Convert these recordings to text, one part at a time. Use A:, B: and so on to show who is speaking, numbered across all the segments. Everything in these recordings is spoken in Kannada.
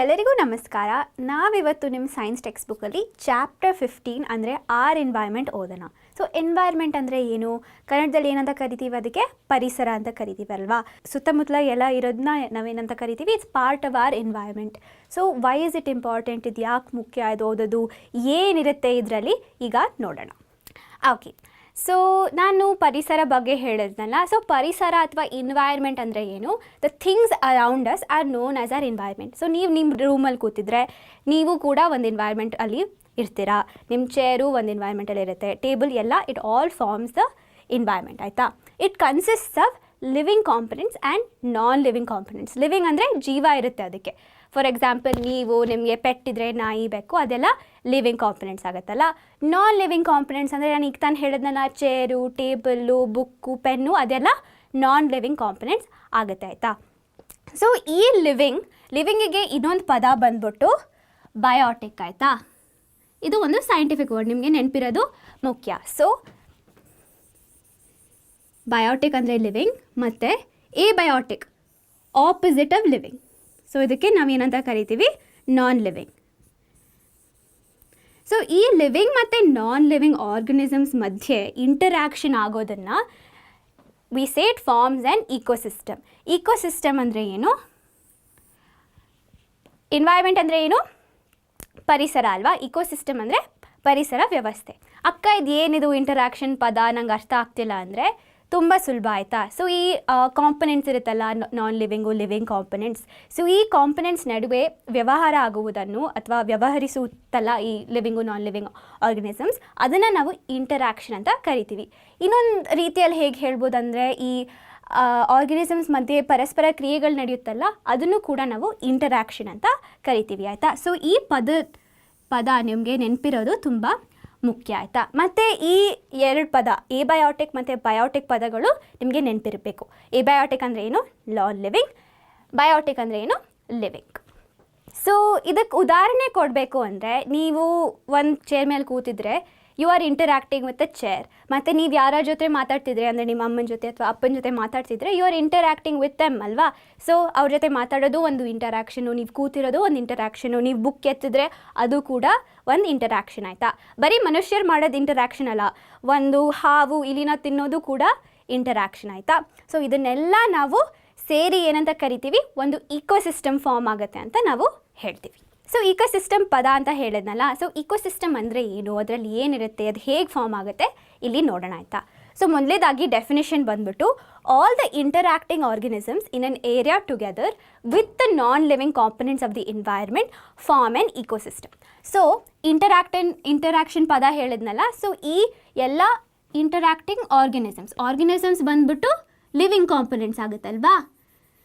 A: ಎಲ್ಲರಿಗೂ ನಮಸ್ಕಾರ. ನಾವಿವತ್ತು ನಿಮ್ಮ ಸೈನ್ಸ್ ಟೆಕ್ಸ್ಟ್ ಬುಕ್ಕಲ್ಲಿ ಚಾಪ್ಟರ್ 15 ಅಂದರೆ ಆರ್ ಎನ್ವೈರ್ಮೆಂಟ್ ಓದೋಣ. ಸೊ ಎನ್ವೈರ್ಮೆಂಟ್ ಅಂದರೆ ಏನು, ಕನ್ನಡದಲ್ಲಿ ಏನಂತ ಕರಿತೀವಿ, ಅದಕ್ಕೆ ಪರಿಸರ ಅಂತ ಕರಿತೀವಿ ಅಲ್ವಾ. ಸುತ್ತಮುತ್ತಲ ಎಲ್ಲ ಇರೋದನ್ನ ನಾವೇನಂತ ಕರಿತೀವಿ, it's part of our environment. So why is it important, ಇದು ಯಾಕೆ ಮುಖ್ಯ, ಅದು ಓದೋದು ಏನಿರುತ್ತೆ ಇದರಲ್ಲಿ ಈಗ ನೋಡೋಣ. ಓಕೆ, ಸೊ ನಾನು ಪರಿಸರ ಬಗ್ಗೆ ಹೇಳಿದ್ನಲ್ಲ. ಸೊ ಪರಿಸರ ಅಥವಾ ಎನ್ವೈರ್ಮೆಂಟ್ ಅಂದರೆ ಏನು, the things around us are known as our environment. So ನೀವು ನಿಮ್ಮ ರೂಮಲ್ಲಿ ಕೂತಿದ್ರೆ ನೀವು ಕೂಡ ಒಂದು ಎನ್ವೈರ್ಮೆಂಟ್ ಅಲ್ಲಿ ಇರ್ತೀರಾ, ನಿಮ್ಮ ಚೇರು ಒಂದು ಎನ್ವೈರ್ಮೆಂಟಲ್ಲಿ ಇರುತ್ತೆ, ಟೇಬಲ್ ಎಲ್ಲ, it all forms the environment. ಆಯಿತಾ. It consists of living components and non living components. Living ಅಂದರೆ ಜೀವ ಇರುತ್ತೆ ಅದಕ್ಕೆ. ಫಾರ್ ಎಕ್ಸಾಂಪಲ್, ನೀವು ನಿಮಗೆ ಪೆಟ್ಟಿದ್ರೆ ನಾಯಿ, ಬೆಕ್ಕು, ಅದೆಲ್ಲ ಲಿವಿಂಗ್ ಕಾಂಪೊನೆಂಟ್ಸ್ ಆಗುತ್ತಲ್ಲ. ನಾನ್ ಲಿವಿಂಗ್ ಕಾಂಪೊನೆಂಟ್ಸ್ ಅಂದರೆ ನಾನು ಈಗ ತಾನು ಹೇಳಿದ್ನಲ್ಲ, ಚೇರು, ಟೇಬಲ್ಲು, ಬುಕ್ಕು, ಪೆನ್ನು, ಅದೆಲ್ಲ ನಾನ್ ಲಿವಿಂಗ್ ಕಾಂಪೊನೆಂಟ್ಸ್ ಆಗುತ್ತೆ. ಆಯಿತಾ. ಸೊ ಈ ಲಿವಿಂಗಿಗೆ ಇನ್ನೊಂದು ಪದ ಬಂದ್ಬಿಟ್ಟು ಬಯೋಟಿಕ್. ಆಯಿತಾ. ಇದು ಒಂದು ಸೈಂಟಿಫಿಕ್ ವರ್ಡ್, ನಿಮಗೆ ನೆನಪಿರೋದು ಮುಖ್ಯ. ಸೊ ಬಯೋಟಿಕ್ ಅಂದರೆ ಲಿವಿಂಗ್, ಮತ್ತು abiotic opposite of living. So ಇದಕ್ಕೆ ನಾವೇನಂತ ಕರಿತೀವಿ, ನಾನ್ ಲಿವಿಂಗ್. ಸೊ ಈ ಲಿವಿಂಗ್ ಮತ್ತು ನಾನ್ ಲಿವಿಂಗ್ ಆರ್ಗನಿಸಮ್ಸ್ ಮಧ್ಯೆ ಇಂಟರ್ಯಾಕ್ಷನ್ ಆಗೋದನ್ನು we say it forms an ecosystem. Ecosystem ಅಂದರೆ ಏನು, ಎನ್ವೈರ್ಮೆಂಟ್ ಅಂದರೆ ಏನು, ಪರಿಸರ ಅಲ್ವಾ. ಇಕೋಸಿಸ್ಟಮ್ ಅಂದರೆ ಪರಿಸರ ವ್ಯವಸ್ಥೆ. ಅಕ್ಕ ಇದು ಏನಿದು ಇಂಟರ್ಯಾಕ್ಷನ್ ಪದ, ನಂಗೆ ಅರ್ಥ ಆಗ್ತಿಲ್ಲ ಅಂದರೆ ತುಂಬ ಸುಲಭ. ಆಯಿತಾ. ಸೊ ಈ ಕಾಂಪೊನೆಂಟ್ಸ್ ಇರುತ್ತಲ್ಲ, ನಾನ್ ಲಿವಿಂಗು, ಲಿವಿಂಗ್ ಕಾಂಪೊನೆಂಟ್ಸ್. ಸೊ ಈ ಕಾಂಪೊನೆಂಟ್ಸ್ ನಡುವೆ ವ್ಯವಹಾರ ಆಗುವುದನ್ನು ಅಥವಾ ವ್ಯವಹರಿಸುತ್ತಲ್ಲ ಈ ಲಿವಿಂಗು, ನಾನ್ ಲಿವಿಂಗ್ ಆರ್ಗನಿಸಮ್ಸ್, ಅದನ್ನು ನಾವು ಇಂಟರ್ಯಾಕ್ಷನ್ ಅಂತ ಕರಿತೀವಿ. ಇನ್ನೊಂದು ರೀತಿಯಲ್ಲಿ ಹೇಗೆ ಹೇಳ್ಬೋದು ಅಂದರೆ, ಈ ಆರ್ಗನಿಸಮ್ಸ್ ಮಧ್ಯೆ ಪರಸ್ಪರ ಕ್ರಿಯೆಗಳು ನಡೆಯುತ್ತಲ್ಲ, ಅದನ್ನು ಕೂಡ ನಾವು ಇಂಟರ್ಯಾಕ್ಷನ್ ಅಂತ ಕರಿತೀವಿ. ಆಯಿತಾ. ಸೊ ಈ ಪದ ನಿಮಗೆ ನೆನಪಿರೋದು ತುಂಬ ಮುಖ್ಯ. ಆಯಿತಾ. ಮತ್ತು ಈ ಎರಡು ಪದ, ಎಬಯೋಟಿಕ್ ಮತ್ತು ಬಯೋಟಿಕ್ ಪದಗಳು ನಿಮಗೆ ನೆನಪಿರಬೇಕು. ಎಬಯೋಟಿಕ್ ಅಂದರೆ ಏನು, ನಾನ್ ಲಿವಿಂಗ್. ಬಯೋಟಿಕ್ ಅಂದರೆ ಏನು, ಲಿವಿಂಗ್. ಸೊ ಇದಕ್ಕೆ ಉದಾಹರಣೆ ಕೊಡಬೇಕು ಅಂದರೆ, ನೀವು ಒಂದು ಚೇರ್ ಮೇಲೆ ಕೂತಿದ್ರೆ you are interacting with a chair. ಮತ್ತು ನೀವು ಯಾರ ಜೊತೆ ಮಾತಾಡ್ತಿದ್ರೆ, ಅಂದರೆ ನಿಮ್ಮ ಅಮ್ಮನ ಜೊತೆ ಅಥವಾ ಅಪ್ಪನ ಜೊತೆ ಮಾತಾಡ್ತಿದ್ರೆ, you are interacting with them ಅಲ್ವಾ. ಸೊ ಅವ್ರ ಜೊತೆ ಮಾತಾಡೋದು ಒಂದು ಇಂಟರ್ಯಾಕ್ಷನು, ನೀವು ಕೂತಿರೋದು ಒಂದು ಇಂಟರ್ಯಾಕ್ಷನು, ನೀವು ಬುಕ್ ಎತ್ತಿದ್ರೆ ಅದು ಕೂಡ ಒಂದು ಇಂಟರ್ಯಾಕ್ಷನ್. ಆಯಿತಾ. ಬರೀ ಮನುಷ್ಯರು ಮಾಡೋದು ಇಂಟರ್ಯಾಕ್ಷನ್ ಅಲ್ಲ, ಒಂದು ಹಾವು, ಇಲಿನ ತಿನ್ನೋದು ಕೂಡ ಇಂಟರ್ಯಾಕ್ಷನ್. ಆಯಿತಾ. ಸೊ ಇದನ್ನೆಲ್ಲ ನಾವು ಸೇರಿ ಏನಂತ ಕರಿತೀವಿ, ಒಂದು ಇಕೋಸಿಸ್ಟಮ್ ಫಾರ್ಮ್ ಆಗುತ್ತೆ ಅಂತ ನಾವು ಹೇಳ್ತೀವಿ. ಸೊ ಇಕೋಸಿಸ್ಟಮ್ ಪದ ಅಂತ ಹೇಳಿದ್ನಲ್ಲ. ಸೊ ಇಕೋಸಿಸ್ಟಮ್ ಅಂದರೆ ಏನು, ಅದರಲ್ಲಿ ಏನಿರುತ್ತೆ, ಅದು ಹೇಗೆ ಫಾರ್ಮ್ ಆಗುತ್ತೆ, ಇಲ್ಲಿ ನೋಡೋಣ. ಆಯಿತಾ. ಸೊ ಮೊದಲೇದಾಗಿ ಡೆಫಿನೇಷನ್ ಬಂದ್ಬಿಟ್ಟು, all the interacting organisms in an area together with the non living components of the environment form an ecosystem. So interaction ಪದ ಹೇಳಿದ್ನಲ್ಲ. ಸೊ ಈ ಎಲ್ಲ ಇಂಟರ್ಯಾಕ್ಟಿಂಗ್ ಆರ್ಗನಿಸಮ್ಸ್ ಬಂದ್ಬಿಟ್ಟು ಲಿವಿಂಗ್ ಕಾಂಪೊನೆಂಟ್ಸ್ ಆಗುತ್ತಲ್ವಾ.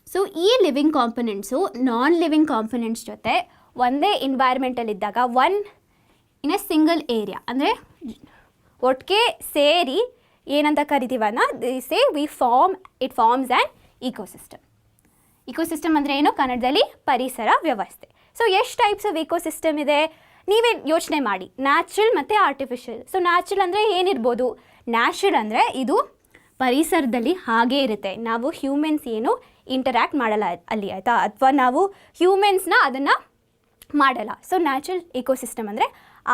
A: ಸೊ ಈ living components non living components ಜೊತೆ ಒಂದೇ ಎನ್ವೈರ್ಮೆಂಟಲ್ಲಿದ್ದಾಗ, ಇನ್ ಎ ಸಿಂಗಲ್ ಏರಿಯಾ ಅಂದರೆ ಒಟ್ಟಿಗೆ ಸೇರಿ ಏನಂತ ಕರಿತೀವನ್ನ say it forms an ecosystem. Ecosystem ಅಂದರೆ ಏನು, ಕನ್ನಡದಲ್ಲಿ ಪರಿಸರ ವ್ಯವಸ್ಥೆ. ಸೊ ಎಷ್ಟು ಟೈಪ್ಸ್ ಆಫ್ ಇಕೋಸಿಸ್ಟಮ್ ಇದೆ ನೀವೇ ಯೋಚನೆ ಮಾಡಿ, ನ್ಯಾಚುರಲ್ ಮತ್ತು ಆರ್ಟಿಫಿಷಿಯಲ್. ಸೊ ನ್ಯಾಚುರಲ್ ಅಂದರೆ ಏನಿರ್ಬೋದು, ನ್ಯಾಚುರಲ್ ಅಂದರೆ ಇದು ಪರಿಸರದಲ್ಲಿ ಹಾಗೇ ಇರುತ್ತೆ, ನಾವು ಹ್ಯೂಮನ್ಸ್ ಏನು ಇಂಟರ್ಯಾಕ್ಟ್ ಮಾಡಲ್ಲ ಅಲ್ಲಿ. ಆಯಿತಾ. ಅಥವಾ ನಾವು ಹ್ಯೂಮನ್ಸ್ನ ಅದನ್ನು ಮಾಡಲ್ಲ. ಸೊ ನ್ಯಾಚುರಲ್ ಇಕೋಸಿಸ್ಟಮ್ ಅಂದರೆ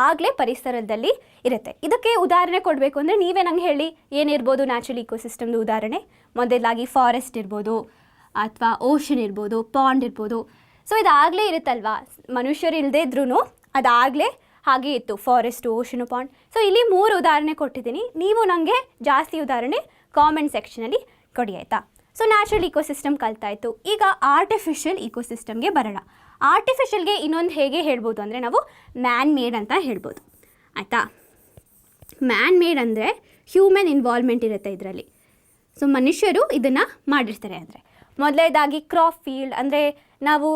A: ಆಗಲೇ ಪರಿಸರದಲ್ಲಿ ಇರುತ್ತೆ. ಇದಕ್ಕೆ ಉದಾಹರಣೆ ಕೊಡಬೇಕು ಅಂದರೆ ನೀವೇ ನಂಗೆ ಹೇಳಿ, ಏನಿರ್ಬೋದು ನ್ಯಾಚುರಲ್ ಇಕೋಸಿಸ್ಟಮ್ದು ಉದಾಹರಣೆ. ಮೊದಲಾಗಿ ಫಾರೆಸ್ಟ್ ಇರ್ಬೋದು, ಅಥವಾ ಓಷನ್ ಇರ್ಬೋದು, ಪಾಂಡ್ ಇರ್ಬೋದು. ಸೊ ಇದಾಗಲೇ ಇರುತ್ತಲ್ವಾ, ಮನುಷ್ಯರು ಇಲ್ಲದೇ ಇದ್ರೂ ಅದಾಗಲೇ ಹಾಗೆ ಇತ್ತು, ಫಾರೆಸ್ಟು, ಓಷನು, ಪಾಂಡ್. ಸೊ ಇಲ್ಲಿ 3 ಉದಾಹರಣೆ ಕೊಟ್ಟಿದ್ದೀನಿ. ನೀವು ನನಗೆ ಜಾಸ್ತಿ ಉದಾಹರಣೆ ಕಾಮೆಂಟ್ ಸೆಕ್ಷನಲ್ಲಿ ಕೊಡಿ. ಆಯಿತಾ. ಸೊ ನ್ಯಾಚುರಲ್ ಇಕೋಸಿಸ್ಟಮ್ ಕಲ್ತಾಯಿತು. ಈಗ ಆರ್ಟಿಫಿಷಿಯಲ್ ಇಕೋಸಿಸ್ಟಮ್ಗೆ ಬರೋಣ. ಆರ್ಟಿಫಿಷಿಯಲ್ಗೆ ಇನ್ನೊಂದು ಹೇಗೆ ಹೇಳ್ಬೋದು ಅಂದರೆ, ನಾವು ಮ್ಯಾನ್ ಮೇಡ್ ಅಂತ ಹೇಳ್ಬೋದು. ಆಯಿತಾ. ಮ್ಯಾನ್ ಮೇಡ್ ಅಂದರೆ ಹ್ಯೂಮನ್ ಇನ್ವಾಲ್ವ್ಮೆಂಟ್ ಇರುತ್ತೆ ಇದರಲ್ಲಿ. ಸೊ ಮನುಷ್ಯರು ಇದನ್ನು ಮಾಡಿರ್ತಾರೆ. ಅಂದರೆ ಮೊದಲನೇದಾಗಿ ಕ್ರಾಪ್ ಫೀಲ್ಡ್ ಅಂದರೆ ನಾವು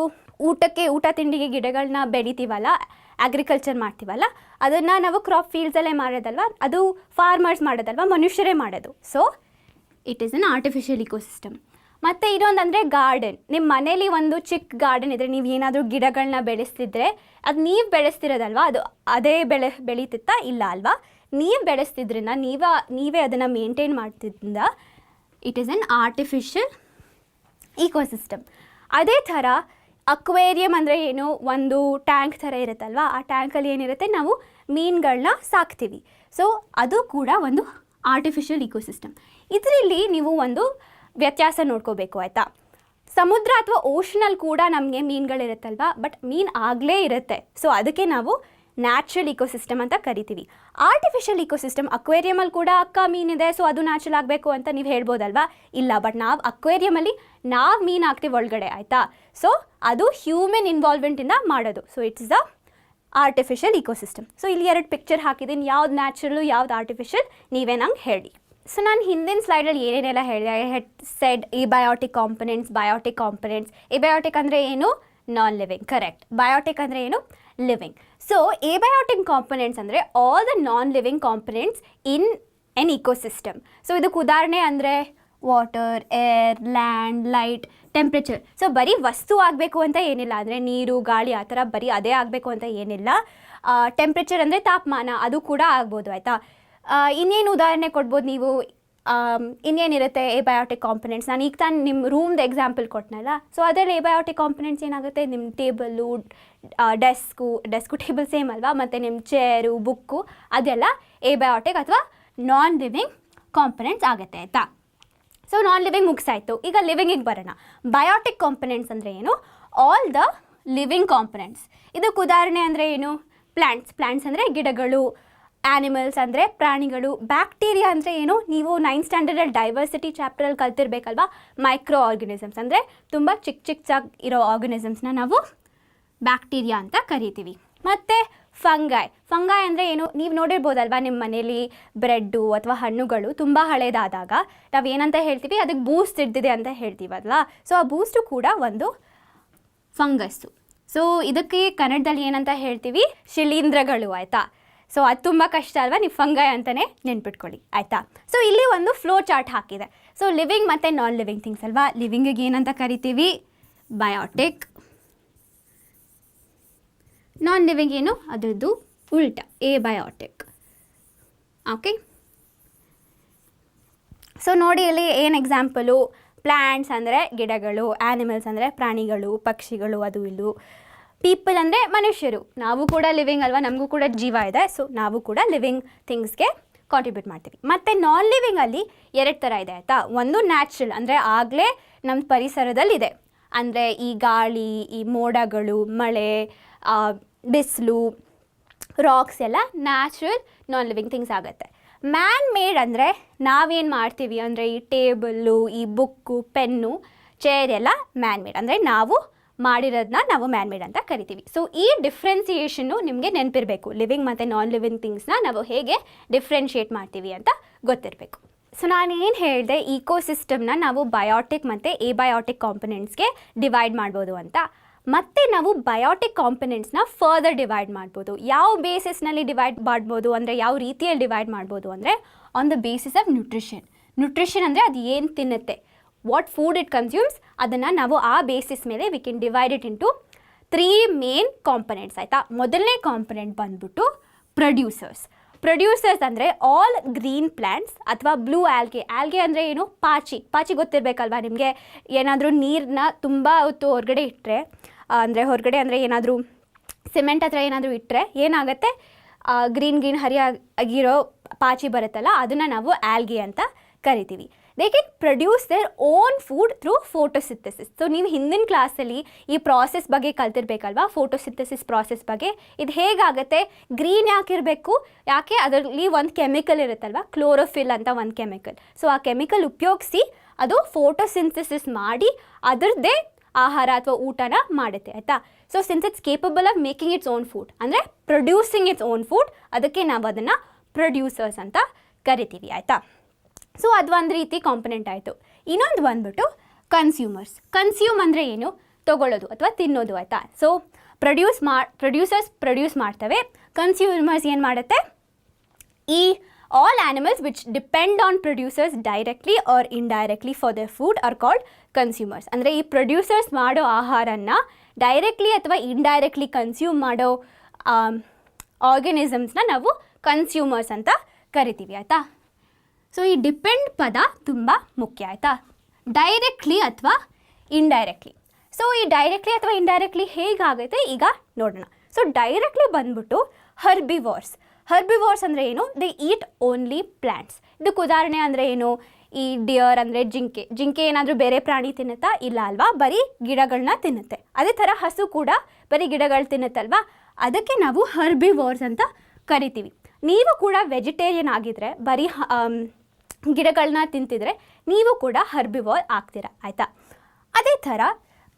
A: ಊಟ ತಿಂಡಿಗೆ ಗಿಡಗಳನ್ನ ಬೆಳಿತೀವಲ್ಲ, ಅಗ್ರಿಕಲ್ಚರ್ ಮಾಡ್ತೀವಲ್ಲ, ಅದನ್ನು ನಾವು ಕ್ರಾಪ್ ಫೀಲ್ಡ್ಸಲ್ಲೇ ಮಾಡೋದಲ್ವ, ಅದು ಫಾರ್ಮರ್ಸ್ ಮಾಡೋದಲ್ವ, ಮನುಷ್ಯರೇ ಮಾಡೋದು. So it is an artificial ecosystem. ಮತ್ತು ಇನ್ನೊಂದು ಅಂದರೆ ಗಾರ್ಡನ್. ನಿಮ್ಮ ಮನೇಲಿ ಒಂದು ಚಿಕ್ಕ ಗಾರ್ಡನ್ ಇದ್ದರೆ, ನೀವು ಏನಾದರೂ ಗಿಡಗಳನ್ನ ಬೆಳೆಸ್ತಿದ್ರೆ, ಅದು ನೀವು ಬೆಳೆಸ್ತಿರೋದಲ್ವ, ಅದು ಅದೇ ಬೆಳೀತಿತ್ತಾ, ಇಲ್ಲ ಅಲ್ವಾ. ನೀವು ಬೆಳೆಸ್ತಿದ್ರಿಂದ, ನೀವೇ ಅದನ್ನು ಮೇಂಟೈನ್ ಮಾಡ್ತಿದ್ರಿಂದ it is an artificial ecosystem. ಅದೇ ಥರ ಅಕ್ವೇರಿಯಂ ಅಂದರೆ ಏನು, ಒಂದು ಟ್ಯಾಂಕ್ ಥರ ಇರುತ್ತಲ್ವ, ಆ ಟ್ಯಾಂಕಲ್ಲಿ ಏನಿರುತ್ತೆ ನಾವು ಮೀನುಗಳನ್ನ ಸಾಕ್ತೀವಿ. ಸೊ ಅದು ಕೂಡ ಒಂದು ಆರ್ಟಿಫಿಷಿಯಲ್ ಇಕೋಸಿಸ್ಟಮ್. ಇದರಲ್ಲಿ ನೀವು ಒಂದು ವ್ಯತ್ಯಾಸ ನೋಡ್ಕೋಬೇಕು ಆಯಿತಾ. ಸಮುದ್ರ ಅಥವಾ ಓಷನಲ್ಲಿ ಕೂಡ ನಮಗೆ ಮೀನುಗಳಿರುತ್ತಲ್ವ, ಬಟ್ ಮೀನು ಆಗಲೇ ಇರುತ್ತೆ. ಸೊ ಅದಕ್ಕೆ ನಾವು ನ್ಯಾಚುರಲ್ ಇಕೋಸಿಸ್ಟಮ್ ಅಂತ ಕರಿತೀವಿ. ಆರ್ಟಿಫಿಷಿಯಲ್ ಇಕೋಸಿಸ್ಟಮ್, ಅಕ್ವೇರಿಯಮಲ್ಲಿ ಕೂಡ ಮೀನಿದೆ, ಸೊ ಅದು ನ್ಯಾಚುರಲ್ ಆಗಬೇಕು ಅಂತ ನೀವು ಹೇಳ್ಬೋದಲ್ವಾ. ಇಲ್ಲ, ಬಟ್ ನಾವು ಅಕ್ವೇರಿಯಮಲ್ಲಿ ನಾವು ಮೀನು ಹಾಕ್ತೀವಿ ಒಳಗಡೆ ಆಯಿತಾ. ಸೊ ಅದು ಹ್ಯೂಮನ್ ಇನ್ವಾಲ್ವ್ಮೆಂಟಿಂದ ಮಾಡೋದು. So it's the artificial ecosystem. So ಇಲ್ಲಿ 2 ಪಿಕ್ಚರ್ ಹಾಕಿದ್ದೀನಿ, ಯಾವ್ದು ನ್ಯಾಚುರಲು ಯಾವ್ದು ಆರ್ಟಿಫಿಷಿಯಲ್, ನೀವೇ ನಂಗೆ ಹೇಳಿ. ಸೊ ನಾನು ಹಿಂದಿನ ಸ್ಲೈಡಲ್ಲಿ ಏನೇನೆಲ್ಲ ಹೇಳಿದೆ, I had said abiotic components, biotic components. Abiotic ಅಂದರೆ ಏನು, ನಾನ್ ಲಿವಿಂಗ್, ಕರೆಕ್ಟ್. ಬಯೋಟಿಕ್ ಅಂದರೆ ಏನು, ಲಿವಿಂಗ್. ಸೊ ಎಬಯೋಟಿಕ್ ಕಾಂಪೊನೆಂಟ್ಸ್ ಅಂದರೆ all the non living components in an ecosystem. So ಇದಕ್ಕೆ ಉದಾಹರಣೆ ಅಂದರೆ water, air, land, light, temperature. So ಬರೀ ವಸ್ತು ಆಗಬೇಕು ಅಂತ ಏನಿಲ್ಲ, ಅಂದರೆ ನೀರು, ಗಾಳಿ ಆ ಥರ ಬರೀ ಅದೇ ಆಗಬೇಕು ಅಂತ ಏನಿಲ್ಲ. ಟೆಂಪ್ರೇಚರ್ ಅಂದರೆ ತಾಪಮಾನ, ಅದು ಕೂಡ ಆಗ್ಬೋದು ಆಯಿತಾ. ಇನ್ನೇನು ಉದಾಹರಣೆ ಕೊಡ್ಬೋದು ನೀವು, ಇನ್ನೇನಿರುತ್ತೆ ಎಬಯೋಟಿಕ್ ಕಾಂಪೊನೆಂಟ್ಸ್. ನಾನು ಈಗ ತಾನು ನಿಮ್ಮ ರೂಮ್ದು ಎಕ್ಸಾಂಪಲ್ ಕೊಟ್ಟನಲ್ಲ, ಸೊ ಅದರಲ್ಲಿ ಎಬಯೋಟಿಕ್ ಕಾಂಪೊನೆಂಟ್ಸ್ ಏನಾಗುತ್ತೆ, ನಿಮ್ಮ ಟೇಬಲ್ಲು, ಡೆಸ್ಕು ಟೇಬಲ್ ಸೇಮ್ ಅಲ್ವಾ, ಮತ್ತು ನಿಮ್ಮ ಚೇರು, ಬುಕ್ಕು, ಅದೆಲ್ಲ ಎಬಯೋಟಿಕ್ ಅಥವಾ ನಾನ್ ಲಿವಿಂಗ್ ಕಾಂಪೊನೆಂಟ್ಸ್ ಆಗುತ್ತೆ ಆಯಿತಾ. ಸೊ ನಾನ್ ಲಿವಿಂಗ್ ಮುಗಿಸಾಯಿತು. ಈಗ ಲಿವಿಂಗಿಗೆ ಬರೋಣ. ಬಯೋಟಿಕ್ ಕಾಂಪೊನೆಂಟ್ಸ್ ಅಂದರೆ ಏನು, ಆಲ್ ದ ಲಿವಿಂಗ್ ಕಾಂಪೊನೆಂಟ್ಸ್. ಇದಕ್ಕೆ ಉದಾಹರಣೆ ಅಂದರೆ ಏನು, ಪ್ಲ್ಯಾಂಟ್ಸ್ ಅಂದರೆ ಗಿಡಗಳು, ಆ್ಯನಿಮಲ್ಸ್ ಅಂದರೆ ಪ್ರಾಣಿಗಳು, ಬ್ಯಾಕ್ಟೀರಿಯಾ ಅಂದರೆ ಏನು, ನೀವು 9th ಸ್ಟ್ಯಾಂಡರ್ಡಲ್ಲಿ ಡೈವರ್ಸಿಟಿ ಚಾಪ್ಟರಲ್ಲಿ ಕಲ್ತಿರ್ಬೇಕಲ್ವಾ. ಮೈಕ್ರೋ ಆರ್ಗನಿಸಮ್ಸ್ ಅಂದರೆ ತುಂಬ ಚಿಕ್ಕ ಇರೋ ಆರ್ಗನಿಸಮ್ಸ್ನ ನಾವು ಬ್ಯಾಕ್ಟೀರಿಯಾ ಅಂತ ಕರಿತೀವಿ. ಮತ್ತು ಫಂಗೈ ಅಂದರೆ ಏನು, ನೀವು ನೋಡಿರ್ಬೋದಲ್ವಾ ನಿಮ್ಮ ಮನೇಲಿ ಬ್ರೆಡ್ಡು ಅಥವಾ ಹಣ್ಣುಗಳು ತುಂಬ ಹಳೇದಾದಾಗ ನಾವು ಏನಂತ ಹೇಳ್ತೀವಿ, ಅದಕ್ಕೆ ಬೂಸ್ಟ್ ಇಡ್ದಿದೆ ಅಂತ ಹೇಳ್ತೀವಲ್ವಾ. ಸೊ ಆ ಬೂಸ್ಟು ಕೂಡ ಒಂದು ಫಂಗಸ್ಸು. ಸೊ ಇದಕ್ಕೆ ಕನ್ನಡದಲ್ಲಿ ಏನಂತ ಹೇಳ್ತೀವಿ, ಶಿಲೀಂಧ್ರಗಳು ಆಯಿತಾ. ಸೊ ಅದು ತುಂಬ ಕಷ್ಟ ಅಲ್ವಾ, ನೀವು ಫಂಗೈ ಅಂತಲೇ ನೆನ್ಪಿಟ್ಕೊಳ್ಳಿ ಆಯಿತಾ. ಸೊ ಇಲ್ಲಿ ಒಂದು ಫ್ಲೋ ಚಾರ್ಟ್ ಹಾಕಿದೆ. ಸೊ ಲಿವಿಂಗ್ ಮತ್ತು ನಾನ್ ಲಿವಿಂಗ್ ಥಿಂಗ್ಸ್ ಅಲ್ವಾ. ಲಿವಿಂಗಿಗೆ ಏನಂತ ಕರಿತೀವಿ, ಬಯೋಟಿಕ್. ನಾನ್ ಲಿವಿಂಗ್ ಏನು, ಅದರದ್ದು ಉಲ್ಟ, ಎಬಯೋಟಿಕ್. ಓಕೆ, ಸೊ ನೋಡಿ ಇಲ್ಲಿ ಏನು ಎಕ್ಸಾಂಪಲು, ಪ್ಲ್ಯಾಂಟ್ಸ್ ಅಂದರೆ ಗಿಡಗಳು, ಆ್ಯನಿಮಲ್ಸ್ ಅಂದರೆ ಪ್ರಾಣಿಗಳು, ಪಕ್ಷಿಗಳು, ಅದು ಇಲ್ಲೂ. ಪೀಪಲ್ ಅಂದರೆ ಮನುಷ್ಯರು, ನಾವು ಕೂಡ ಲಿವಿಂಗ್ ಅಲ್ವಾ, ನಮಗೂ ಕೂಡ ಜೀವ ಇದೆ. ಸೊ ನಾವು ಕೂಡ ಲಿವಿಂಗ್ ಥಿಂಗ್ಸ್ಗೆ ಕಾಂಟ್ರಿಬ್ಯೂಟ್ ಮಾಡ್ತೀವಿ. ಮತ್ತು ನಾನ್ ಲಿವಿಂಗಲ್ಲಿ 2 ಥರ ಇದೆ ಆಯಿತಾ. ಒಂದು ನ್ಯಾಚುರಲ್ ಅಂದರೆ ಆಗಲೇ ನಮ್ಮ ಪರಿಸರದಲ್ಲಿದೆ, ಅಂದರೆ ಈ ಗಾಳಿ, ಈ ಮೋಡಗಳು, ಮಳೆ, ಬಿಸಿಲು, ರಾಕ್ಸ್ ಎಲ್ಲ ನ್ಯಾಚುರಲ್ ನಾನ್ ಲಿವಿಂಗ್ ಥಿಂಗ್ಸ್ ಆಗುತ್ತೆ. ಮ್ಯಾನ್ ಮೇಡ್ ಅಂದರೆ ನಾವೇನು ಮಾಡ್ತೀವಿ ಅಂದರೆ ಈ ಟೇಬಲ್ಲು, ಈ ಬುಕ್ಕು, ಪೆನ್ನು, ಚೇರ್ ಎಲ್ಲ ಮ್ಯಾನ್ ಮೇಡ್, ಅಂದರೆ ನಾವು ಮಾಡಿರೋದನ್ನ ನಾವು ಮ್ಯಾನ್ ಮೇಡ್ ಅಂತ ಕರಿತೀವಿ. ಸೊ ಈ ಡಿಫ್ರೆನ್ಸಿಯೇಷನ್ನು ನಿಮಗೆ ನೆನಪಿರಬೇಕು, ಲಿವಿಂಗ್ ಮತ್ತು ನಾನ್ ಲಿವಿಂಗ್ ಥಿಂಗ್ಸ್ನ ನಾವು ಹೇಗೆ ಡಿಫ್ರೆನ್ಷಿಯೇಟ್ ಮಾಡ್ತೀವಿ ಅಂತ ಗೊತ್ತಿರಬೇಕು. ಸೊ ನಾನೇನು ಹೇಳಿದೆ, ಈಕೋಸಿಸ್ಟಮ್ನ ನಾವು ಬಯೋಟಿಕ್ ಮತ್ತು ಎಬಯೋಟಿಕ್ ಕಾಂಪೊನೆಂಟ್ಸ್ಗೆ ಡಿವೈಡ್ ಮಾಡ್ಬೋದು ಅಂತ. ಮತ್ತು ನಾವು ಬಯೋಟಿಕ್ ಕಾಂಪೊನೆಂಟ್ಸ್ನ ಫರ್ದರ್ ಡಿವೈಡ್ ಮಾಡ್ಬೋದು. ಯಾವ ಬೇಸಿಸ್ನಲ್ಲಿ ಡಿವೈಡ್ ಮಾಡ್ಬೋದು ಅಂದರೆ, ಯಾವ ರೀತಿಯಲ್ಲಿ ಡಿವೈಡ್ ಮಾಡ್ಬೋದು ಅಂದರೆ, on the basis of nutrition ಅಂದರೆ ಅದು ಏನು ತಿನ್ನುತ್ತೆ, ವಾಟ್ ಫುಡ್ ಇಟ್ ಕನ್ಸ್ಯೂಮ್ಸ್, ಅದನ್ನು ನಾವು ಆ ಬೇಸಿಸ್ ಮೇಲೆ we can divide it into 3 main components ಆಯಿತಾ. ಮೊದಲನೇ ಕಾಂಪೊನೆಂಟ್ ಬಂದ್ಬಿಟ್ಟು ಪ್ರೊಡ್ಯೂಸರ್ಸ್ ಅಂದರೆ ಆಲ್ ಗ್ರೀನ್ ಪ್ಲ್ಯಾಂಟ್ಸ್ ಅಥವಾ ಬ್ಲೂ ಆಲ್ಗೆ ಅಂದರೆ ಏನು, ಪಾಚಿ ಗೊತ್ತಿರಬೇಕಲ್ವಾ ನಿಮಗೆ. ಏನಾದರೂ ನೀರನ್ನ ತುಂಬ ಹೊತ್ತು ಹೊರಗಡೆ ಇಟ್ಟರೆ, ಹೊರಗಡೆ ಅಂದರೆ ಏನಾದರೂ ಸಿಮೆಂಟ್ ಹತ್ರ ಏನಾದರೂ ಇಟ್ಟರೆ ಏನಾಗುತ್ತೆ, ಗ್ರೀನ್ ಹರಿಯಾಗಿರೋ ಪಾಚಿ ಬರುತ್ತಲ್ಲ, ಅದನ್ನು ನಾವು ಆಲ್ಗೆ ಅಂತ ಕರಿತೀವಿ. They can produce there own food through photosynthesis. So ನೀವು ಹಿಂದಿನ ಕ್ಲಾಸಲ್ಲಿ ಈ ಪ್ರಾಸೆಸ್ ಬಗ್ಗೆ ಕಲ್ತಿರ್ಬೇಕಲ್ವಾ, ಫೋಟೋಸಿಂಥೆಸಿಸ್ ಪ್ರಾಸೆಸ್ ಬಗ್ಗೆ. ಇದು ಹೇಗಾಗುತ್ತೆ, ಗ್ರೀನ್ ಯಾಕಿರಬೇಕು, ಯಾಕೆ ಅದರಲ್ಲಿ ಒಂದು ಕೆಮಿಕಲ್ ಇರುತ್ತಲ್ವ, ಕ್ಲೋರೋಫಿಲ್ ಅಂತ ಒಂದು ಕೆಮಿಕಲ್. ಸೊ ಆ ಕೆಮಿಕಲ್ ಉಪಯೋಗಿಸಿ ಅದು ಫೋಟೋಸಿಂಥೆಸಿಸ್ ಮಾಡಿ ಅದರದ್ದೇ ಆಹಾರ ಅಥವಾ ಊಟನ ಮಾಡುತ್ತೆ ಆಯಿತಾ. So since it's capable of making its own food ಅಂದರೆ ಪ್ರೊಡ್ಯೂಸಿಂಗ್ ಇಟ್ಸ್ ಓನ್ ಫುಡ್, ಅದಕ್ಕೆ ನಾವು ಅದನ್ನು ಪ್ರೊಡ್ಯೂಸರ್ಸ್ ಅಂತ ಕರಿತೀವಿ ಆಯಿತಾ. ಸೊ ಅದು ಒಂದು ರೀತಿ ಕಾಂಪೊನೆಂಟ್ ಆಯಿತು. ಇನ್ನೊಂದು ಬಂದ್ಬಿಟ್ಟು ಕನ್ಸ್ಯೂಮ್ ಅಂದರೆ ಏನು, ತೊಗೊಳ್ಳೋದು ಅಥವಾ ತಿನ್ನೋದು ಆಯಿತಾ. ಸೊ ಪ್ರೊಡ್ಯೂಸರ್ಸ್ ಪ್ರೊಡ್ಯೂಸ್ ಮಾಡ್ತವೆ, ಕನ್ಸ್ಯೂಮರ್ಸ್ ಏನು ಮಾಡುತ್ತೆ, ಈ all animals which depend on producers directly or indirectly for their food are called consumers. ಅಂದರೆ ಈ ಪ್ರೊಡ್ಯೂಸರ್ಸ್ ಮಾಡೋ ಆಹಾರನ ಡೈರೆಕ್ಟ್ಲಿ ಅಥವಾ ಇಂಡೈರೆಕ್ಟ್ಲಿ ಕನ್ಸ್ಯೂಮ್ ಮಾಡೋ ಆರ್ಗನಿಸಮ್ಸ್ನ ನಾವು ಕನ್ಸ್ಯೂಮರ್ಸ್ ಅಂತ ಕರಿತೀವಿ ಆಯಿತಾ. ಸೊ ಈ ಡಿಪೆಂಡ್ ಪದ ತುಂಬ ಮುಖ್ಯ ಆಯಿತಾ, ಡೈರೆಕ್ಟ್ಲಿ ಅಥವಾ ಇಂಡೈರೆಕ್ಟ್ಲಿ. ಸೊ ಈ ಡೈರೆಕ್ಟ್ಲಿ ಅಥವಾ ಇಂಡೈರೆಕ್ಟ್ಲಿ ಹೇಗಾಗುತ್ತೆ ಈಗ ನೋಡೋಣ. ಸೊ ಡೈರೆಕ್ಟ್ಲಿ ಬಂದ್ಬಿಟ್ಟು ಹರ್ಬಿವೋರ್ಸ್ ಅಂದರೆ ಏನು? They eat only plants. ಇದಕ್ಕೆ ಉದಾಹರಣೆ ಅಂದರೆ ಏನು? ಈ ಡಿಯರ್ ಅಂದರೆ ಜಿಂಕೆ ಏನಾದರೂ ಬೇರೆ ಪ್ರಾಣಿ ತಿನ್ನುತ್ತಾ? ಇಲ್ಲ ಅಲ್ವಾ, ಬರೀ ಗಿಡಗಳನ್ನ ತಿನ್ನುತ್ತೆ. ಅದೇ ಥರ ಹಸು ಕೂಡ ಬರೀ ಗಿಡಗಳು ತಿನ್ನುತ್ತಲ್ವಾ, ಅದಕ್ಕೆ ನಾವು ಹರ್ಬಿವೋರ್ಸ್ ಅಂತ ಕರಿತೀವಿ. ನೀವು ಕೂಡ ವೆಜಿಟೇರಿಯನ್ ಆಗಿದ್ದರೆ, ಬರೀ ಗಿಡಗಳನ್ನ ತಿಂತಿದ್ರೆ ನೀವು ಕೂಡ ಹರ್ಬಿವೋರ್ ಆಗ್ತೀರಾ, ಆಯಿತಾ? ಅದೇ ಥರ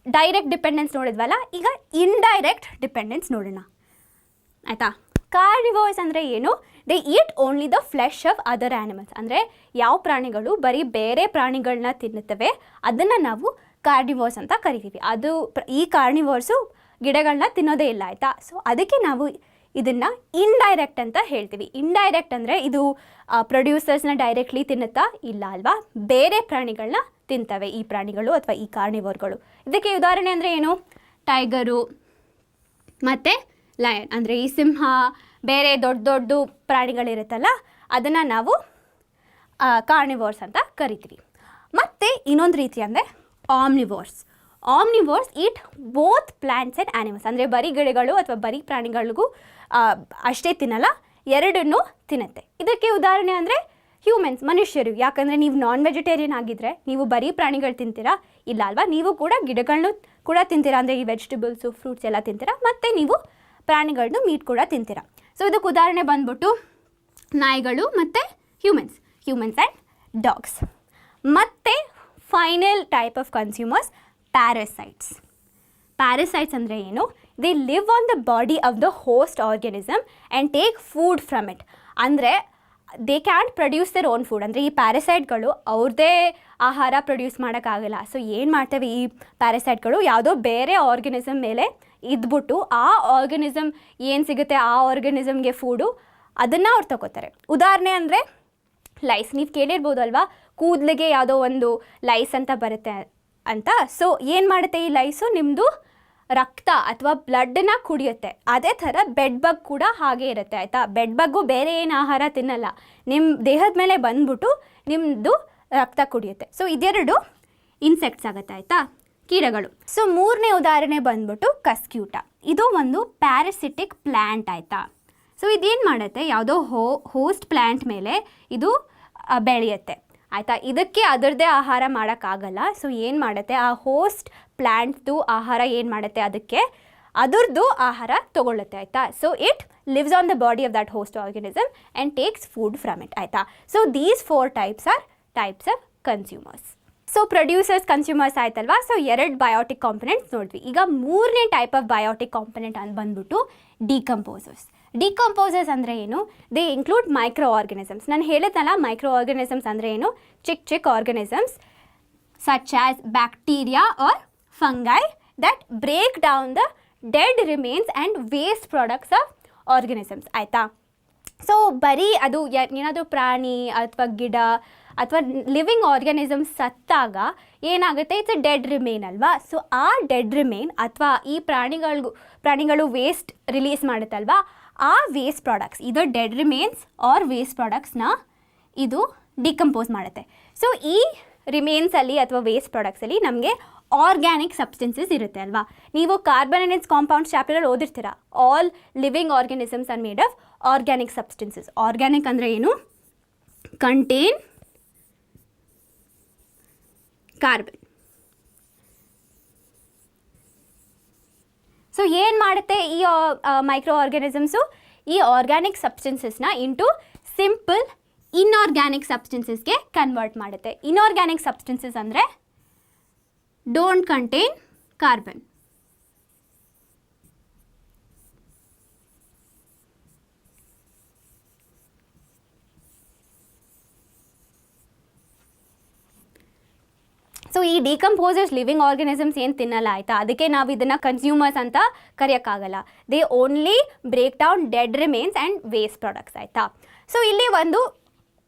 A: ಡೈರೆಕ್ಟ್ ಡಿಪೆಂಡೆನ್ಸ್ ನೋಡಿದ್ವಲ್ಲ, ಈಗ ಇಂಡೈರೆಕ್ಟ್ ಡಿಪೆಂಡೆನ್ಸ್ ನೋಡೋಣ, ಆಯಿತಾ? ಕಾರ್ನಿವೋರ್ಸ್ ಅಂದರೆ ಏನು? They eat only the flesh of other animals. ಅಂದರೆ ಯಾವ ಪ್ರಾಣಿಗಳು ಬರೀ ಬೇರೆ ಪ್ರಾಣಿಗಳನ್ನ ತಿನ್ನುತ್ತವೆ ಅದನ್ನು ನಾವು ಕಾರ್ನಿವೋರ್ಸ್ ಅಂತ ಕರಿತೀವಿ. ಈ ಕಾರ್ನಿವೋರ್ಸು ಗಿಡಗಳನ್ನ ತಿನ್ನೋದೇ ಇಲ್ಲ, ಆಯಿತಾ? ಸೊ ಅದಕ್ಕೆ ನಾವು ಇದನ್ನು ಇಂಡೈರೆಕ್ಟ್ ಅಂತ ಹೇಳ್ತೀವಿ. ಇಂಡೈರೆಕ್ಟ್ ಅಂದರೆ ಇದು ಪ್ರೊಡ್ಯೂಸರ್ಸ್ನ ಡೈರೆಕ್ಟ್ಲಿ ತಿನ್ನುತ್ತಾ? ಇಲ್ಲ ಅಲ್ವಾ, ಬೇರೆ ಪ್ರಾಣಿಗಳನ್ನ ತಿಂತವೆ ಈ ಪ್ರಾಣಿಗಳು ಅಥವಾ ಈ ಕಾರ್ನಿವೋರ್ಗಳು. ಇದಕ್ಕೆ ಉದಾಹರಣೆ ಅಂದರೆ ಏನು? ಟೈಗರು ಮತ್ತು ಲಯನ್, ಅಂದರೆ ಈ ಸಿಂಹ, ಬೇರೆ ದೊಡ್ಡ ದೊಡ್ಡ ಪ್ರಾಣಿಗಳಿರುತ್ತಲ್ಲ ಅದನ್ನು ನಾವು ಕಾರ್ನಿವೋರ್ಸ್ ಅಂತ ಕರಿತೀವಿ. ಮತ್ತು ಇನ್ನೊಂದು ರೀತಿ ಅಂದರೆ ಆಮ್ನಿವೋರ್ಸ್ ಈಟ್ ಬೋತ್ ಪ್ಲ್ಯಾಂಟ್ಸ್ ಆ್ಯಂಡ್ ಆ್ಯನಿಮಲ್ಸ್. ಅಂದರೆ ಬರೀ ಗಿಡಗಳು ಅಥವಾ ಬರೀ ಪ್ರಾಣಿಗಳಿಗೂ ಅಷ್ಟೇ ತಿನ್ನಲ್ಲ, ಎರಡನ್ನೂ ತಿನ್ನುತ್ತೆ. ಇದಕ್ಕೆ ಉದಾಹರಣೆ ಅಂದರೆ ಹ್ಯೂಮನ್ಸ್, ಮನುಷ್ಯರು. ಯಾಕಂದರೆ ನೀವು ನಾನ್ ವೆಜಿಟೇರಿಯನ್ ಆಗಿದ್ದರೆ ನೀವು ಬರೀ ಪ್ರಾಣಿಗಳು ತಿಂತೀರಾ? ಇಲ್ಲ ಅಲ್ವಾ, ನೀವು ಕೂಡ ಗಿಡಗಳನ್ನು ಕೂಡ ತಿಂತೀರಾ. ಅಂದರೆ ಈ ವೆಜಿಟೇಬಲ್ಸು, ಫ್ರೂಟ್ಸ್ ಎಲ್ಲ ತಿಂತೀರಾ, ಮತ್ತು ನೀವು ಪ್ರಾಣಿಗಳದ್ದು ಮೀಟ್ ಕೂಡ ತಿಂತೀರಾ. ಸೊ ಇದಕ್ಕೆ ಉದಾಹರಣೆ ಬಂದ್ಬಿಟ್ಟು ನಾಯಿಗಳು ಮತ್ತು ಹ್ಯೂಮನ್ಸ್ ಆ್ಯಂಡ್ ಡಾಗ್ಸ್. ಮತ್ತು final type of consumers parasites ಅಂದರೆ ಏನು? They live on the body of the host organism and take food from it. ಅಂದರೆ they can't produce their own food. ಅಂದರೆ ಈ ಪ್ಯಾರಸೈಟ್ಗಳು ಅವ್ರದ್ದೇ ಆಹಾರ ಪ್ರೊಡ್ಯೂಸ್ ಮಾಡೋಕ್ಕಾಗಲ್ಲ. ಸೊ ಏನು ಮಾಡ್ತವೆ ಈ ಪ್ಯಾರಸೈಟ್ಗಳು? ಯಾವುದೋ ಬೇರೆ ಆರ್ಗ್ಯಾನಿಸಮ್ ಮೇಲೆ ಇದ್ಬಿಟ್ಟು ಆ ಆರ್ಗನಿಸಮ್ ಏನು ಸಿಗುತ್ತೆ ಆ ಆರ್ಗನಿಸಮ್ಗೆ ಫುಡು ಅದನ್ನು ಅವ್ರು ತಗೋತಾರೆ. ಉದಾಹರಣೆ ಅಂದರೆ ಲೈಸ್. ನೀವು ಕೇಳಿರ್ಬೋದು ಅಲ್ವಾ, ಕೂದಲಿಗೆ ಯಾವುದೋ ಒಂದು ಲೈಸ್ ಅಂತ ಬರುತ್ತೆ ಅಂತ. ಸೊ ಏನು ಮಾಡುತ್ತೆ ಈ ಲೈಸು? ನಿಮ್ಮದು ರಕ್ತ ಅಥವಾ ಬ್ಲಡ್ಡನ್ನ ಕುಡಿಯುತ್ತೆ. ಅದೇ ಥರ ಬೆಡ್ ಬಗ್ ಕೂಡ ಹಾಗೆ ಇರುತ್ತೆ, ಆಯಿತಾ? ಬೆಡ್ ಬಗ್ಗು ಬೇರೆ ಏನು ಆಹಾರ ತಿನ್ನಲ್ಲ, ನಿಮ್ಮ ದೇಹದ ಮೇಲೆ ಬಂದ್ಬಿಟ್ಟು ನಿಮ್ಮದು ರಕ್ತ ಕುಡಿಯುತ್ತೆ. ಸೊ ಇದೆರಡು ಇನ್ಸೆಕ್ಟ್ಸ್ ಆಗುತ್ತೆ, ಆಯಿತಾ? ಕೀಟಗಳು. ಸೊ ಮೂರನೇ ಉದಾಹರಣೆ ಬಂದ್ಬಿಟ್ಟು ಕಸ್ಕ್ಯೂಟ. ಇದು ಒಂದು ಪ್ಯಾರಸಿಟಿಕ್ ಪ್ಲ್ಯಾಂಟ್, ಆಯಿತಾ? ಸೊ ಇದೇನು ಮಾಡುತ್ತೆ? ಯಾವುದೋ ಹೋಸ್ಟ್ ಪ್ಲ್ಯಾಂಟ್ ಮೇಲೆ ಇದು ಬೆಳೆಯುತ್ತೆ, ಆಯಿತಾ? ಇದಕ್ಕೆ ಅದರದ್ದೇ ಆಹಾರ ಮಾಡೋಕ್ಕಾಗಲ್ಲ. ಸೊ ಏನು ಮಾಡುತ್ತೆ? ಆ ಹೋಸ್ಟ್ ಪ್ಲ್ಯಾಂಟ್ದು ಆಹಾರ ಏನು ಮಾಡುತ್ತೆ? ಅದಕ್ಕೆ ಅದರದ್ದು ಆಹಾರ ತೊಗೊಳ್ಳುತ್ತೆ, ಆಯಿತಾ? So it lives on the body of that host organism and takes food from it, ಆಯಿತಾ? So these 4 types of consumers. So producers, consumers ಆಯ್ತಲ್ವಾ? ಸೊ 2 ಬಯೋಟಿಕ್ ಕಾಂಪೊನೆಂಟ್ಸ್ ನೋಡಿದ್ವಿ. ಈಗ ಮೂರನೇ ಟೈಪ್ ಆಫ್ ಬಯೋಟಿಕ್ ಕಾಂಪೊನೆಂಟ್ ಅಂತ ಬಂದ್ಬಿಟ್ಟು ಡಿಕಂಪೋಸರ್ಸ್ ಅಂದರೆ ಏನು? They include micro organisms. ನಾನು ಹೇಳಿದ್ನಲ್ಲ, ಮೈಕ್ರೋ ಆರ್ಗನಿಸಮ್ಸ್ ಅಂದರೆ ಏನು? ಚಿಕ್ಕ organisms such as bacteria or fungi that break down the dead remains and waste products of organisms, ಆಯಿತಾ? ಸೊ ಬರೀ ಅದು ಏನಾದರೂ ಪ್ರಾಣಿ ಅಥವಾ ಗಿಡ ಅಥವಾ ಲಿವಿಂಗ್ ಆರ್ಗ್ಯಾನಿಸಮ್ಸ್ ಸತ್ತಾಗ ಏನಾಗುತ್ತೆ? ಇಟ್ಸ್ ಡೆಡ್ ರಿಮೇನ್ ಅಲ್ವಾ? ಸೊ ಆ ಡೆಡ್ ರಿಮೇನ್ ಅಥವಾ ಈ ಪ್ರಾಣಿಗಳು ವೇಸ್ಟ್ ರಿಲೀಸ್ ಮಾಡುತ್ತಲ್ವಾ, ಆ ವೇಸ್ಟ್ ಪ್ರಾಡಕ್ಟ್ಸ್, ಇದು ಡೆಡ್ ರಿಮೇನ್ಸ್ ಆರ್ ವೇಸ್ಟ್ ಪ್ರಾಡಕ್ಟ್ಸ್ನ ಇದು ಡಿಕಂಪೋಸ್ ಮಾಡುತ್ತೆ. ಸೊ ಈ ರಿಮೇನ್ಸಲ್ಲಿ ಅಥವಾ ವೇಸ್ಟ್ ಪ್ರಾಡಕ್ಟ್ಸಲ್ಲಿ ನಮಗೆ ಆರ್ಗ್ಯಾನಿಕ್ ಸಬ್ಸ್ಟೆನ್ಸಸ್ ಇರುತ್ತೆ ಅಲ್ವಾ? ನೀವು ಕಾರ್ಬನ್ ಕಾಂಪೌಂಡ್ಸ್ ಚಾಪ್ಟರಲ್ಲಿ ಓದಿರ್ತೀರ. All living organisms are made of organic substances. Organic ಅಂದರೆ ಏನು? Contain carbon. ಸೊ ಏನು ಮಾಡುತ್ತೆ ಈ ಮೈಕ್ರೋ ಆರ್ಗ್ಯಾನಿಸಮ್ಸು? ಈ ಆರ್ಗ್ಯಾನಿಕ್ ಸಬ್ಸ್ಟೆನ್ಸಸ್ನ ಇಂಟು ಸಿಂಪಲ್ ಇನ್ಆರ್ಗ್ಯಾನಿಕ್ ಸಬ್ಸ್ಟೆನ್ಸಸ್ಗೆ ಕನ್ವರ್ಟ್ ಮಾಡುತ್ತೆ. ಇನ್ಆರ್ಗ್ಯಾನಿಕ್ ಸಬ್ಸ್ಟೆನ್ಸಸ್ ಅಂದರೆ ಡೋಂಟ್ ಕಂಟೇನ್ ಕಾರ್ಬನ್. ಸೊ ಈ ಡಿಕಂಪೋಸರ್ಸ್ ಲಿವಿಂಗ್ ಆರ್ಗನಿಸಮ್ಸ್ ಏನು ತಿನ್ನಲ್ಲ, ಆಯಿತಾ? ಅದಕ್ಕೆ ನಾವು ಇದನ್ನು ಕನ್ಸ್ಯೂಮರ್ಸ್ ಅಂತ ಕರೆಯೋಕ್ಕಾಗಲ್ಲ. They only break down dead remains and waste products, ಆಯಿತಾ? ಸೊ ಇಲ್ಲಿ ಒಂದು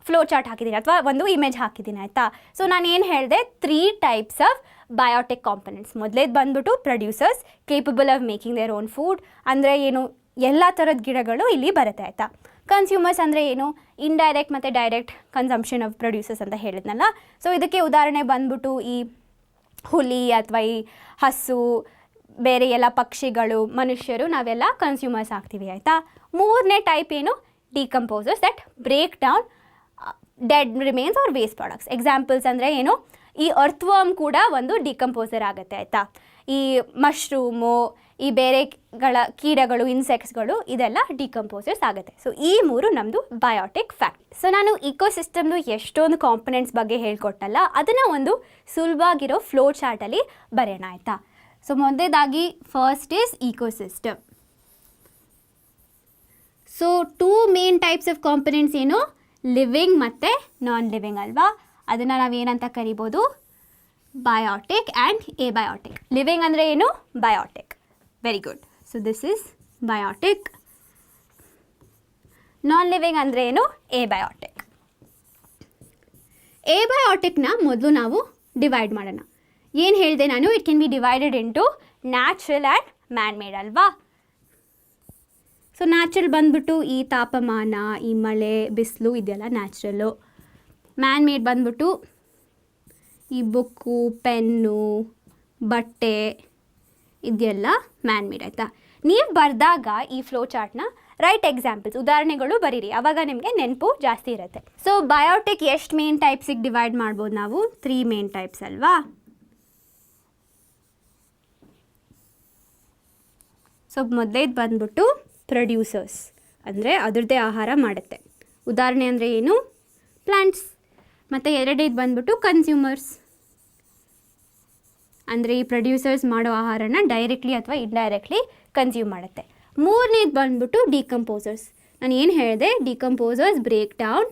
A: ಫ್ಲೋ ಚಾರ್ಟ್ ಹಾಕಿದ್ದೀನಿ ಅಥವಾ ಒಂದು ಇಮೇಜ್ ಹಾಕಿದ್ದೀನಿ, ಆಯಿತಾ? ಸೊ ನಾನು ಏನು ಹೇಳಿದೆ? 3 ಟೈಪ್ಸ್ ಆಫ್ ಬಯೋಟಿಕ್ ಕಾಂಪೊನೆಂಟ್ಸ್. ಮೊದಲೇದು ಬಂದ್ಬಿಟ್ಟು producers capable of making there own food. ಅಂದರೆ ಏನು? ಎಲ್ಲ ಥರದ ಗಿಡಗಳು ಇಲ್ಲಿ ಬರುತ್ತೆ, ಆಯಿತಾ? ಕನ್ಸ್ಯೂಮರ್ಸ್ ಅಂದರೆ ಏನು? ಇಂಡೈರೆಕ್ಟ್ ಮತ್ತು ಡೈರೆಕ್ಟ್ ಕನ್ಸಂಪ್ಷನ್ ಆಫ್ ಪ್ರೊಡ್ಯೂಸರ್ಸ್ ಅಂತ ಹೇಳಿದ್ನಲ್ಲ. ಸೊ ಇದಕ್ಕೆ ಉದಾಹರಣೆ ಬಂದ್ಬಿಟ್ಟು ಈ ಹುಲಿ ಅಥವಾ ಈ ಹಸು, ಬೇರೆ ಎಲ್ಲ ಪಕ್ಷಿಗಳು, ಮನುಷ್ಯರು ನಾವೆಲ್ಲ ಕನ್ಸ್ಯೂಮರ್ಸ್ ಆಗ್ತೀವಿ ಆಯಿತಾ. ಮೂರನೇ ಟೈಪ್ ಏನು, decomposers that break down dead remains or waste products. Examples ಅಂದರೆ ಏನು, ಈ ಅರ್ಥವರ್ಮ್ ಕೂಡ ಒಂದು ಡಿಕಂಪೋಸರ್ ಆಗುತ್ತೆ ಆಯಿತಾ. ಈ ಮಶ್ರೂಮು, ಈ ಬೇರೆಗಳ ಕೀಡಗಳು, ಇನ್ಸೆಕ್ಟ್ಸ್ಗಳು, ಇದೆಲ್ಲ ಡಿಕಂಪೋಸರ್ಸ್ ಆಗುತ್ತೆ. ಸೊ ಈ ಮೂರು ನಮ್ಮದು ಬಯೋಟಿಕ್ ಫ್ಯಾಕ್ಟ್. ಸೊ ನಾನು ಇಕೋಸಿಸ್ಟಮ್ದು ಎಷ್ಟೊಂದು ಕಾಂಪೊನೆಂಟ್ಸ್ ಬಗ್ಗೆ ಹೇಳ್ಕೊಟ್ಟಲ್ಲ, ಅದನ್ನು ಒಂದು ಸುಲಭವಾಗಿರೋ ಫ್ಲೋ ಚಾರ್ಟಲ್ಲಿ ಬರೆಯೋಣ ಆಯಿತಾ. ಸೊ ಮೊದಲೇದಾಗಿ first is ecosystem. So 2 main types of components ಏನು, ಲಿವಿಂಗ್ ಮತ್ತು ನಾನ್ ಲಿವಿಂಗ್ ಅಲ್ವಾ. ಅದನ್ನು ನಾವೇನಂತ ಕರಿಬೋದು, ಬಯೋಟಿಕ್ ಆ್ಯಂಡ್ ಎಬಯೋಟಿಕ್. ಲಿವಿಂಗ್ ಅಂದರೆ ಏನು, biotic. Very good. So this is biotic. Non living ಅಂದರೆ ಏನು, ಎಬಯೋಟಿಕ್. ಎಬಯೋಟಿಕ್ನ ಮೊದಲು ನಾವು ಡಿವೈಡ್ ಮಾಡೋಣ. ಏನು ಹೇಳಿದೆ ನಾನು, it can be divided into natural and man made ಅಲ್ವಾ. ಸೊ ನ್ಯಾಚುರಲ್ ಬಂದ್ಬಿಟ್ಟು ಈ ತಾಪಮಾನ, ಈ ಮಳೆ, ಬಿಸಿಲು, ಇದೆಲ್ಲ ನ್ಯಾಚುರಲ್ಲು. ಮ್ಯಾನ್ ಮೇಡ್ ಬಂದ್ಬಿಟ್ಟು ಈ ಬುಕ್ಕು, ಪೆನ್ನು, ಬಟ್ಟೆ, ಇದೆಲ್ಲ ಮ್ಯಾನ್ ಮೇಡ್ ಆಯಿತಾ. ನೀವು ಬರೆದಾಗ ಈ ಫ್ಲೋ ಚಾರ್ಟ್ನ ರೈಟ್ ಎಕ್ಸಾಂಪಲ್ಸ್, ಉದಾಹರಣೆಗಳು ಬರೀರಿ, ಆವಾಗ ನಿಮಗೆ ನೆನಪು ಜಾಸ್ತಿ ಇರುತ್ತೆ. ಸೊ ಬಯೋಟಿಕ್ ಎಷ್ಟು ಮೇನ್ ಟೈಪ್ಸಿಗೆ ಡಿವೈಡ್ ಮಾಡ್ಬೋದು ನಾವು, 3 ಮೇನ್ ಟೈಪ್ಸ್ ಅಲ್ವಾ. ಸೊ ಮೊದಲೇದು ಬಂದ್ಬಿಟ್ಟು ಪ್ರೊಡ್ಯೂಸರ್ಸ್, ಅಂದರೆ ಅದರದ್ದೇ ಆಹಾರ ಮಾಡುತ್ತೆ. ಉದಾಹರಣೆ ಅಂದರೆ ಏನು, ಪ್ಲ್ಯಾಂಟ್ಸ್. ಮತ್ತು ಎರಡನೇದು ಬಂದ್ಬಿಟ್ಟು ಕನ್ಸ್ಯೂಮರ್ಸ್, ಅಂದರೆ ಈ ಪ್ರೊಡ್ಯೂಸರ್ಸ್ ಮಾಡೋ ಆಹಾರನ ಡೈರೆಕ್ಟ್ಲಿ ಅಥವಾ ಇಂಡೈರೆಕ್ಟ್ಲಿ ಕನ್ಸ್ಯೂಮ್ ಮಾಡುತ್ತೆ. ಮೂರನೇದು ಬಂದ್ಬಿಟ್ಟು ಡಿಕಂಪೋಸರ್ಸ್. ನಾನು ಏನು ಹೇಳಿದೆ, decomposers break down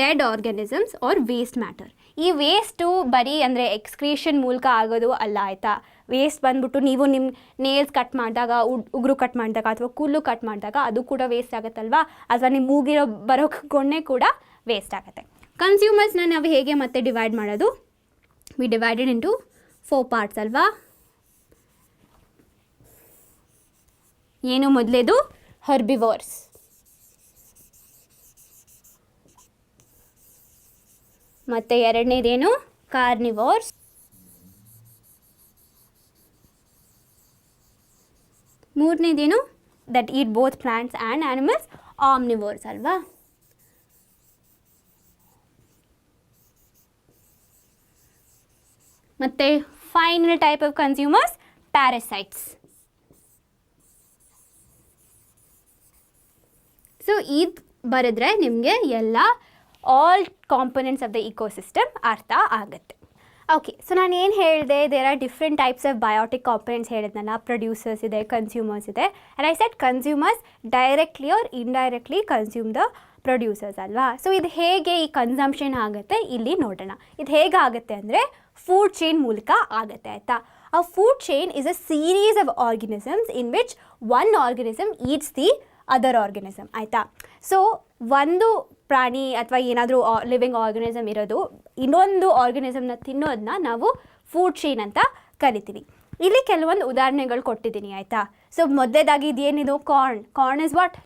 A: dead organisms or waste matter. ಈ ವೇಸ್ಟು ಬರೀ ಅಂದರೆ ಎಕ್ಸ್ಕ್ರೀಷನ್ ಮೂಲಕ ಆಗೋದು ಅಲ್ಲ ಆಯಿತಾ. ವೇಸ್ಟ್ ಬಂದ್ಬಿಟ್ಟು ನೀವು ನಿಮ್ಮ ನೇಲ್ಸ್ ಕಟ್ ಮಾಡಿದಾಗ, ಉಗುರು ಕಟ್ ಮಾಡಿದಾಗ ಅಥವಾ ಕೂದಲು ಕಟ್ ಮಾಡಿದಾಗ ಅದು ಕೂಡ ವೇಸ್ಟ್ ಆಗುತ್ತಲ್ವಾ. ಅಥವಾ ನಿಮ್ಮ ಮೂಗಿರೋ ಬರೋ ಗೊಣ್ಣೆ ಕೂಡ ವೇಸ್ಟ್ ಆಗುತ್ತೆ. ಕನ್ಸ್ಯೂಮರ್ಸ್ನ ನಾವು ಹೇಗೆ ಮತ್ತೆ ಡಿವೈಡ್ ಮಾಡೋದು, ವಿ ಡಿವೈಡೆಡ್ ಇಂಟು 4 ಪಾರ್ಟ್ಸ್ ಅಲ್ವಾ. ಏನು ಮೊದಲೇದು, ಹರ್ಬಿವೋರ್ಸ್. ಮತ್ತು ಎರಡನೇದೇನು, ಕಾರ್ನಿವೋರ್ಸ್. ಮೂರನೇದೇನು, that eat both plants and animals, omnivores ಅಲ್ವಾ. ಮತ್ತು final type of consumers, parasites. So ಇದು ಬರೆದ್ರೆ ನಿಮಗೆ ಎಲ್ಲ all components of the ecosystem ಅರ್ಥ ಆಗುತ್ತೆ. ಓಕೆ, ಸೊ ನಾನು ಏನು ಹೇಳಿದೆ, there are different types of biotic components ಹೇಳಿದ್ನಲ್ಲ. ಪ್ರೊಡ್ಯೂಸರ್ಸ್ ಇದೆ, ಕನ್ಸ್ಯೂಮರ್ಸ್ ಇದೆ. And I said consumers directly or indirectly consume the producers ಅಲ್ವಾ. ಸೊ ಇದು ಹೇಗೆ ಈ ಕನ್ಸಂಪ್ಷನ್ ಆಗುತ್ತೆ ಇಲ್ಲಿ ನೋಡೋಣ. ಇದು ಹೇಗೆ ಆಗುತ್ತೆ ಅಂದರೆ ಫುಡ್ ಚೈನ್ ಮೂಲಕ ಆಗುತ್ತೆ ಆಯಿತಾ. ಆ food chain is a series of organisms in which one organism eats the other organism ಆಯಿತಾ. ಸೊ ಒಂದು ಪ್ರಾಣಿ ಅಥವಾ ಏನಾದರೂ ಲಿವಿಂಗ್ ಆರ್ಗನಿಸಮ್ ಇರೋದು ಇನ್ನೊಂದು ಆರ್ಗನಿಸಮ್ನ ತಿನ್ನೋದನ್ನ ನಾವು ಫುಡ್ ಚೈನ್ ಅಂತ ಕರಿತೀವಿ. ಇಲ್ಲಿ ಕೆಲವೊಂದು ಉದಾಹರಣೆಗಳು ಕೊಟ್ಟಿದ್ದೀನಿ ಆಯಿತಾ. ಸೊ ಮೊದಲೇದಾಗಿ ಇದೇನಿದು, ಕಾರ್ನ್ ಇಸ್ ವಾಟ್,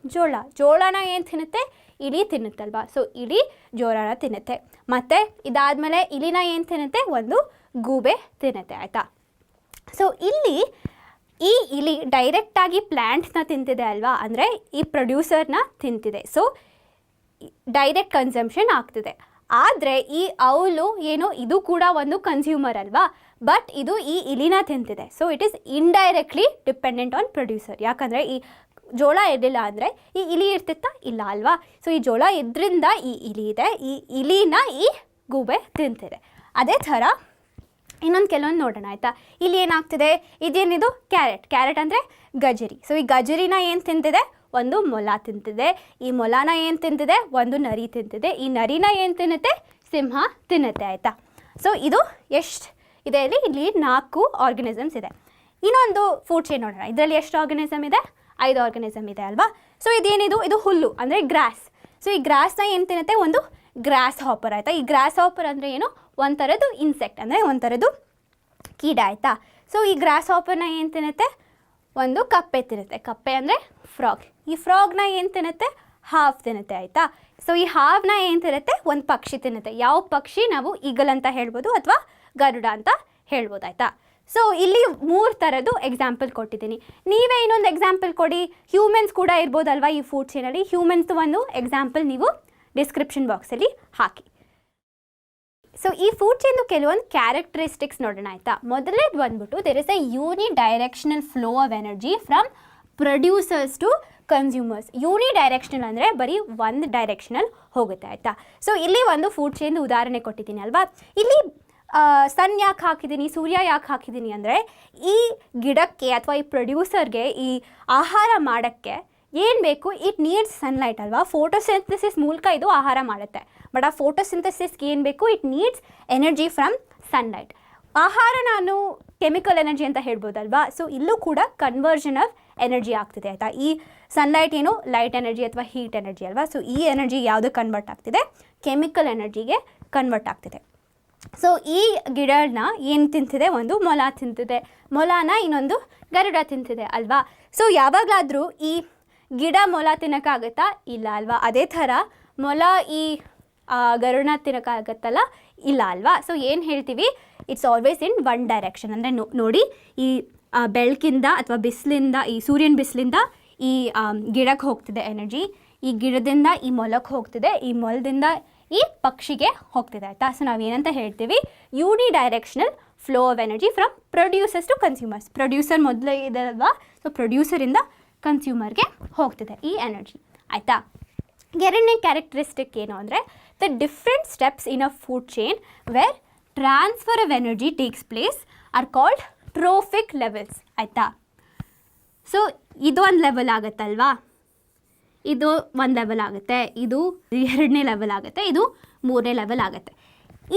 A: ಜೋಳನ ಏನು ತಿನ್ನುತ್ತೆ, ಇಲಿ ತಿನ್ನುತ್ತಲ್ವಾ. ಸೊ ಇಲಿ ಜೋಳನ ತಿನ್ನುತ್ತೆ. ಮತ್ತು ಇದಾದಮೇಲೆ ಇಲಿನ ಏನು ತಿನ್ನುತ್ತೆ, ಒಂದು ಗೂಬೆ ತಿನ್ನುತ್ತೆ ಆಯಿತಾ. ಸೊ ಇಲ್ಲಿ ಈ ಇಲಿ ಡೈರೆಕ್ಟಾಗಿ ಪ್ಲ್ಯಾಂಟ್ಸ್ನ ತಿಂತಿದೆ ಅಲ್ವಾ, ಅಂದರೆ ಈ ಪ್ರೊಡ್ಯೂಸರ್ನ ತಿಂತಿದೆ. ಸೊ ಡೈರೆಕ್ಟ್ ಕನ್ಸಂಪ್ಷನ್ ಆಗ್ತಿದೆ. ಆದರೆ ಈ ಔಲು ಏನು, ಇದು ಕೂಡ ಒಂದು ಕನ್ಸ್ಯೂಮರ್ ಅಲ್ವಾ, ಬಟ್ ಇದು ಈ ಇಲಿನ ತಿಂತಿದೆ. So it is indirectly dependent on producer. ಯಾಕಂದರೆ ಈ ಜೋಳ ಇರಲಿಲ್ಲ ಅಂದರೆ ಈ ಇಲಿ ಇರ್ತಿತ್ತಾ, ಇಲ್ಲ ಅಲ್ವಾ. ಸೊ ಈ ಜೋಳ ಇದ್ರಿಂದ ಈ ಇಲಿ ಇದೆ, ಈ ಇಲಿನ ಈ ಗೂಬೆ ತಿಂತಿದೆ. ಅದೇ ಥರ ಇನ್ನೊಂದು ಕೆಲವೊಂದು ನೋಡೋಣ ಆಯಿತಾ. ಇಲ್ಲಿ ಏನಾಗ್ತಿದೆ, ಇದೇನಿದು, ಕ್ಯಾರೆಟ್ ಅಂದರೆ ಗಜರಿ. ಸೊ ಈ ಗಜರಿನ ಏನು ತಿಂತಿದೆ, ಒಂದು ಮೊಲ ತಿಂತಿದೆ. ಈ ಮೊಲನ ಏನು ತಿಂತಿದೆ, ಒಂದು ನರಿ ತಿಂತಿದೆ. ಈ ನರಿನ ಏನು ತಿನ್ನುತ್ತೆ, ಸಿಂಹ ತಿನ್ನುತ್ತೆ ಆಯಿತಾ. ಸೊ ಇದು ಎಷ್ಟು ಇದೆ, ಇಲ್ಲಿ 4 ಆರ್ಗನಿಸಮ್ಸ್ ಇದೆ. ಇನ್ನೊಂದು ಫುಡ್ ಚೈನ್ ನೋಡೋಣ. ಇದರಲ್ಲಿ ಎಷ್ಟು ಆರ್ಗನಿಸಮ್ ಇದೆ, 5 ಆರ್ಗನಿಸಮ್ ಇದೆ ಅಲ್ವಾ. ಸೊ ಇದೇನಿದು, ಇದು ಹುಲ್ಲು ಅಂದರೆ ಗ್ರಾಸ್. ಸೊ ಈ ಗ್ರಾಸ್ನ ಏನು ತಿನ್ನುತ್ತೆ, ಒಂದು ಗ್ರಾಸ್ ಹಾಪರ್ ಆಯಿತಾ. ಈ ಗ್ರಾಸ್ ಹಾಪರ್ ಅಂದರೆ ಏನು, ಒಂಥರದ್ದು ಇನ್ಸೆಕ್ಟ್, ಅಂದರೆ ಒಂಥರದ್ದು ಕೀಟ ಆಯಿತಾ. ಸೊ ಈ ಗ್ರಾಸ್ ಹಾಪರ್ನ ಏನು ತಿನ್ನುತ್ತೆ, ಒಂದು ಕಪ್ಪೆ ತಿನ್ನುತ್ತೆ. ಕಪ್ಪೆ ಅಂದರೆ ಫ್ರಾಗ್. ಈ ಫ್ರಾಗ್ನ ಏನು ತಿನ್ನುತ್ತೆ, ಹಾವ್ ತಿನ್ನುತ್ತೆ ಆಯಿತಾ. ಸೊ ಈ ಹಾವ್ನ ಏನು ತಿನ್ನುತ್ತೆ, ಒಂದು ಪಕ್ಷಿ ತಿನ್ನುತ್ತೆ. ಯಾವ ಪಕ್ಷಿ, ನಾವು ಈಗಲ್ ಅಂತ ಹೇಳ್ಬೋದು ಅಥವಾ ಗರುಡ ಅಂತ ಹೇಳ್ಬೋದಾಯ್ತಾ. ಸೊ ಇಲ್ಲಿ 3 ಥರದ್ದು ಎಕ್ಸಾಂಪಲ್ ಕೊಟ್ಟಿದ್ದೀನಿ. ನೀವೇ ಇನ್ನೊಂದು ಎಕ್ಸಾಂಪಲ್ ಕೊಡಿ. ಹ್ಯೂಮನ್ಸ್ ಕೂಡ ಇರ್ಬೋದಲ್ವಾ ಈ ಫುಡ್ ಚೈನಲ್ಲಿ. ಹ್ಯೂಮನ್ಸ್ದು ಒಂದು ಎಕ್ಸಾಂಪಲ್ ನೀವು ಡಿಸ್ಕ್ರಿಪ್ಷನ್ ಬಾಕ್ಸಲ್ಲಿ ಹಾಕಿ. ಸೊ ಈ ಫುಡ್ ಚೈನ್ದು ಕೆಲವೊಂದು ಕ್ಯಾರೆಕ್ಟರಿಸ್ಟಿಕ್ಸ್ ನೋಡೋಣ ಆಯಿತಾ. ಮೊದಲನೇದು ಬಂದ್ಬಿಟ್ಟು there is a unidirectional flow of energy from producers to consumers. Unidirectional ಅಂದರೆ ಬರೀ ಒಂದು ಡೈರೆಕ್ಷನಲ್ ಹೋಗುತ್ತೆ ಆಯಿತಾ. ಸೊ ಇಲ್ಲಿ ಒಂದು ಫುಡ್ ಚೈನ್ದು ಉದಾಹರಣೆ ಕೊಟ್ಟಿದ್ದೀನಿ ಅಲ್ವಾ. ಇಲ್ಲಿ ಸನ್ ಯಾಕೆ ಹಾಕಿದ್ದೀನಿ, ಸೂರ್ಯ ಯಾಕೆ ಹಾಕಿದ್ದೀನಿ ಅಂದರೆ ಈ ಗಿಡಕ್ಕೆ ಅಥವಾ ಈ ಪ್ರೊಡ್ಯೂಸರ್ಗೆ ಈ ಆಹಾರ ಮಾಡೋಕ್ಕೆ ಏನು ಬೇಕು, ಇಟ್ ನೀಡ್ಸ್ ಸನ್ಲೈಟ್ ಅಲ್ವಾ. ಫೋಟೋಸಿಂಥಸಿಸ್ ಮೂಲಕ ಇದು ಆಹಾರ ಮಾಡುತ್ತೆ. ಬಟ್ ಆ ಫೋಟೋಸಿಂಥಸಿಸ್ಗೆ ಏನು ಬೇಕು, it needs energy from sunlight. ಆಹಾರ ನಾನು ಕೆಮಿಕಲ್ ಎನರ್ಜಿ ಅಂತ ಹೇಳ್ಬೋದಲ್ವಾ. ಸೊ ಇಲ್ಲೂ ಕೂಡ ಕನ್ವರ್ಷನ್ ಆಫ್ ಎನರ್ಜಿ ಆಗ್ತಿದೆ ಆಯಿತಾ. ಈ ಸನ್ಲೈಟ್ ಏನು ಲೈಟ್ ಎನರ್ಜಿ ಅಥವಾ ಹೀಟ್ ಎನರ್ಜಿ ಅಲ್ವಾ. ಸೊ ಈ ಎನರ್ಜಿ ಯಾವುದು ಕನ್ವರ್ಟ್ ಆಗ್ತಿದೆ, ಕೆಮಿಕಲ್ ಎನರ್ಜಿಗೆ ಕನ್ವರ್ಟ್ ಆಗ್ತಿದೆ. ಸೊ ಈ ಗಿಡನ ಏನು ತಿಂತಿದೆ, ಒಂದು ಮೊಲ ತಿಂತಿದೆ, ಮೊಲನ ಇನ್ನೊಂದು ಗರುಡ ತಿಂತಿದೆ ಅಲ್ವಾ. ಸೊ ಯಾವಾಗಲಾದರೂ ಈ ಗಿಡ ಮೊಲ ತಿನ್ನೋಕ್ಕಾಗತ್ತಾ, ಇಲ್ಲ ಅಲ್ವಾ. ಅದೇ ಥರ ಮೊಲ ಈ ಗರುಡ ತಿನ್ನೋಕ್ಕಾಗತ್ತಲ್ಲ, ಇಲ್ಲ ಅಲ್ವಾ. ಸೊ ಏನು ಹೇಳ್ತೀವಿ, it's always in one direction. ಅಂದರೆ ನೋಡಿ, ಈ ಬೆಳಕಿಂದ ಅಥವಾ ಬಿಸಿಲಿಂದ, ಈ ಸೂರ್ಯನ ಬಿಸಿಲಿಂದ ಈ ಗಿಡಕ್ಕೆ ಹೋಗ್ತಿದೆ ಎನರ್ಜಿ, ಈ ಗಿಡದಿಂದ ಈ ಮೊಲಕ್ಕೆ ಹೋಗ್ತಿದೆ, ಈ ಮೊಲದಿಂದ ಈ ಪಕ್ಷಿಗೆ ಹೋಗ್ತಿದೆ ಆಯಿತಾ. ಸೊ ನಾವೇನಂತ ಹೇಳ್ತೀವಿ, unidirectional flow of energy from producers to consumers. Producer ಮೊದಲೇ ಇದೆ ಅಲ್ವಾ. ಸೊ ಪ್ರೊಡ್ಯೂಸರಿಂದ ಕನ್ಸ್ಯೂಮರ್ಗೆ ಹೋಗ್ತಿದೆ ಈ ಎನರ್ಜಿ ಆಯಿತಾ. ಎರಡನೇ ಕ್ಯಾರೆಕ್ಟರಿಸ್ಟಿಕ್ ಏನು ಅಂದರೆ the different steps in a food chain where transfer of energy takes place are called trophic levels ಆಯಿತಾ. ಸೊ ಇದು ಒಂದು ಲೆವೆಲ್ ಆಗುತ್ತಲ್ವಾ, ಇದು ಒಂದು ಲೆವೆಲ್ ಆಗುತ್ತೆ, ಇದು 2ನೇ ಲೆವೆಲ್ ಆಗುತ್ತೆ, ಇದು 3ನೇ ಲೆವೆಲ್ ಆಗುತ್ತೆ.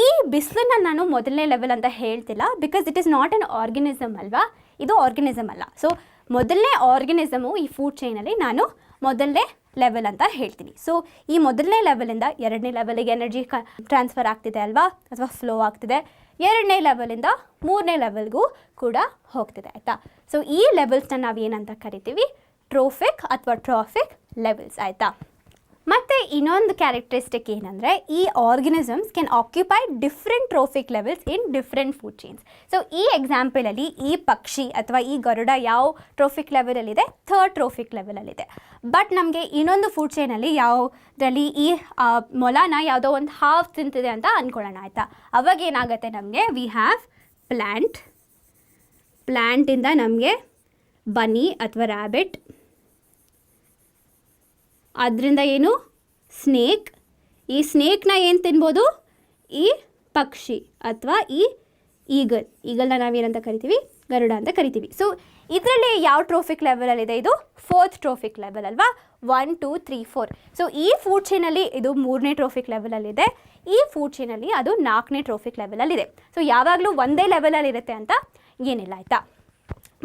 A: ಈ ಬಿಸಿಲನ್ನ ನಾನು ಮೊದಲನೇ ಲೆವೆಲ್ ಅಂತ ಹೇಳ್ತಿಲ್ಲ, because it is not an organism ಅಲ್ವಾ. ಇದು ಆರ್ಗನಿಸಮ್ ಅಲ್ಲ. ಸೊ ಮೊದಲನೇ ಆರ್ಗನಿಸಮು ಈ ಫುಡ್ ಚೈನಲ್ಲಿ ನಾನು ಮೊದಲನೇ ಲೆವೆಲ್ ಅಂತ ಹೇಳ್ತೀನಿ. ಸೊ ಈ ಮೊದಲನೇ ಲೆವೆಲಿಂದ 2ನೇ ಲೆವೆಲಿಗೆ ಎನರ್ಜಿ ಟ್ರಾನ್ಸ್ಫರ್ ಆಗ್ತಿದೆ ಅಲ್ವಾ, ಅಥವಾ ಫ್ಲೋ ಆಗ್ತಿದೆ. 2ನೇ ಲೆವೆಲಿಂದ 3ನೇ ಲೆವೆಲ್ಗೂ ಕೂಡ ಹೋಗ್ತಿದೆ ಆಯಿತಾ. ಸೊ ಈ ಲೆವೆಲ್ಸ್ನ ನಾವು ಏನಂತ ಕರಿತೀವಿ, ಟ್ರೋಫಿಕ್ ಅಥವಾ ಟ್ರಾಫಿಕ್ ಲೆವೆಲ್ಸ್ ಆಯಿತಾ. ಮತ್ತು ಇನ್ನೊಂದು ಕ್ಯಾರೆಕ್ಟರಿಸ್ಟಿಕ್ ಏನಂದರೆ ಈ organisms can occupy different trophic levels in different food chains. So ಈ ಎಕ್ಸಾಂಪಲಲ್ಲಿ ಈ ಪಕ್ಷಿ ಅಥವಾ ಈ ಗರುಡ ಯಾವ ಟ್ರೋಫಿಕ್ ಲೆವೆಲಲ್ಲಿದೆ, 3rd ಟ್ರೋಫಿಕ್ ಲೆವೆಲಲ್ಲಿದೆ. ಬಟ್ ನಮಗೆ ಇನ್ನೊಂದು ಫುಡ್ ಚೈನಲ್ಲಿ ಯಾವುದರಲ್ಲಿ ಈ ಮೊಲನ ಯಾವುದೋ ಒಂದು ಹಾವು ತಿಂತಿದೆ ಅಂತ ಅಂದ್ಕೊಳ್ಳೋಣ ಆಯಿತಾ. ಅವಾಗ ಏನಾಗುತ್ತೆ, ನಮಗೆ ವಿ ಹ್ಯಾವ್ ಪ್ಲ್ಯಾಂಟಿಂದ ನಮಗೆ ಬನ್ನಿ ಅಥವಾ ರ್ಯಾಬಿಟ್, ಅದರಿಂದ ಏನು ಸ್ನೇಕ್. ಈ ಸ್ನೇಕ್ನ ಏನು ತಿನ್ಬೋದು, ಈ ಪಕ್ಷಿ ಅಥವಾ ಈ ಈಗಲ್ನ ನಾವೇನಂತ ಕರಿತೀವಿ, ಗರುಡ ಅಂತ ಕರಿತೀವಿ. ಸೊ ಇದರಲ್ಲಿ ಯಾವ ಟ್ರೋಫಿಕ್ ಲೆವೆಲಲ್ಲಿದೆ, ಇದು 4th ಟ್ರೋಫಿಕ್ ಲೆವೆಲ್ ಅಲ್ವಾ. 1 2 3 4. ಸೊ ಈ ಫುಡ್ ಚೈನಲ್ಲಿ ಇದು 3ನೇ ಟ್ರೋಫಿಕ್ ಲೆವೆಲಲ್ಲಿದೆ, ಈ ಫುಡ್ ಚೈನಲ್ಲಿ ಅದು 4ನೇ ಟ್ರೋಫಿಕ್ ಲೆವೆಲಲ್ಲಿದೆ. ಸೊ ಯಾವಾಗಲೂ ಒಂದೇ ಲೆವೆಲಲ್ಲಿರುತ್ತೆ ಅಂತ ಏನಿಲ್ಲ ಆಯಿತಾ.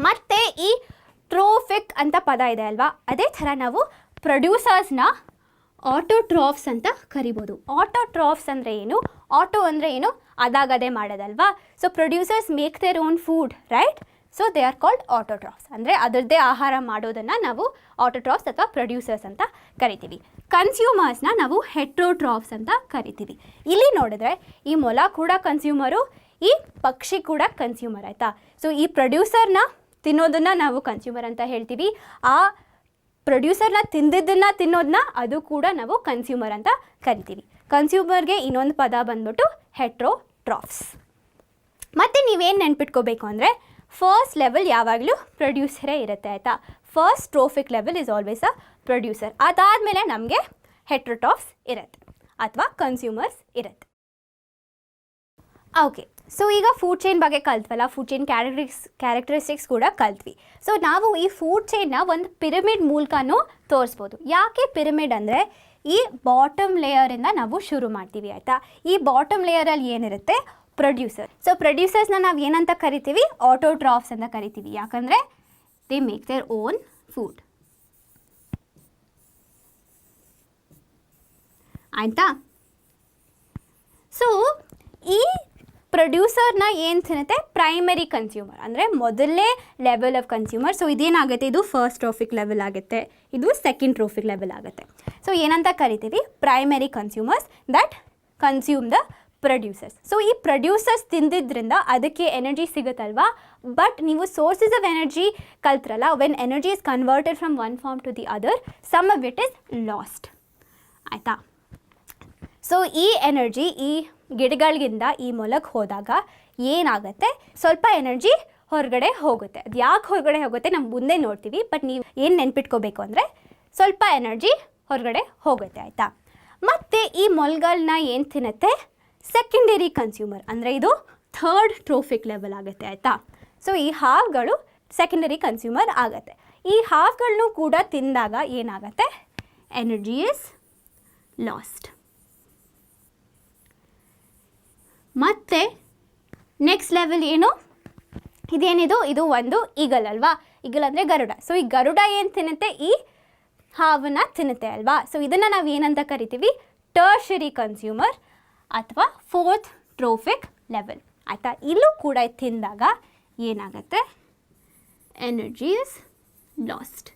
A: ಮತ್ತು ಈ ಟ್ರೋಫಿಕ್ ಅಂತ ಪದ ಇದೆ ಅಲ್ವಾ, ಅದೇ ಥರ ನಾವು ಪ್ರೊಡ್ಯೂಸರ್ಸ್ನ ಆಟೋಟ್ರಾಫ್ಸ್ ಅಂತ ಕರಿಬೋದು. ಆಟೋಟ್ರಾಫ್ಸ್ ಅಂದರೆ ಏನು, ಆಟೋ ಅಂದರೆ ಏನು, ಅದಾಗದೇ ಮಾಡೋದಲ್ವಾ. So producers make their own food right. So they are called autotrophs. ಅಂದರೆ ಅದರದ್ದೇ ಆಹಾರ ಮಾಡೋದನ್ನು ನಾವು ಆಟೋಟ್ರಾಫ್ಸ್ ಅಥವಾ ಪ್ರೊಡ್ಯೂಸರ್ಸ್ ಅಂತ ಕರಿತೀವಿ. ಕನ್ಸ್ಯೂಮರ್ಸ್ನ ನಾವು ಹೆಟ್ರೋಟ್ರಾಫ್ಸ್ ಅಂತ ಕರಿತೀವಿ. ಇಲ್ಲಿ ನೋಡಿದ್ರೆ ಈ ಮೊಲ ಕೂಡ ಕನ್ಸ್ಯೂಮರು, ಈ ಪಕ್ಷಿ ಕೂಡ ಕನ್ಸ್ಯೂಮರ್ ಆಯಿತಾ. ಸೊ ಈ ಪ್ರೊಡ್ಯೂಸರ್ನ ತಿನ್ನೋದನ್ನು ನಾವು ಕನ್ಸ್ಯೂಮರ್ ಅಂತ ಹೇಳ್ತೀವಿ. ಆ ಪ್ರೊಡ್ಯೂಸರ್ನ ತಿಂದಿದ್ದನ್ನು ತಿನ್ನೋದನ್ನ ಅದು ಕೂಡ ನಾವು ಕನ್ಸ್ಯೂಮರ್ ಅಂತ ಕರಿತೀವಿ. ಕನ್ಸ್ಯೂಮರ್ಗೆ ಇನ್ನೊಂದು ಪದ ಬಂದ್ಬಿಟ್ಟು ಹೆಟ್ರೋಟ್ರಾಫ್ಸ್. ಮತ್ತು ನೀವೇನು ನೆನ್ಪಿಟ್ಕೋಬೇಕು ಅಂದರೆ ಫಸ್ಟ್ ಲೆವೆಲ್ ಯಾವಾಗಲೂ ಪ್ರೊಡ್ಯೂಸರೇ ಇರುತ್ತೆ ಆಯಿತಾ. First trophic level is always a producer. ಅದಾದಮೇಲೆ ನಮಗೆ ಹೆಟ್ರೋಟ್ರಾಫ್ಸ್ ಇರುತ್ತೆ ಅಥವಾ ಕನ್ಸ್ಯೂಮರ್ಸ್ ಇರುತ್ತೆ. ಓಕೆ, ಸೊ ಈಗ ಫುಡ್ ಚೈನ್ ಬಗ್ಗೆ ಕಲ್ತ್ವಲ್ಲ, ಫುಡ್ ಚೈನ್ ಕ್ಯಾರೆಕ್ಟರಿಸ್ಟಿಕ್ಸ್ ಕೂಡ ಕಲ್ತ್ವಿ. ಸೊ ನಾವು ಈ ಫುಡ್ ಚೈನ್ನ ಒಂದು ಪಿರಮಿಡ್ ಮೂಲಕನೂ ತೋರಿಸ್ಬೋದು. ಯಾಕೆ ಪಿರಮಿಡ್ ಅಂದರೆ ಈ ಬಾಟಮ್ ಲೇಯರಿಂದ ನಾವು ಶುರು ಮಾಡ್ತೀವಿ ಆಯಿತಾ. ಈ ಬಾಟಮ್ ಲೇಯರಲ್ಲಿ ಏನಿರುತ್ತೆ, ಪ್ರೊಡ್ಯೂಸರ್. ಸೊ ಪ್ರೊಡ್ಯೂಸರ್ಸ್ನ ನಾವು ಏನಂತ ಕರಿತೀವಿ, ಆಟೋಟ್ರಾಫ್ಸ್ ಅಂತ ಕರಿತೀವಿ. ಯಾಕಂದರೆ they make their own food ಆಯಿತಾ. ಸೊ ಈ ಪ್ರೊಡ್ಯೂಸರ್ನ ಏನು ತಿನ್ನುತ್ತೆ, ಪ್ರೈಮರಿ ಕನ್ಸ್ಯೂಮರ್ ಅಂದರೆ ಮೊದಲನೇ ಲೆವೆಲ್ ಆಫ್ ಕನ್ಸ್ಯೂಮರ್. ಸೊ ಇದೇನಾಗುತ್ತೆ, ಇದು ಫಸ್ಟ್ ಟ್ರೋಫಿಕ್ ಲೆವೆಲ್ ಆಗುತ್ತೆ, ಇದು ಸೆಕೆಂಡ್ ಟ್ರೋಫಿಕ್ ಲೆವೆಲ್ ಆಗುತ್ತೆ. ಸೊ ಏನಂತ ಕರಿತೀವಿ, primary consumers that consume the producers. So ಈ ಪ್ರೊಡ್ಯೂಸರ್ಸ್ ತಿಂದಿದ್ರಿಂದ ಅದಕ್ಕೆ ಎನರ್ಜಿ ಸಿಗುತ್ತಲ್ವಾ, ಬಟ್ ನೀವು ಸೋರ್ಸಸ್ ಆಫ್ ಎನರ್ಜಿ ಕಲ್ತ್ರಲ್ಲ, when energy is converted from one form to the other, some of it is last. ಆಯಿತಾ? ಸೊ ಈ ಎನರ್ಜಿ ಈ ಗಿಡಗಳಿಗಿಂದ ಈ ಮೊಲಕ್ಕೆ ಹೋದಾಗ ಏನಾಗುತ್ತೆ, ಸ್ವಲ್ಪ ಎನರ್ಜಿ ಹೊರಗಡೆ ಹೋಗುತ್ತೆ. ಅದು ಯಾಕೆ ಹೊರಗಡೆ ಹೋಗುತ್ತೆ ನಮ್ಮ ಮುಂದೆ ನೋಡ್ತೀವಿ, ಬಟ್ ನೀವು ಏನು ನೆನ್ಪಿಟ್ಕೋಬೇಕು ಅಂದರೆ ಸ್ವಲ್ಪ ಎನರ್ಜಿ ಹೊರಗಡೆ ಹೋಗುತ್ತೆ. ಆಯಿತಾ? ಮತ್ತು ಈ ಮೊಲಗಳನ್ನ ಏನು ತಿನ್ನುತ್ತೆ, ಸೆಕೆಂಡರಿ ಕನ್ಸ್ಯೂಮರ್, ಅಂದರೆ ಇದು ಥರ್ಡ್ ಟ್ರೋಫಿಕ್ ಲೆವೆಲ್ ಆಗುತ್ತೆ. ಆಯಿತಾ? ಸೊ ಈ ಹಾವುಗಳು ಸೆಕೆಂಡರಿ ಕನ್ಸ್ಯೂಮರ್ ಆಗುತ್ತೆ. ಈ ಹಾವುಗಳನ್ನು ಕೂಡ ತಿಂದಾಗ ಏನಾಗುತ್ತೆ, ಎನರ್ಜಿ ಇಸ್ ಲಾಸ್ಟ್. ಮತ್ತು ನೆಕ್ಸ್ಟ್ ಲೆವೆಲ್ ಏನು, ಇದೇನಿದು, ಇದು ಒಂದು ಈಗಲ್ ಅಲ್ವಾ, ಈಗಲ್ ಅಂದರೆ ಗರುಡ. ಸೊ ಈ ಗರುಡ ಏನು ತಿನ್ನುತ್ತೆ, ಈ ಹಾವನ್ನ ತಿನ್ನುತ್ತೆ ಅಲ್ವಾ. ಸೊ ಇದನ್ನು ನಾವು ಏನಂತ ಕರಿತೀವಿ, ಟರ್ಷರಿ ಕನ್ಸ್ಯೂಮರ್ ಅಥವಾ ಫೋರ್ತ್ ಟ್ರೋಫಿಕ್ ಲೆವೆಲ್. ಆಯಿತಾ? ಇಲ್ಲೂ ಕೂಡ ತಿಂದಾಗ ಏನಾಗುತ್ತೆ, ಎನರ್ಜಿ ಇಸ್ ಲಾಸ್ಟ್.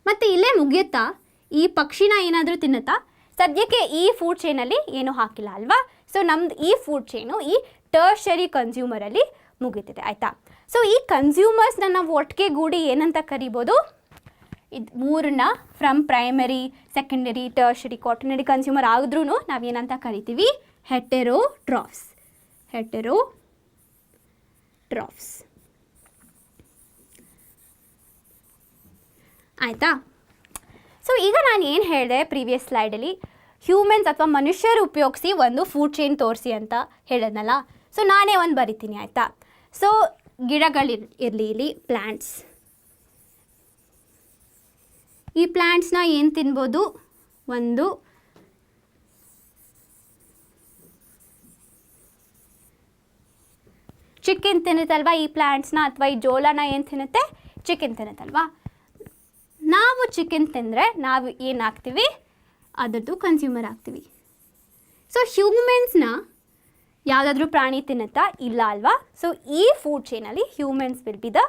A: ಮತ್ತು ಇಲ್ಲೇ ಮುಗಿಯುತ್ತಾ, ಈ ಪಕ್ಷಿನ ಏನಾದರೂ ತಿನ್ನುತ್ತಾ, ಸದ್ಯಕ್ಕೆ ಈ ಫುಡ್ ಚೈನಲ್ಲಿ ಏನೂ ಹಾಕಿಲ್ಲ ಅಲ್ವಾ. ಸೊ ನಮ್ದು ಈ ಫುಡ್ ಚೈನು ಈ ಟರ್ಷರಿ ಕನ್ಸ್ಯೂಮರಲ್ಲಿ ಮುಗಿತಿದೆ. ಆಯಿತಾ? ಸೊ ಈ ಕನ್ಸ್ಯೂಮರ್ಸ್ನ ನಾವು ಒಟ್ಟಿಗೆ ಗೂಡಿ ಏನಂತ ಕರಿಬೋದು, ಇದು ಮೂರನ್ನ from primary, secondary, tertiary, quaternary consumer ಆದ್ರೂ ನಾವೇನಂತ ಕರಿತೀವಿ, ಹೆಟೆರೋಟ್ರಾಫ್ಸ್. ಹೆಟೆರೋಟ್ರಾಫ್ಸ್. ಆಯಿತಾ? ಸೊ ಈಗ ನಾನು ಏನು ಹೇಳಿದೆ ಪ್ರೀವಿಯಸ್ ಸ್ಲೈಡಲ್ಲಿ, ಹ್ಯೂಮನ್ಸ್ ಅಥವಾ ಮನುಷ್ಯರು ಉಪಯೋಗಿಸಿ ಒಂದು ಫುಡ್ ಚೈನ್ ತೋರಿಸಿ ಅಂತ ಹೇಳಿದ್ನಲ್ಲ. ಸೊ ನಾನೇ ಒಂದು ಬರಿತೀನಿ. ಆಯಿತಾ? ಸೊ ಗಿಡಗಳಿರಲಿ, ಇಲ್ಲಿ ಪ್ಲ್ಯಾಂಟ್ಸ್, ಈ ಪ್ಲ್ಯಾಂಟ್ಸ್ನ ಏನು ತಿನ್ಬೋದು, ಒಂದು ಚಿಕನ್ ತಿನ್ನುತ್ತಲ್ವಾ ಈ ಪ್ಲ್ಯಾಂಟ್ಸ್ನ, ಅಥವಾ ಈ ಜೋಳನ ಏನು ತಿನ್ನುತ್ತೆ, ಚಿಕನ್ ತಿನ್ನುತ್ತಲ್ವಾ. ನಾವು ಚಿಕನ್ ತಿಂದರೆ ನಾವು ಏನು ಆಗ್ತೀವಿ, ಅದರದ್ದು ಕನ್ಸ್ಯೂಮರ್ ಆಗ್ತೀವಿ. ಸೊ ಹ್ಯೂಮನ್ಸ್ನ ಯಾವುದಾದ್ರೂ ಪ್ರಾಣಿ ತಿನ್ನುತ್ತಾ, ಇಲ್ಲ ಅಲ್ವಾ. ಸೊ ಈ ಫುಡ್ ಚೈನಲ್ಲಿ humans will be the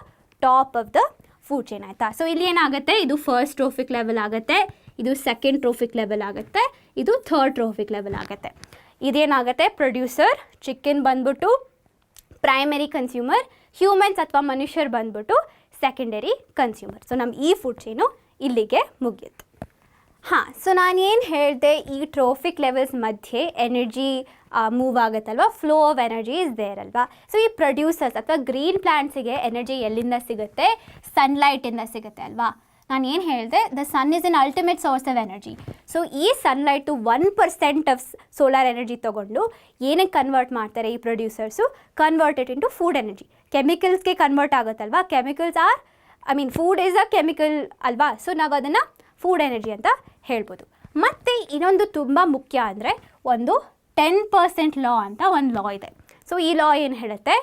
A: top of the food chain. ಆಯಿತಾ? ಸೊ ಇಲ್ಲಿ ಏನಾಗುತ್ತೆ, ಇದು ಫಸ್ಟ್ ಟ್ರೋಫಿಕ್ ಲೆವೆಲ್ ಆಗುತ್ತೆ, ಇದು ಸೆಕೆಂಡ್ ಟ್ರೋಫಿಕ್ ಲೆವೆಲ್ ಆಗುತ್ತೆ, ಇದು ಥರ್ಡ್ ಟ್ರೋಫಿಕ್ ಲೆವೆಲ್ ಆಗುತ್ತೆ. ಇದೇನಾಗುತ್ತೆ, ಪ್ರೊಡ್ಯೂಸರ್ ಚಿಕನ್ ಬಂದ್ಬಿಟ್ಟು ಪ್ರೈಮರಿ ಕನ್ಸ್ಯೂಮರ್, ಹ್ಯೂಮನ್ಸ್ ಅಥವಾ ಮನುಷ್ಯರು ಬಂದ್ಬಿಟ್ಟು ಸೆಕೆಂಡರಿ ಕನ್ಸ್ಯೂಮರ್. ಸೊ ನಮ್ಮ ಈ ಫುಡ್ ಚೈನು ಇಲ್ಲಿಗೆ ಮುಗಿಯುತ್ತೆ. ಹಾಂ, ಸೊ ನಾನೇನು ಹೇಳಿದೆ, ಈ ಟ್ರೋಫಿಕ್ ಲೆವೆಲ್ಸ್ ಮಧ್ಯೆ ಎನರ್ಜಿ ಮೂವ್ ಆಗುತ್ತಲ್ವ, flow of energy is there ಅಲ್ವಾ. ಸೊ ಈ ಪ್ರೊಡ್ಯೂಸರ್ಸ್ ಅಥವಾ ಗ್ರೀನ್ ಪ್ಲ್ಯಾಂಟ್ಸಿಗೆ ಎನರ್ಜಿ ಎಲ್ಲಿಂದ ಸಿಗುತ್ತೆ, ಸನ್ಲೈಟಿಂದ ಸಿಗುತ್ತೆ ಅಲ್ವಾ. ನಾನು ಏನು ಹೇಳಿದೆ, the sun is an ultimate source of energy. So ಈ ಸನ್ಲೈಟು 1% ಆಫ್ ಸೋಲಾರ್ ಎನರ್ಜಿ ತೊಗೊಂಡು ಏನಕ್ಕೆ ಕನ್ವರ್ಟ್ ಮಾಡ್ತಾರೆ ಈ producers, converted into food energy. ಕೆಮಿಕಲ್ಸ್ಗೆ ಕನ್ವರ್ಟ್ ಆಗುತ್ತಲ್ವಾ, chemicals are food is a chemical ಅಲ್ವಾ. ಸೊ ನಾವು ಅದನ್ನು ಫುಡ್ ಎನರ್ಜಿ ಅಂತ ಹೇಳ್ಬೋದು. ಮತ್ತು ಇನ್ನೊಂದು ತುಂಬ ಮುಖ್ಯ ಅಂದರೆ, ಒಂದು 10% ಲಾ ಅಂತ ಒಂದು ಲಾ ಇದೆ. ಸೊ ಈ ಲಾ ಏನು ಹೇಳುತ್ತೆ,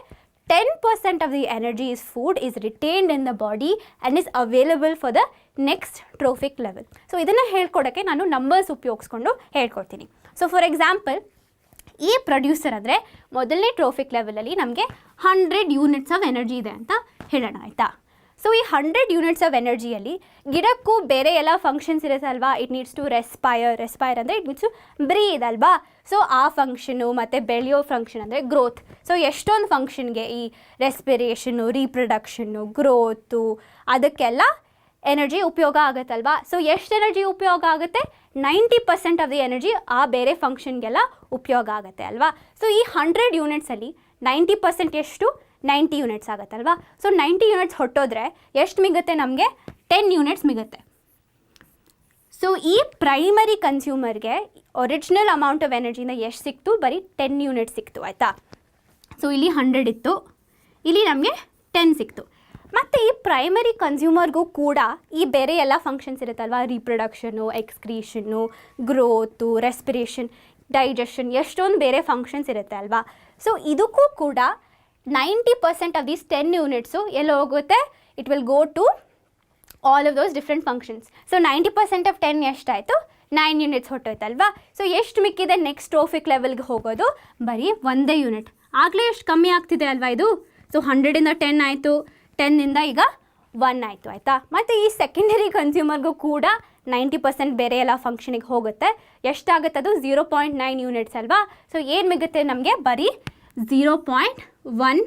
A: 10% of the energy is food is retained in the body and is available for the next trophic level. So ಇದನ್ನು ಹೇಳ್ಕೊಡೋಕ್ಕೆ ನಾನು ನಂಬರ್ಸ್ ಉಪಯೋಗಿಸ್ಕೊಂಡು ಹೇಳ್ಕೊಡ್ತೀನಿ. ಸೊ ಫಾರ್ ಎಕ್ಸಾಂಪಲ್, ಈ ಪ್ರೊಡ್ಯೂಸರ್ ಅಂದರೆ ಮೊದಲನೇ ಟ್ರೋಫಿಕ್ ಲೆವೆಲಲ್ಲಿ ನಮಗೆ 100 ಯೂನಿಟ್ಸ್ ಆಫ್ ಎನರ್ಜಿ ಇದೆ ಅಂತ ಹೇಳೋಣ. ಆಯಿತಾ? ಸೊ ಈ 100 ಯೂನಿಟ್ಸ್ ಆಫ್ ಎನರ್ಜಿಯಲ್ಲಿ ಗಿಡಕ್ಕೂ ಬೇರೆ ಎಲ್ಲ ಫಂಕ್ಷನ್ಸ್ ಇರುತ್ತೆ ಅಲ್ವಾ. ಇಟ್ ನೀಡ್ಸ್ ಟು ರೆಸ್ಪೈರ್ ಅಂದರೆ ಇಟ್ ನೀಡ್ಸ್ ಟು ಬ್ರೀದ್ ಅಲ್ವಾ. ಸೊ ಆ ಫಂಕ್ಷನು ಮತ್ತು ಬೆಳೆಯೋ ಫಂಕ್ಷನ್ ಅಂದರೆ ಗ್ರೋತ್. ಸೊ ಎಷ್ಟೊಂದು ಫಂಕ್ಷನ್ಗೆ ಈ ರೆಸ್ಪಿರೇಷನ್ನು, ರೀಪ್ರೊಡಕ್ಷನ್ನು, ಗ್ರೋತು, ಅದಕ್ಕೆಲ್ಲ ಎನರ್ಜಿ ಉಪಯೋಗ ಆಗುತ್ತಲ್ವಾ. ಸೊ ಎಷ್ಟು ಎನರ್ಜಿ ಉಪಯೋಗ ಆಗುತ್ತೆ, 90% ಆಫ್ ದಿ ಎನರ್ಜಿ ಆ ಬೇರೆ ಫಂಕ್ಷನ್ಗೆಲ್ಲ ಉಪಯೋಗ ಆಗುತ್ತೆ ಅಲ್ವಾ. ಸೊ ಈ 100 ಯೂನಿಟ್ಸಲ್ಲಿ 90% ಎಷ್ಟು, 90 ಯೂನಿಟ್ಸ್ ಆಗುತ್ತಲ್ವಾ. ಸೊ 90 ಯೂನಿಟ್ಸ್ ಹೊಟ್ಟೋದ್ರೆ ಎಷ್ಟು ಮಿಗುತ್ತೆ, ನಮಗೆ 10 ಯೂನಿಟ್ಸ್ ಮಿಗುತ್ತೆ. ಸೊ ಈ ಪ್ರೈಮರಿ ಕನ್ಸ್ಯೂಮರ್ಗೆ ಒರಿಜಿನಲ್ ಅಮೌಂಟ್ ಆಫ್ ಎನರ್ಜಿಯಿಂದ ಎಷ್ಟು ಸಿಕ್ತು, ಬರೀ 10 ಯೂನಿಟ್ಸ್ ಸಿಕ್ತು. ಆಯಿತಾ? ಸೊ ಇಲ್ಲಿ 100 ಇತ್ತು, ಇಲ್ಲಿ ನಮಗೆ 10 ಸಿಕ್ತು. ಮತ್ತು ಈ ಪ್ರೈಮರಿ ಕನ್ಸ್ಯೂಮರ್ಗೂ ಕೂಡ ಈ ಬೇರೆ ಎಲ್ಲ ಫಂಕ್ಷನ್ಸ್ ಇರುತ್ತಲ್ವ, ರೀಪ್ರೊಡಕ್ಷನ್ನು, ಎಕ್ಸ್ಕ್ರೀಷನ್ನು, ಗ್ರೋತು, ರೆಸ್ಪಿರೇಷನ್, ಡೈಜೆಷನ್, ಎಷ್ಟೊಂದು ಬೇರೆ ಫಂಕ್ಷನ್ಸ್ ಇರುತ್ತೆ ಅಲ್ವಾ. ಸೊ ಇದಕ್ಕೂ ಕೂಡ 90% ಆಫ್ ದೀಸ್ 10 ಯೂನಿಟ್ಸು ಎಲ್ಲಿ ಹೋಗುತ್ತೆ, it will go to all of those different functions. So 90% of 10 ಎಷ್ಟಾಯಿತು, 9 ಯೂನಿಟ್ಸ್ ಹೊಟ್ಟೋಯ್ತಲ್ವಾ. ಸೊ ಎಷ್ಟು ಮಿಕ್ಕಿದೆ ನೆಕ್ಸ್ಟ್ ಟ್ರೋಫಿಕ್ ಲೆವೆಲ್ಗೆ ಹೋಗೋದು, ಬರೀ 1 ಯೂನಿಟ್. ಆಗಲೇ ಎಷ್ಟು ಕಮ್ಮಿ ಆಗ್ತಿದೆ ಅಲ್ವಾ ಇದು. ಸೊ 100ಇಂದ 10 ಆಯಿತು, 10ಇಂದ ಈಗ 1 ಆಯಿತು. ಆಯಿತಾ? ಮತ್ತು ಈ ಸೆಕೆಂಡರಿ ಕನ್ಸ್ಯೂಮರ್ಗೂ ಕೂಡ 90% ಬೇರೆ ಎಲ್ಲ ಫಂಕ್ಷನಿಗೆ ಹೋಗುತ್ತೆ. ಎಷ್ಟಾಗುತ್ತೆ ಅದು 0.9 ಯೂನಿಟ್ಸ್ ಅಲ್ವಾ. ಸೊ ಏನು ಮಿಗುತ್ತೆ ನಮಗೆ ಬರೀ 0.1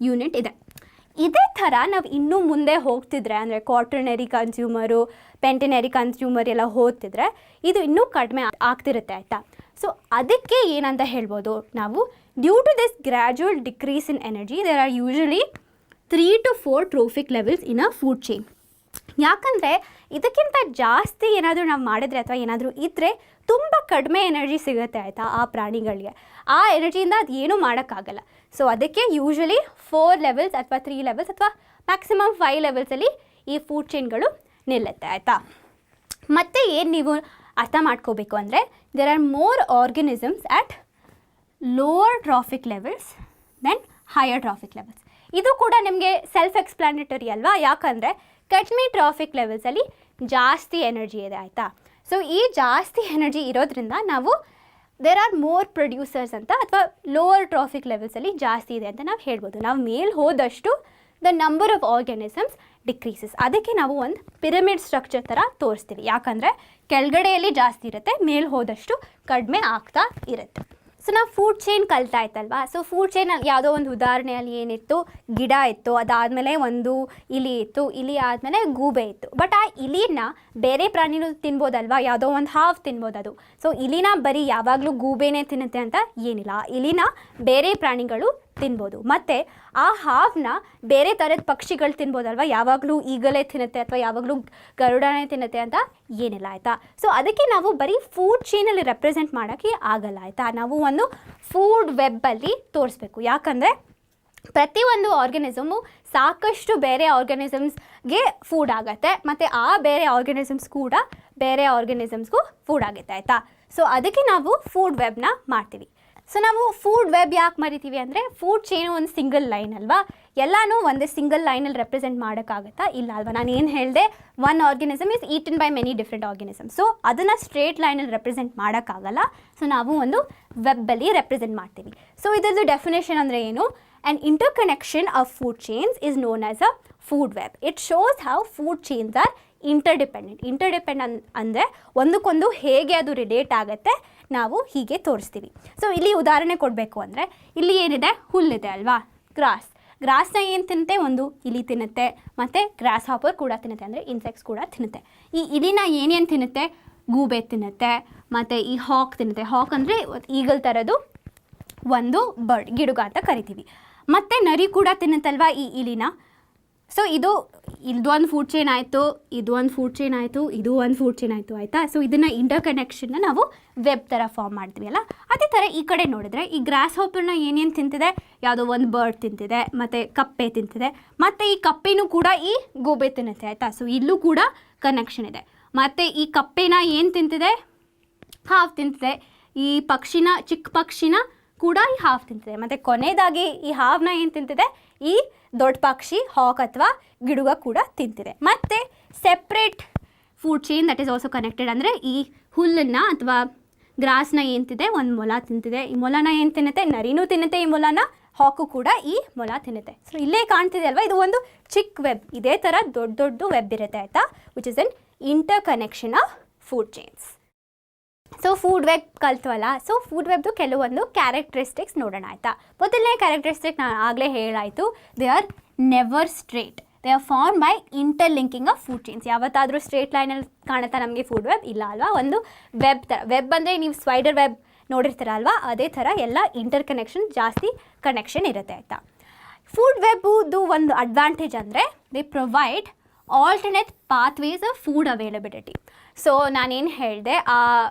A: ಯೂನಿಟ್ ಇದೆ. ಇದೇ ಥರ ನಾವು ಇನ್ನೂ ಮುಂದೆ ಹೋಗ್ತಿದ್ರೆ ಅಂದರೆ ಕ್ವಾಟರ್ನರಿ ಕನ್ಸ್ಯೂಮರು, ಪೆಂಟನರಿ ಕನ್ಸ್ಯೂಮರ್ ಎಲ್ಲ ಹೋಗ್ತಿದ್ರೆ ಇದು ಇನ್ನೂ ಕಡಿಮೆ ಆಗ್ತಿರುತ್ತೆ ಆಯಿತಾ. ಸೊ ಅದಕ್ಕೆ ಏನಂತ ಹೇಳ್ಬೋದು ನಾವು, due to this gradual decrease in energy there are usually 3 to 4 trophic levels in a food chain. ಯಾಕಂದರೆ ಇದಕ್ಕಿಂತ ಜಾಸ್ತಿ ಏನಾದರೂ ನಾವು ಮಾಡಿದ್ರೆ ಅಥವಾ ಏನಾದರೂ ಇದ್ದರೆ ತುಂಬ ಕಡಿಮೆ ಎನರ್ಜಿ ಸಿಗುತ್ತೆ ಆಯಿತಾ ಆ ಪ್ರಾಣಿಗಳಿಗೆ. ಆ ಎನರ್ಜಿಯಿಂದ ಅದು ಏನೂ ಮಾಡೋಕ್ಕಾಗಲ್ಲ. ಸೊ ಅದಕ್ಕೆ ಯೂಶಲಿ 4 ಲೆವೆಲ್ಸ್ ಅಥವಾ 3 ಲೆವೆಲ್ಸ್ ಅಥವಾ ಮ್ಯಾಕ್ಸಿಮಮ್ 5 ಲೆವೆಲ್ಸಲ್ಲಿ ಈ ಫುಡ್ ಚೈನ್ಗಳು ನಿಲ್ಲುತ್ತೆ ಆಯಿತಾ. ಮತ್ತು ಏನು ನೀವು ಅರ್ಥ ಮಾಡ್ಕೋಬೇಕು ಅಂದರೆ there are more organisms at lower trophic levels than higher trophic levels. ಇದು ಕೂಡ ನಿಮಗೆ ಸೆಲ್ಫ್ ಎಕ್ಸ್ಪ್ಲಾನೇಟರಿ ಅಲ್ವಾ, ಯಾಕಂದರೆ ಕಡಿಮೆ ಟ್ರಾಫಿಕ್ ಲೆವೆಲ್ಸಲ್ಲಿ ಜಾಸ್ತಿ ಎನರ್ಜಿ ಇದೆ ಆಯಿತಾ. ಸೊ ಈ ಜಾಸ್ತಿ ಎನರ್ಜಿ ಇರೋದ್ರಿಂದ ನಾವು ದೇರ್ ಆರ್ ಮೋರ್ ಪ್ರೊಡ್ಯೂಸರ್ಸ್ ಅಂತ ಅಥವಾ ಲೋವರ್ ಟ್ರಾಫಿಕ್ ಲೆವೆಲ್ಸಲ್ಲಿ ಜಾಸ್ತಿ ಇದೆ ಅಂತ ನಾವು ಹೇಳ್ಬೋದು. ನಾವು ಮೇಲೆ ಹೋದಷ್ಟು the number of organisms decreases. ಅದಕ್ಕೆ ನಾವು ಒಂದು ಪಿರಮಿಡ್ ಸ್ಟ್ರಕ್ಚರ್ ಥರ ತೋರಿಸ್ತೀವಿ, ಯಾಕಂದರೆ ಕೆಳಗಡೆಯಲ್ಲಿ ಜಾಸ್ತಿ ಇರುತ್ತೆ, ಮೇಲೆ ಹೋದಷ್ಟು ಕಡಿಮೆ ಆಗ್ತಾ ಇರುತ್ತೆ. ಸೊ ನಾವು ಫುಡ್ ಚೈನ್ ಕಲ್ತಾಯ್ತಲ್ವಾ. ಸೊ ಫುಡ್ ಚೈನಲ್ಲಿ ಯಾವುದೋ ಒಂದು ಉದಾಹರಣೆಯಲ್ಲಿ ಏನಿತ್ತು, ಗಿಡ ಇತ್ತು, ಅದಾದಮೇಲೆ ಒಂದು ಇಲಿ ಇತ್ತು, ಇಲಿ ಆದಮೇಲೆ ಗೂಬೆ ಇತ್ತು. ಬಟ್ ಆ ಇಲಿನ ಬೇರೆ ಪ್ರಾಣಿನೂ ತಿನ್ಬೋದಲ್ವಾ, ಯಾವುದೋ ಒಂದು ಹಾವು ತಿನ್ಬೋದು ಅದು. ಸೊ ಇಲಿನ ಬರೀ ಯಾವಾಗಲೂ ಗೂಬೆನೇ ತಿನ್ನುತ್ತೆ ಅಂತ ಏನಿಲ್ಲ, ಇಲಿನ ಬೇರೆ ಪ್ರಾಣಿಗಳು ತಿನ್ಬೋದು. ಮತ್ತು ಆ ಹಾವನ್ನ ಬೇರೆ ಥರದ ಪಕ್ಷಿಗಳು ತಿನ್ಬೋದಲ್ವ, ಯಾವಾಗಲೂ ಈಗಲೇ ತಿನ್ನುತ್ತೆ ಅಥವಾ ಯಾವಾಗಲೂ ಗರುಡನೇ ತಿನ್ನುತ್ತೆ ಅಂತ ಏನಿಲ್ಲ ಆಯಿತಾ. ಸೊ ಅದಕ್ಕೆ ನಾವು ಬರೀ ಫುಡ್ ಚೈನಲ್ಲಿ ರೆಪ್ರೆಸೆಂಟ್ ಮಾಡೋಕ್ಕೆ ಆಗಲ್ಲ ಆಯಿತಾ. ನಾವು ಒಂದು ಫುಡ್ ವೆಬ್ಬಲ್ಲಿ ತೋರಿಸ್ಬೇಕು, ಯಾಕಂದರೆ ಪ್ರತಿಯೊಂದು ಆರ್ಗ್ಯಾನಿಸಮು ಸಾಕಷ್ಟು ಬೇರೆ ಆರ್ಗ್ಯಾನಿಸಮ್ಸ್ಗೆ ಫುಡ್ ಆಗುತ್ತೆ, ಮತ್ತು ಆ ಬೇರೆ ಆರ್ಗ್ಯಾನಿಸಮ್ಸ್ ಕೂಡ ಬೇರೆ ಆರ್ಗ್ಯಾನಿಸಮ್ಸ್ಗೂ ಫುಡ್ ಆಗುತ್ತೆ ಆಯಿತಾ. ಸೊ ಅದಕ್ಕೆ ನಾವು ಫುಡ್ ವೆಬ್ನ ಮಾಡ್ತೀವಿ. ಸೊ ನಾವು ಫುಡ್ ವೆಬ್ ಯಾಕೆ ಮರಿತೀವಿ ಅಂದರೆ ಫುಡ್ ಚೈನು ಒಂದು ಸಿಂಗಲ್ ಲೈನ್ ಅಲ್ವಾ, ಎಲ್ಲನೂ ಒಂದೇ ಸಿಂಗಲ್ ಲೈನಲ್ಲಿ ರೆಪ್ರೆಸೆಂಟ್ ಮಾಡೋಕ್ಕಾಗತ್ತಾ ಇಲ್ಲ ಅಲ್ವಾ. ನಾನು ಏನು ಹೇಳಿದೆ, one organism is eaten by many different organism. So ಅದನ್ನು ಸ್ಟ್ರೇಟ್ ಲೈನಲ್ಲಿ ರೆಪ್ರೆಸೆಂಟ್ ಮಾಡೋಕ್ಕಾಗಲ್ಲ. ಸೊ ನಾವು ಒಂದು ವೆಬ್ಬಲ್ಲಿ ರೆಪ್ರೆಸೆಂಟ್ ಮಾಡ್ತೀವಿ. ಸೊ ಇದರದ್ದು ಡೆಫಿನೇಷನ್ ಅಂದರೆ ಏನು, an interconnection of food chains is known as a food web. It shows how food chains are interdependent ಅಂದರೆ ಒಂದಕ್ಕೊಂದು ಹೇಗೆ ಅದು ರಿಲೇಟ್ ಆಗುತ್ತೆ ನಾವು ಹೀಗೆ ತೋರಿಸ್ತೀವಿ. ಸೊ ಇಲ್ಲಿ ಉದಾಹರಣೆ ಕೊಡಬೇಕು ಅಂದರೆ ಇಲ್ಲಿ ಏನಿದೆ, ಹುಲ್ಲಿದೆ ಅಲ್ವಾ, ಗ್ರಾಸ್ನ ಏನು ತಿನ್ನುತ್ತೆ, ಒಂದು ಇಲಿ ತಿನ್ನುತ್ತೆ, ಮತ್ತು ಗ್ರಾಸ್ ಹಾಪರ್ ಕೂಡ ತಿನ್ನುತ್ತೆ, ಅಂದರೆ ಇನ್ಸೆಕ್ಟ್ಸ್ ಕೂಡ ತಿನ್ನುತ್ತೆ. ಈ ಇಲಿನ ಏನೇನು ತಿನ್ನುತ್ತೆ, ಗೂಬೆ ತಿನ್ನುತ್ತೆ, ಮತ್ತು ಈ ಹಾಕ್ ತಿನ್ನುತ್ತೆ. ಹಾಕ್ ಅಂದರೆ ಈಗಲ್ ಥರದ್ದು ಒಂದು ಬರ್ಡ್, ಗಿಡುಗ ಅಂತ ಕರಿತೀವಿ. ಮತ್ತು ನರಿ ಕೂಡ ತಿನ್ನುತ್ತಲ್ವ ಈ ಇಲಿನ. ಸೊ ಇದೊಂದು ಫುಡ್ ಚೈನ್ ಆಯಿತು, ಇದು ಒಂದು ಫುಡ್ ಚೈನ್ ಆಯಿತು, ಇದು ಒಂದು ಫುಡ್ ಚೈನ್ ಆಯಿತು ಆಯಿತಾ. ಸೊ ಇದನ್ನು ಇಂಟರ್ ಕನೆಕ್ಷನ್ನ ನಾವು ವೆಬ್ ಥರ ಫಾರ್ಮ್ ಮಾಡ್ತೀವಿ ಅಲ್ಲ. ಅದೇ ಥರ ಈ ಕಡೆ ನೋಡಿದ್ರೆ ಈ ಗ್ರಾಸ್ ಹಾಪರ್ನ ಏನೇನು ತಿಂತಿದೆ, ಯಾವುದೋ ಒಂದು ಬರ್ಡ್ ತಿಂತಿದೆ, ಮತ್ತು ಕಪ್ಪೆ ತಿಂತಿದೆ, ಮತ್ತು ಈ ಕಪ್ಪೆನೂ ಕೂಡ ಈ ಗೂಬೆ ತಿನ್ನುತ್ತೆ ಆಯಿತಾ. ಸೊ ಇಲ್ಲೂ ಕೂಡ ಕನೆಕ್ಷನ್ ಇದೆ. ಮತ್ತು ಈ ಕಪ್ಪೆನ ಏನು ತಿಂತಿದೆ, ಹಾವು ತಿಂತಿದೆ, ಈ ಪಕ್ಷಿನ, ಚಿಕ್ಕ ಪಕ್ಷಿನ ಕೂಡ ಈ ಹಾವು ತಿಂತಿದೆ, ಮತ್ತು ಕೊನೆಯದಾಗಿ ಈ ಹಾವನ್ನ ಏನು ತಿಂತಿದೆ, ಈ ದೊಡ್ಡ ಪಕ್ಷಿ ಹಾಕ್ ಅಥವಾ ಗಿಡುಗ ಕೂಡ ತಿಂತಿದೆ. ಮತ್ತು separate food chain that is also connected ಅಂದರೆ ಈ ಹುಲ್ಲನ್ನು ಅಥವಾ ಗ್ರಾಸ್ನ ಏನು ತಿಂತಿದೆ, ಒಂದು ಮೊಲ ತಿಂತಿದೆ, ಈ ಮೊಲನ ಏನು ತಿನ್ನುತ್ತೆ, ನರಿನೂ ತಿನ್ನುತ್ತೆ, ಈ ಮೊಲನ ಹಾಕು ಕೂಡ ಈ ಮೊಲ ತಿನ್ನುತ್ತೆ. ಸೊ ಇಲ್ಲೇ ಕಾಣ್ತಿದೆ ಅಲ್ವಾ, ಇದು ಒಂದು ಚಿಕ್ಕ ವೆಬ್. ಇದೇ ಥರ ದೊಡ್ಡ ವೆಬ್ ಇರುತ್ತೆ ಆಯಿತಾ, which is an interconnection of food chains. So food web ಕಲ್ತ್ವಲ್ಲ. ಸೊ ಫುಡ್ ವೆಬ್ದು ಕೆಲವೊಂದು ಕ್ಯಾರೆಕ್ಟರಿಸ್ಟಿಕ್ಸ್ ನೋಡೋಣ ಆಯಿತಾ. ಮೊದಲನೇ ಕ್ಯಾರೆಕ್ಟರಿಸ್ಟಿಕ್ ನಾನು ಆಗಲೇ ಹೇಳಾಯಿತು, they are never straight, they are form by interlinking of food chains. ಯಾವತ್ತಾದರೂ ಸ್ಟ್ರೇಟ್ ಲೈನಲ್ಲಿ ಕಾಣುತ್ತಾ ನಮಗೆ ಫುಡ್ ವೆಬ್, ಇಲ್ಲ ಅಲ್ವಾ. ಒಂದು ವೆಬ್ ಥರ, ವೆಬ್ ಅಂದರೆ ನೀವು ಸ್ಪೈಡರ್ ವೆಬ್ ನೋಡಿರ್ತೀರಲ್ವಾ, ಅದೇ ಥರ ಎಲ್ಲ ಇಂಟರ್ ಕನೆಕ್ಷನ್, ಜಾಸ್ತಿ ಕನೆಕ್ಷನ್ ಇರುತ್ತೆ ಆಯಿತಾ. ಫುಡ್ ವೆಬ್ದು ಒಂದು ಅಡ್ವಾಂಟೇಜ್ ಅಂದರೆ they provide alternate pathways of food availability. So ನಾನೇನು ಹೇಳಿದೆ, ಆ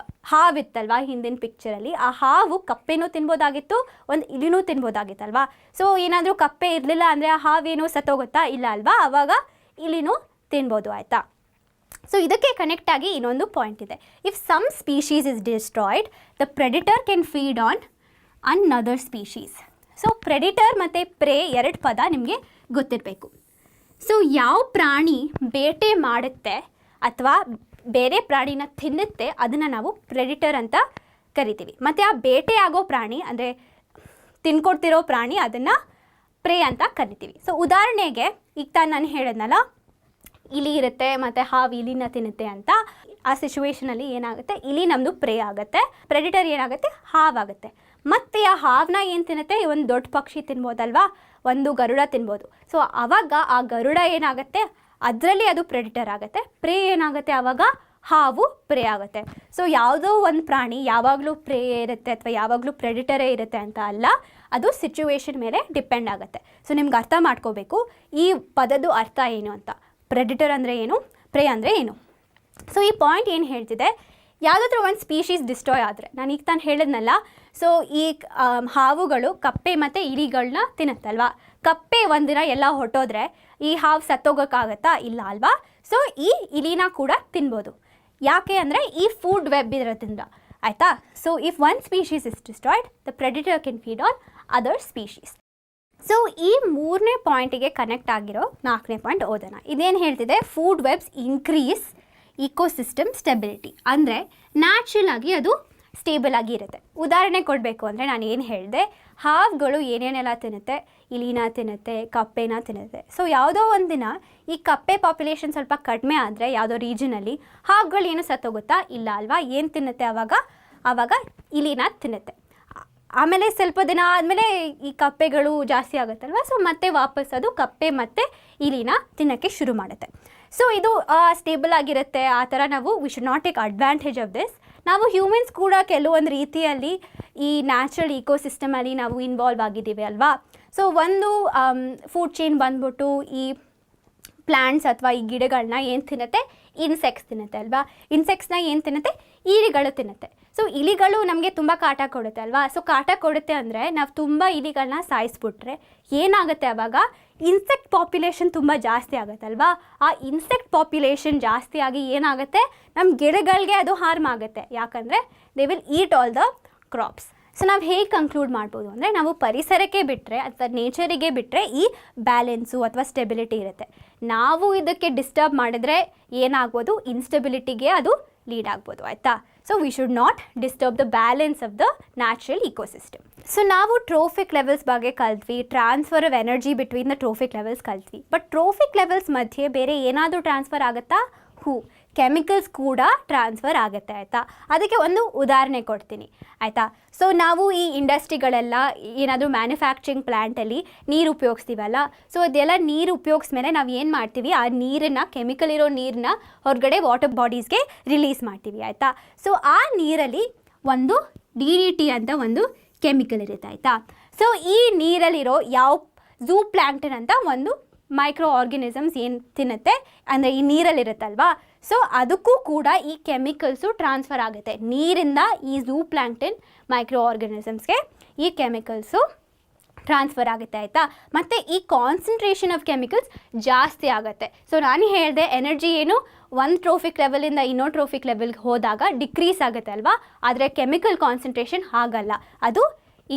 A: ಹಾವಿತ್ತಲ್ವ ಹಿಂದಿನ ಪಿಕ್ಚರಲ್ಲಿ, ಆ ಹಾವು ಕಪ್ಪೆನೂ ತಿನ್ಬೋದಾಗಿತ್ತು, ಒಂದು ಇಲಿನೂ ತಿನ್ಬೋದಾಗಿತ್ತಲ್ವಾ. ಸೊ ಏನಾದರೂ ಕಪ್ಪೆ ಇರಲಿಲ್ಲ ಅಂದರೆ ಆ ಹಾವೇನೂ ಸತ್ತೋಗುತ್ತಾ, ಇಲ್ಲ ಅಲ್ವಾ, ಆವಾಗ ಇಲಿನೂ ತಿನ್ಬೋದು ಆಯಿತಾ. ಸೊ ಇದಕ್ಕೆ ಕನೆಕ್ಟ್ ಆಗಿ ಇನ್ನೊಂದು ಪಾಯಿಂಟ್ ಇದೆ. If some species is destroyed, the predator can feed on another species. So predator ಮತ್ತು ಪ್ರೇ ಎರಡು ಪದ ನಿಮಗೆ ಗೊತ್ತಿರಬೇಕು. ಸೊ ಯಾವ ಪ್ರಾಣಿ ಬೇಟೆ ಮಾಡುತ್ತೆ ಅಥವಾ ಬೇರೆ ಪ್ರಾಣಿನ ತಿನ್ನುತ್ತೆ ಅದನ್ನು ನಾವು ಪ್ರೆಡಿಟರ್ ಅಂತ ಕರಿತೀವಿ. ಮತ್ತು ಆ ಬೇಟೆ ಆಗೋ ಪ್ರಾಣಿ ಅಂದರೆ ತಿನ್ಕೊಡ್ತಿರೋ ಪ್ರಾಣಿ ಅದನ್ನು ಪ್ರೇ ಅಂತ ಕರಿತೀವಿ. ಸೊ ಉದಾಹರಣೆಗೆ ಈಗ ತಾನು ನಾನು ಹೇಳಿದ್ನಲ್ಲ, ಇಲಿ ಇರುತ್ತೆ ಮತ್ತು ಹಾವು ಇಲಿನ ತಿನ್ನುತ್ತೆ ಅಂತ. ಆ ಸಿಚುವೇಷನಲ್ಲಿ ಏನಾಗುತ್ತೆ, ಇಲಿ ನಮ್ಮದು ಪ್ರೇ ಆಗುತ್ತೆ, ಪ್ರೆಡಿಟರ್ ಏನಾಗುತ್ತೆ, ಹಾವಾಗುತ್ತೆ. ಮತ್ತು ಆ ಹಾವನ್ನ ಏನು ತಿನ್ನುತ್ತೆ, ಒಂದು ದೊಡ್ಡ ಪಕ್ಷಿ ತಿನ್ಬೋದಲ್ವಾ, ಒಂದು ಗರುಡ ತಿನ್ಬೋದು. ಸೊ ಆವಾಗ ಆ ಗರುಡ ಏನಾಗುತ್ತೆ, ಅದರಲ್ಲಿ ಅದು ಪ್ರೆಡಿಟರ್ ಆಗುತ್ತೆ, ಪ್ರೇ ಏನಾಗುತ್ತೆ ಆವಾಗ, ಹಾವು ಪ್ರೇ ಆಗುತ್ತೆ. ಸೊ ಯಾವುದೋ ಒಂದು ಪ್ರಾಣಿ ಯಾವಾಗಲೂ ಪ್ರೇ ಇರುತ್ತೆ ಅಥವಾ ಯಾವಾಗಲೂ ಪ್ರೆಡಿಟರೇ ಇರುತ್ತೆ ಅಂತ ಅಲ್ಲ, ಅದು ಸಿಚುವೇಶನ್ ಮೇಲೆ ಡಿಪೆಂಡ್ ಆಗುತ್ತೆ. ಸೊ ನಿಮ್ಗೆ ಅರ್ಥ ಮಾಡ್ಕೋಬೇಕು ಈ ಪದದ ಅರ್ಥ ಏನು ಅಂತ. ಪ್ರೆಡಿಟರ್ ಅಂದರೆ ಏನು, ಪ್ರೇ ಅಂದರೆ ಏನು. ಸೊ ಈ ಪಾಯಿಂಟ್ ಏನು ಹೇಳ್ತಿದೆ, ಯಾವುದಾದ್ರೂ ಒಂದು ಸ್ಪೀಶೀಸ್ ಡಿಸ್ಟ್ರಾಯ್ ಆದರೆ, ನಾನು ಈಗ ತಾನು ಹೇಳಿದ್ನಲ್ಲ, ಸೊ ಈ ಹಾವುಗಳು ಕಪ್ಪೆ ಮತ್ತು ಇಲಿಗಳನ್ನ ತಿನ್ನುತ್ತಲ್ವಾ. ಕಪ್ಪೆ ಒಂದಿನ ಎಲ್ಲ ಹೊಟ್ಟೋದ್ರೆ ಈ ಹಾವು ಸತ್ತೋಗೋಕ್ಕಾಗತ್ತಾ, ಇಲ್ಲ ಅಲ್ವಾ. ಸೊ ಈ ಇಲಿನ ಕೂಡ ತಿನ್ಬೋದು. ಯಾಕೆ ಅಂದರೆ ಈ ಫುಡ್ ವೆಬ್ ಇರೋದ್ರಿಂದ, ಆಯಿತಾ. So if one species is destroyed, the predator Ken feed on other species. So ಈ 3ನೇ ಪಾಯಿಂಟಿಗೆ ಕನೆಕ್ಟ್ ಆಗಿರೋ 4ನೇ ಪಾಯಿಂಟ್ ಓದೋಣ. ಇದೇನು ಹೇಳ್ತಿದೆ, food webs increase ecosystem stability, ಅಂದರೆ ನ್ಯಾಚುರಲ್ ಆಗಿ ಅದು ಸ್ಟೇಬಲ್ ಆಗಿ ಇರುತ್ತೆ. ಉದಾಹರಣೆ ಕೊಡಬೇಕು ಅಂದರೆ ನಾನು ಏನು ಹೇಳಿದೆ, ಹಾವುಗಳು ಏನೇನೆಲ್ಲ ತಿನ್ನುತ್ತೆ, ಇಲಿನ ತಿನ್ನುತ್ತೆ, ಕಪ್ಪೆನ ತಿನ್ನುತ್ತೆ. ಸೊ ಯಾವುದೋ ಒಂದು ದಿನ ಈ ಕಪ್ಪೆ ಪಾಪ್ಯುಲೇಷನ್ ಸ್ವಲ್ಪ ಕಡಿಮೆ ಆದರೆ ಯಾವುದೋ ರೀಜನಲ್ಲಿ, ಹಾವುಗಳು ಏನು ಸತ್ತೋಗುತ್ತಾ, ಇಲ್ಲ ಅಲ್ವಾ. ಏನು ತಿನ್ನುತ್ತೆ ಆವಾಗ ಇಲಿನ ತಿನ್ನುತ್ತೆ. ಆಮೇಲೆ ಸ್ವಲ್ಪ ದಿನ ಆದಮೇಲೆ ಈ ಕಪ್ಪೆಗಳು ಜಾಸ್ತಿ ಆಗುತ್ತಲ್ವ, ಸೊ ಮತ್ತೆ ವಾಪಸ್ ಅದು ಕಪ್ಪೆ ಮತ್ತು ಇಲಿನ ತಿನ್ನೋಕ್ಕೆ ಶುರು ಮಾಡುತ್ತೆ. ಸೊ ಇದು ಸ್ಟೇಬಲ್ ಆಗಿರುತ್ತೆ. ಆ ಥರ ನಾವು V should not take advantage of this. ನಾವು ಹ್ಯೂಮನ್ಸ್ ಕೂಡ ಕೆಲವೊಂದು ರೀತಿಯಲ್ಲಿ ಈ ನ್ಯಾಚುರಲ್ ಇಕೋಸಿಸ್ಟಮಲ್ಲಿ ನಾವು ಇನ್ವಾಲ್ವ್ ಆಗಿದ್ದೀವಿ ಅಲ್ವಾ. ಸೊ ಒಂದು ಫುಡ್ ಚೈನ್ ಬಂದ್ಬಿಟ್ಟು ಈ ಪ್ಲ್ಯಾಂಟ್ಸ್ ಅಥವಾ ಈ ಗಿಡಗಳನ್ನ ಏನು ತಿನ್ನುತ್ತೆ, ಇನ್ಸೆಕ್ಟ್ಸ್ ತಿನ್ನುತ್ತೆ ಅಲ್ವಾ. ಇನ್ಸೆಕ್ಟ್ಸ್ನ ಏನು ತಿನ್ನುತ್ತೆ, ಇಲಿಗಳು ತಿನ್ನುತ್ತೆ. ಸೊ ಇಲಿಗಳು ನಮಗೆ ತುಂಬ ಕಾಟ ಕೊಡುತ್ತೆ ಅಲ್ವಾ. ಸೊ ಕಾಟ ಕೊಡುತ್ತೆ ಅಂದರೆ ನಾವು ತುಂಬ ಇಲಿಗಳನ್ನ ಸಾಯಿಸ್ಬಿಟ್ರೆ ಏನಾಗುತ್ತೆ, ಆವಾಗ ಇನ್ಸೆಕ್ಟ್ ಪಾಪ್ಯುಲೇಷನ್ ತುಂಬ ಜಾಸ್ತಿ ಆಗುತ್ತಲ್ವಾ. ಆ ಇನ್ಸೆಕ್ಟ್ ಪಾಪ್ಯುಲೇಷನ್ ಜಾಸ್ತಿ ಆಗಿ ಏನಾಗುತ್ತೆ, ನಮ್ಮ ಗಿಡಗಳಿಗೆ ಅದು ಹಾರ್ಮ್ ಆಗುತ್ತೆ. ಯಾಕಂದರೆ they will heat all the crops. So ನಾವು ಹೇಗೆ ಕನ್ಕ್ಲೂಡ್ ಮಾಡ್ಬೋದು ಅಂದರೆ, ನಾವು ಪರಿಸರಕ್ಕೆ ಬಿಟ್ಟರೆ ಅಥವಾ ನೇಚರಿಗೆ ಬಿಟ್ಟರೆ ಈ ಬ್ಯಾಲೆನ್ಸು ಅಥವಾ ಸ್ಟೆಬಿಲಿಟಿ ಇರುತ್ತೆ. ನಾವು ಇದಕ್ಕೆ ಡಿಸ್ಟರ್ಬ್ ಮಾಡಿದ್ರೆ ಏನಾಗ್ಬೋದು, ಇನ್ಸ್ಟೆಬಿಲಿಟಿಗೆ ಅದು ಲೀಡ್ ಆಗ್ಬೋದು, ಆಯಿತಾ. So we should not disturb the balance of the natural ecosystem. So ನಾವು ಟ್ರೋಫಿಕ್ ಲೆವೆಲ್ಸ್ ಬಗ್ಗೆ ಕಲ್ತ್ವಿ, transfer of energy between the trophic levels ಕಲ್ತ್ವಿ. ಬಟ್ ಟ್ರೋಫಿಕ್ ಲೆವೆಲ್ಸ್ ಮಧ್ಯೆ ಬೇರೆ ಏನಾದರೂ ಟ್ರಾನ್ಸ್ಫರ್ ಆಗುತ್ತಾ, ಕೆಮಿಕಲ್ಸ್ ಕೂಡ ಟ್ರಾನ್ಸ್ಫರ್ ಆಗುತ್ತೆ, ಆಯಿತಾ. ಅದಕ್ಕೆ ಒಂದು ಉದಾಹರಣೆ ಕೊಡ್ತೀನಿ, ಆಯಿತಾ. ಸೊ ನಾವು ಈ ಇಂಡಸ್ಟ್ರಿಗಳೆಲ್ಲ ಏನಾದರೂ ಮ್ಯಾನುಫ್ಯಾಕ್ಚರಿಂಗ್ ಪ್ಲ್ಯಾಂಟಲ್ಲಿ ನೀರು ಉಪಯೋಗಿಸ್ತೀವಲ್ಲ, ಸೊ ಅದೆಲ್ಲ ನೀರು ಉಪಯೋಗಿಸ್ಮೇಲೆ ನಾವು ಏನು ಮಾಡ್ತೀವಿ, ಆ ನೀರನ್ನು, ಕೆಮಿಕಲ್ ಇರೋ ನೀರನ್ನ ಹೊರಗಡೆ ವಾಟರ್ ಬಾಡೀಸ್ಗೆ ರಿಲೀಸ್ ಮಾಡ್ತೀವಿ, ಆಯಿತಾ. ಸೊ ಆ ನೀರಲ್ಲಿ ಒಂದು DDT ಅಂತ ಒಂದು ಕೆಮಿಕಲ್ ಇರುತ್ತೆ, ಆಯಿತಾ. ಸೊ ಈ ನೀರಲ್ಲಿರೋ ಯಾವ ಝೂ ಪ್ಲ್ಯಾಂಕ್ಟನ್ ಅಂತ ಒಂದು ಮೈಕ್ರೋ ಆರ್ಗನಿಸಮ್ಸ್ ಏನು ತಿನ್ನುತ್ತೆ, ಅಂದರೆ ಈ ನೀರಲ್ಲಿರುತ್ತಲ್ವಾ. ಸೊ ಅದಕ್ಕೂ ಕೂಡ ಈ ಕೆಮಿಕಲ್ಸು ಟ್ರಾನ್ಸ್ಫರ್ ಆಗುತ್ತೆ. ನೀರಿಂದ ಈ ಝೂ ಪ್ಲ್ಯಾಂಕ್ಟನ್ ಮೈಕ್ರೋ ಆರ್ಗನಿಸಮ್ಸ್ಗೆ ಈ ಕೆಮಿಕಲ್ಸು ಟ್ರಾನ್ಸ್ಫರ್ ಆಗುತ್ತೆ, ಆಯಿತಾ. ಮತ್ತು ಈ ಕಾನ್ಸಂಟ್ರೇಷನ್ ಆಫ್ ಕೆಮಿಕಲ್ಸ್ ಜಾಸ್ತಿ ಆಗುತ್ತೆ. ಸೊ ನಾನು ಹೇಳಿದೆ, ಎನರ್ಜಿ ಏನು ಒಂದು ಟ್ರೋಫಿಕ್ ಲೆವೆಲಿಂದ ಇನ್ನೊಂದು ಟ್ರೋಫಿಕ್ ಲೆವೆಲ್ಗೆ ಹೋದಾಗ ಡಿಕ್ರೀಸ್ ಆಗುತ್ತೆ ಅಲ್ವಾ. ಆದರೆ ಕೆಮಿಕಲ್ ಕಾನ್ಸಂಟ್ರೇಷನ್ ಹಾಗಲ್ಲ, ಅದು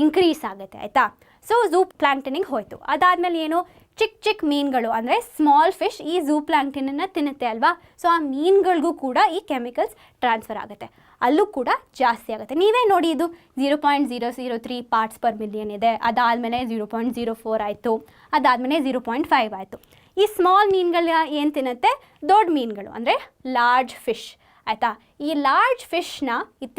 A: ಇನ್ಕ್ರೀಸ್ ಆಗುತ್ತೆ, ಆಯಿತಾ. ಸೊ ಝೂ ಪ್ಲ್ಯಾಂಕ್ಟನಿಗೆ ಹೋಯಿತು. ಅದಾದಮೇಲೆ ಏನು, ಚಿಕ್ಕ ಚಿಕ್ಕ ಮೀನುಗಳು ಅಂದರೆ ಸ್ಮಾಲ್ ಫಿಶ್ ಈ ಝೂ ಪ್ಲ್ಯಾಂಕ್ಟನನ್ನು ತಿನ್ನುತ್ತೆ ಅಲ್ವಾ. ಸೊ ಆ ಮೀನುಗಳಿಗೂ ಕೂಡ ಈ ಕೆಮಿಕಲ್ಸ್ ಟ್ರಾನ್ಸ್ಫರ್ ಆಗುತ್ತೆ, ಅಲ್ಲೂ ಕೂಡ ಜಾಸ್ತಿ ಆಗುತ್ತೆ. ನೀವೇ ನೋಡಿ, ಇದು 0.003 ಪಾರ್ಟ್ಸ್ ಪರ್ ಮಿಲಿಯನ್ ಇದೆ. ಅದಾದಮೇಲೆ 0.04 ಆಯಿತು, ಅದಾದಮೇಲೆ 0.5 ಆಯಿತು. ಈ ಸ್ಮಾಲ್ ಮೀನುಗಳ ಏನು ತಿನ್ನುತ್ತೆ, ದೊಡ್ಡ ಮೀನುಗಳು ಅಂದರೆ ಲಾರ್ಜ್ ಫಿಶ್, ಆಯಿತಾ. ಈ ಲಾರ್ಜ್ ಫಿಶ್ನ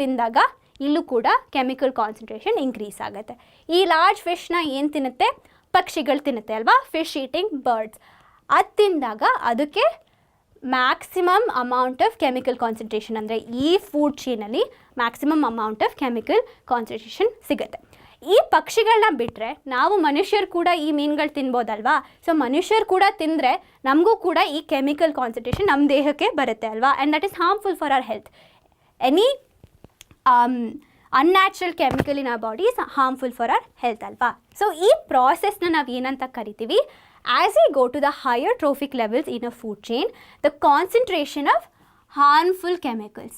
A: ತಿಂದಾಗ ಇಲ್ಲೂ ಕೂಡ ಕೆಮಿಕಲ್ ಕಾನ್ಸಂಟ್ರೇಷನ್ ಇನ್ಕ್ರೀಸ್ ಆಗುತ್ತೆ. ಈ ಲಾರ್ಜ್ ಫಿಶ್ನ ಏನು ತಿನ್ನುತ್ತೆ, ಪಕ್ಷಿಗಳು ತಿನ್ನುತ್ತೆ ಅಲ್ವಾ, ಫಿಶ್ ಈಟಿಂಗ್ ಬರ್ಡ್ಸ್. ಅದು ತಿಂದಾಗ ಅದಕ್ಕೆ maximum amount of chemical concentration, ಅಂದರೆ ಈ ಫುಡ್ ಚೈನಲ್ಲಿ maximum amount of chemical concentration ಸಿಗುತ್ತೆ. ಈ ಪಕ್ಷಿಗಳನ್ನ ಬಿಟ್ಟರೆ ನಾವು ಮನುಷ್ಯರು ಕೂಡ ಈ ಮೀನುಗಳು ತಿನ್ಬೋದಲ್ವಾ. ಸೊ ಮನುಷ್ಯರು ಕೂಡ ತಿಂದರೆ ನಮಗೂ ಕೂಡ ಈ ಕೆಮಿಕಲ್ ಕಾನ್ಸಂಟ್ರೇಷನ್ ನಮ್ಮ ದೇಹಕ್ಕೆ ಬರುತ್ತೆ ಅಲ್ವಾ. And that is harmful for our health. Any unnatural chemical in our body is harmful for our health alva. So ee process na ನಾವು ಏನಂತ ಕರಿತೀವಿ, as we go to the higher trophic levels in a food chain, the concentration of harmful chemicals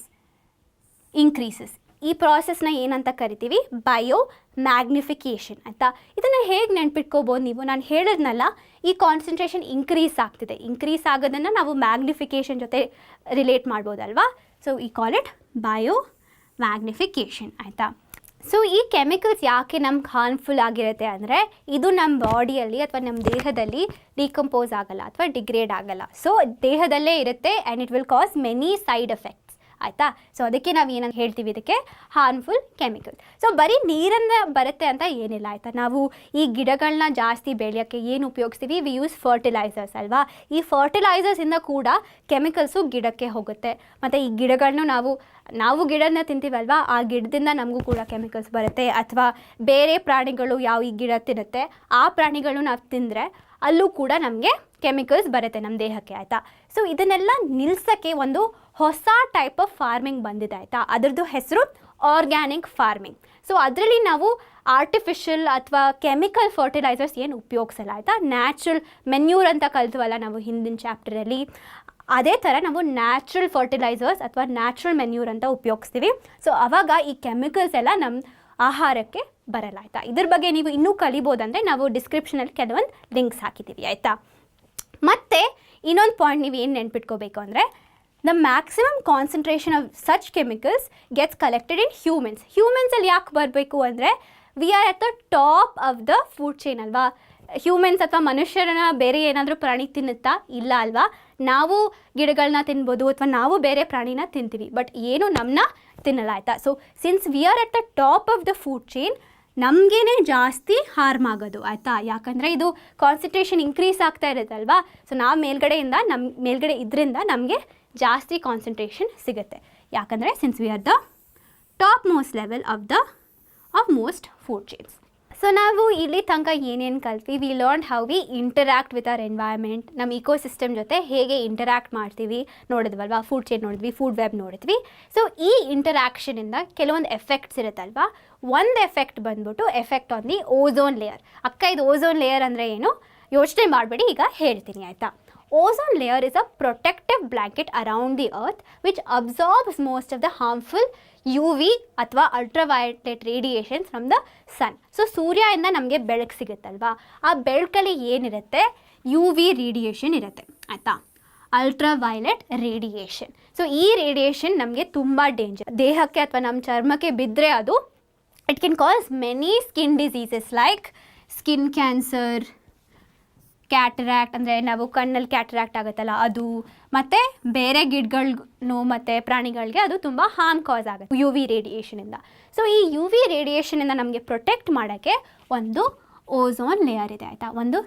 A: increases. ಈ ಪ್ರಾಸೆಸ್ನ ಏನಂತ ಕರಿತೀವಿ, ಬಯೋ ಮ್ಯಾಗ್ನಿಫಿಕೇಷನ್ ಅಂತ. ಇದನ್ನು ಹೇಗೆ ನೆನ್ಪಿಟ್ಕೋಬೋದು ನೀವು, ನಾನು ಹೇಳಿದ್ನಲ್ಲ ಈ ಕಾನ್ಸಂಟ್ರೇಷನ್ ಇನ್ಕ್ರೀಸ್ ಆಗ್ತಿದೆ, ಇನ್ಕ್ರೀಸ್ ಆಗೋದನ್ನು ನಾವು ಮ್ಯಾಗ್ನಿಫಿಕೇಷನ್ ಜೊತೆ ರಿಲೇಟ್ ಮಾಡ್ಬೋದಲ್ವಾ. ಸೊ ಈ ಕಾಲ್ ಇಟ್ ಬಯೋ ಮ್ಯಾಗ್ನಿಫಿಕೇಷನ್, ಆಯಿತಾ. ಸೊ ಈ ಕೆಮಿಕಲ್ಸ್ ಯಾಕೆ ನಮ್ಗೆ ಹಾರ್ಮ್ಫುಲ್ ಆಗಿರುತ್ತೆ ಅಂದರೆ, ಇದು ನಮ್ಮ ಬಾಡಿಯಲ್ಲಿ ಅಥವಾ ನಮ್ಮ ದೇಹದಲ್ಲಿ ಡಿಕಂಪೋಸ್ ಆಗಲ್ಲ ಅಥವಾ ಡಿಗ್ರೇಡ್ ಆಗಲ್ಲ. ಸೊ ದೇಹದಲ್ಲೇ ಇರುತ್ತೆ and it will cause many side effects. ಆಯಿತಾ. ಸೊ ಅದಕ್ಕೆ ನಾವು ಏನಂತ ಹೇಳ್ತೀವಿ, ಇದಕ್ಕೆ ಹಾರ್ಮ್ಫುಲ್ ಕೆಮಿಕಲ್. ಸೊ ಬರೀ ನೀರನ್ನು ಬರುತ್ತೆ ಅಂತ ಏನಿಲ್ಲ ಆಯಿತಾ. ನಾವು ಈ ಗಿಡಗಳನ್ನ ಜಾಸ್ತಿ ಬೆಳೆಯೋಕ್ಕೆ ಏನು ಉಪಯೋಗಿಸ್ತೀವಿ, ವಿ ಯೂಸ್ ಫರ್ಟಿಲೈಸರ್ಸ್ ಅಲ್ವಾ. ಈ ಫರ್ಟಿಲೈಸರ್ಸಿಂದ ಕೂಡ ಕೆಮಿಕಲ್ಸು ಗಿಡಕ್ಕೆ ಹೋಗುತ್ತೆ. ಮತ್ತು ಈ ಗಿಡಗಳನ್ನೂ ನಾವು ಗಿಡನ ತಿಂತೀವಲ್ವಾ, ಆ ಗಿಡದಿಂದ ನಮಗೂ ಕೂಡ ಕೆಮಿಕಲ್ಸ್ ಬರುತ್ತೆ. ಅಥವಾ ಬೇರೆ ಪ್ರಾಣಿಗಳು ಯಾವ ಈ ಗಿಡ ತಿನ್ನುತ್ತೆ, ಆ ಪ್ರಾಣಿಗಳು ನಾವು ತಿಂದರೆ ಅಲ್ಲೂ ಕೂಡ ನಮಗೆ ಕೆಮಿಕಲ್ಸ್ ಬರುತ್ತೆ ನಮ್ಮ ದೇಹಕ್ಕೆ ಆಯಿತಾ. ಸೊ ಇದನ್ನೆಲ್ಲ ನಿಲ್ಲಿಸೋಕ್ಕೆ ಒಂದು ಹೊಸ ಟೈಪ್ ಆಫ್ ಫಾರ್ಮಿಂಗ್ ಬಂದಿದೆ ಆಯಿತಾ. ಅದರದ್ದು ಹೆಸರು ಆರ್ಗ್ಯಾನಿಕ್ ಫಾರ್ಮಿಂಗ್. ಸೊ ಅದರಲ್ಲಿ ನಾವು ಆರ್ಟಿಫಿಷಿಯಲ್ ಅಥವಾ ಕೆಮಿಕಲ್ ಫರ್ಟಿಲೈಸರ್ಸ್ ಏನು ಉಪಯೋಗಿಸಲ್ಲ ಆಯಿತಾ. ನ್ಯಾಚುರಲ್ ಮೆನ್ಯೂರ್ ಅಂತ ಕಲ್ತವಲ್ಲ ನಾವು ಹಿಂದಿನ ಚಾಪ್ಟರಲ್ಲಿ, ಅದೇ ಥರ ನಾವು ನ್ಯಾಚುರಲ್ ಫರ್ಟಿಲೈಸರ್ಸ್ ಅಥವಾ ನ್ಯಾಚುರಲ್ ಮೆನ್ಯೂರ್ ಅಂತ ಉಪಯೋಗಿಸ್ತೀವಿ. ಸೊ ಆವಾಗ ಈ ಕೆಮಿಕಲ್ಸ್ ಎಲ್ಲ ನಮ್ಮ ಆಹಾರಕ್ಕೆ ಬರಲ್ಲ ಆಯಿತಾ. ಇದ್ರ ಬಗ್ಗೆ ನೀವು ಇನ್ನೂ ಕಲಿಬೋದಂದರೆ ನಾವು ಡಿಸ್ಕ್ರಿಪ್ಷನಲ್ಲಿ ಕೆಲವೊಂದು ಲಿಂಕ್ಸ್ ಹಾಕಿದ್ದೀವಿ ಆಯಿತಾ. ಮತ್ತು ಇನ್ನೊಂದು ಪಾಯಿಂಟ್ ನೀವು ಏನು ನೆನ್ಪಿಟ್ಕೋಬೇಕು ಅಂದರೆ, the maximum concentration of such chemicals gets collected in humans. ಹ್ಯೂಮನ್ಸಲ್ಲಿ ಯಾಕೆ ಬರಬೇಕು ಅಂದರೆ, we are at the top of the food chain ಅಲ್ವಾ. ಹ್ಯೂಮನ್ಸ್ ಅಥವಾ ಮನುಷ್ಯರನ್ನ ಬೇರೆ ಏನಾದರೂ ಪ್ರಾಣಿ ತಿನ್ನುತ್ತಾ ಇಲ್ಲ ಅಲ್ವಾ. ನಾವು ಗಿಡಗಳನ್ನ ತಿನ್ಬೋದು ಅಥವಾ ನಾವು ಬೇರೆ ಪ್ರಾಣಿನ ತಿಂತೀವಿ, ಬಟ್ ಏನು ನಮ್ಮನ್ನ ತಿನ್ನಲ್ಲ ಆಯಿತಾ. So since we are at the top of the food chain, ನಮಗೇ ಜಾಸ್ತಿ ಹಾರ್ಮ್ ಆಗೋದು ಆಯಿತಾ. ಯಾಕಂದರೆ ಇದು ಕಾನ್ಸಂಟ್ರೇಷನ್ ಇನ್ಕ್ರೀಸ್ ಆಗ್ತಾ ಇರುತ್ತಲ್ವಾ. ಸೊ ನಾವು ಮೇಲ್ಗಡೆ ಇದರಿಂದ ನಮಗೆ ಜಾಸ್ತಿ ಕಾನ್ಸಂಟ್ರೇಷನ್ ಸಿಗುತ್ತೆ. ಯಾಕಂದರೆ since we are the top most level of most food chains. So ನಾವು ಇಲ್ಲಿ ತನಕ ಏನೇನು ಕಲ್ತ್ವಿ, we learn how we interact with our environment. ನಮ್ಮ ಇಕೋಸಿಸ್ಟಮ್ ಜೊತೆ ಹೇಗೆ ಇಂಟರ್ಯಾಕ್ಟ್ ಮಾಡ್ತೀವಿ ನೋಡಿದ್ವಲ್ವಾ. ಫುಡ್ ಚೈನ್ ನೋಡಿದ್ವಿ, ಫುಡ್ ವೆಬ್ ನೋಡಿದ್ವಿ. ಸೊ ಈ ಇಂಟರ್ಯಾಕ್ಷನಿಂದ ಕೆಲವೊಂದು ಎಫೆಕ್ಟ್ಸ್ ಇರುತ್ತಲ್ವಾ. ಒಂದು ಎಫೆಕ್ಟ್ ಬಂದ್ಬಿಟ್ಟು effect on the ozone layer. ಇದು ಓಝೋನ್ ಲೇಯರ್ ಅಂದರೆ ಏನು ಯೋಚನೆ ಮಾಡಬೇಡಿ, ಈಗ ಹೇಳ್ತೀನಿ ಆಯಿತಾ. Ozone layer is a protective blanket around the earth which absorbs most of the harmful UV ಅಥವಾ ultraviolet radiations from the sun. So ಸೂರ್ಯದಿಂದ ನಮಗೆ ಬೆಳಕು ಸಿಗುತ್ತಲ್ವಾ, ಆ ಬೆಳಕಲ್ಲಿ ಏನಿರುತ್ತೆ, UV ರೇಡಿಯೇಷನ್ ಇರುತ್ತೆ ಆಯಿತಾ, ಅಲ್ಟ್ರಾವೈಲೆಟ್ ರೇಡಿಯೇಷನ್. ಸೊ ಈ ರೇಡಿಯೇಷನ್ ನಮಗೆ ತುಂಬ ಡೇಂಜರ್. ದೇಹಕ್ಕೆ ಅಥವಾ ನಮ್ಮ ಚರ್ಮಕ್ಕೆ ಬಿದ್ದರೆ ಅದು it can cause many skin diseases like skin cancer, cataract ಅಂದರೆ ನಾವು ಕಣ್ಣಲ್ಲಿ ಕ್ಯಾಟರಾಕ್ಟ್ ಆಗುತ್ತಲ್ಲ ಅದು, ಮತ್ತು ಬೇರೆ ಗಿಡಗಳಿಗೂ ಮತ್ತು ಪ್ರಾಣಿಗಳಿಗೆ ಅದು ತುಂಬ ಹಾರ್ಮ್ ಕಾಸ್ ಆಗುತ್ತೆ UV ರೇಡಿಯೇಷನಿಂದ. ಸೊ ಈ UV ರೇಡಿಯೇಷನಿಂದ ನಮಗೆ ಪ್ರೊಟೆಕ್ಟ್ ಮಾಡೋಕ್ಕೆ ಒಂದು ಓಝೋನ್ ಲೇಯರ್ ಇದೆ ಆಯಿತಾ, ಒಂದು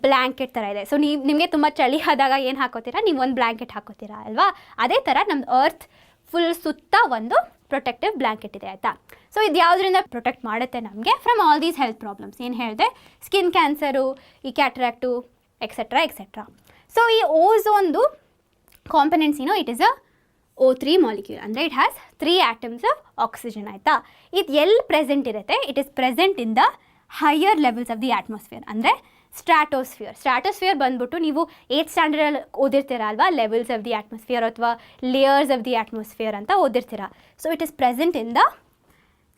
A: ಬ್ಲ್ಯಾಂಕೆಟ್ ಥರ ಇದೆ. ಸೊ ನಿಮಗೆ ತುಂಬ ಚಳಿ ಆದಾಗ ಏನು ಹಾಕೋತೀರಾ, ನೀವು ಒಂದು ಬ್ಲ್ಯಾಂಕೆಟ್ ಹಾಕೋತೀರಾ ಅಲ್ವಾ. ಅದೇ ಥರ ನಮ್ಮ ಅರ್ತ್ ಫುಲ್ ಸುತ್ತ ಒಂದು ಪ್ರೊಟೆಕ್ಟಿವ್ ಬ್ಲ್ಯಾಂಕೆಟ್ ಇದೆ ಆಯಿತಾ. ಸೊ ಇದು ಯಾವುದರಿಂದ ಪ್ರೊಟೆಕ್ಟ್ ಮಾಡುತ್ತೆ ನಮಗೆ from all these health problems. ಏನು ಹೇಳಿದೆ, ಸ್ಕಿನ್ ಕ್ಯಾನ್ಸರು, ಈ ಕ್ಯಾಟ್ರಾಕ್ಟು ಎಕ್ಸೆಟ್ರಾ ಎಕ್ಸೆಟ್ರಾ. ಸೊ ಈ ಓಝೋನ್ದು ಕಾಂಪೊನೆಂಟ್ಸ್ ಏನೋ, it is a O3 molecule. ಅಂದರೆ it has 3 atoms of oxygen ಆಯಿತಾ. ಇದು ಎಲ್ಲಿ ಪ್ರೆಸೆಂಟ್ ಇರುತ್ತೆ, it is present in the higher levels of the atmosphere, ಅಂದರೆ ಸ್ಟ್ರಾಟೋಸ್ಫಿಯರ್ ಬಂದ್ಬಿಟ್ಟು ನೀವು 8th ಸ್ಟ್ಯಾಂಡರ್ಡಲ್ಲಿ ಓದಿರ್ತೀರ ಅಲ್ವಾ, ಲೆವೆಲ್ಸ್ ಆಫ್ ದಿ ಅಟ್ಮಾಸ್ಫಿಯರ್ ಅಥವಾ ಲೇಯರ್ಸ್ ಆಫ್ ದಿ ಅಟ್ಮಾಸ್ಫಿಯರ್ ಅಂತ ಓದಿರ್ತೀರ. So it is present in the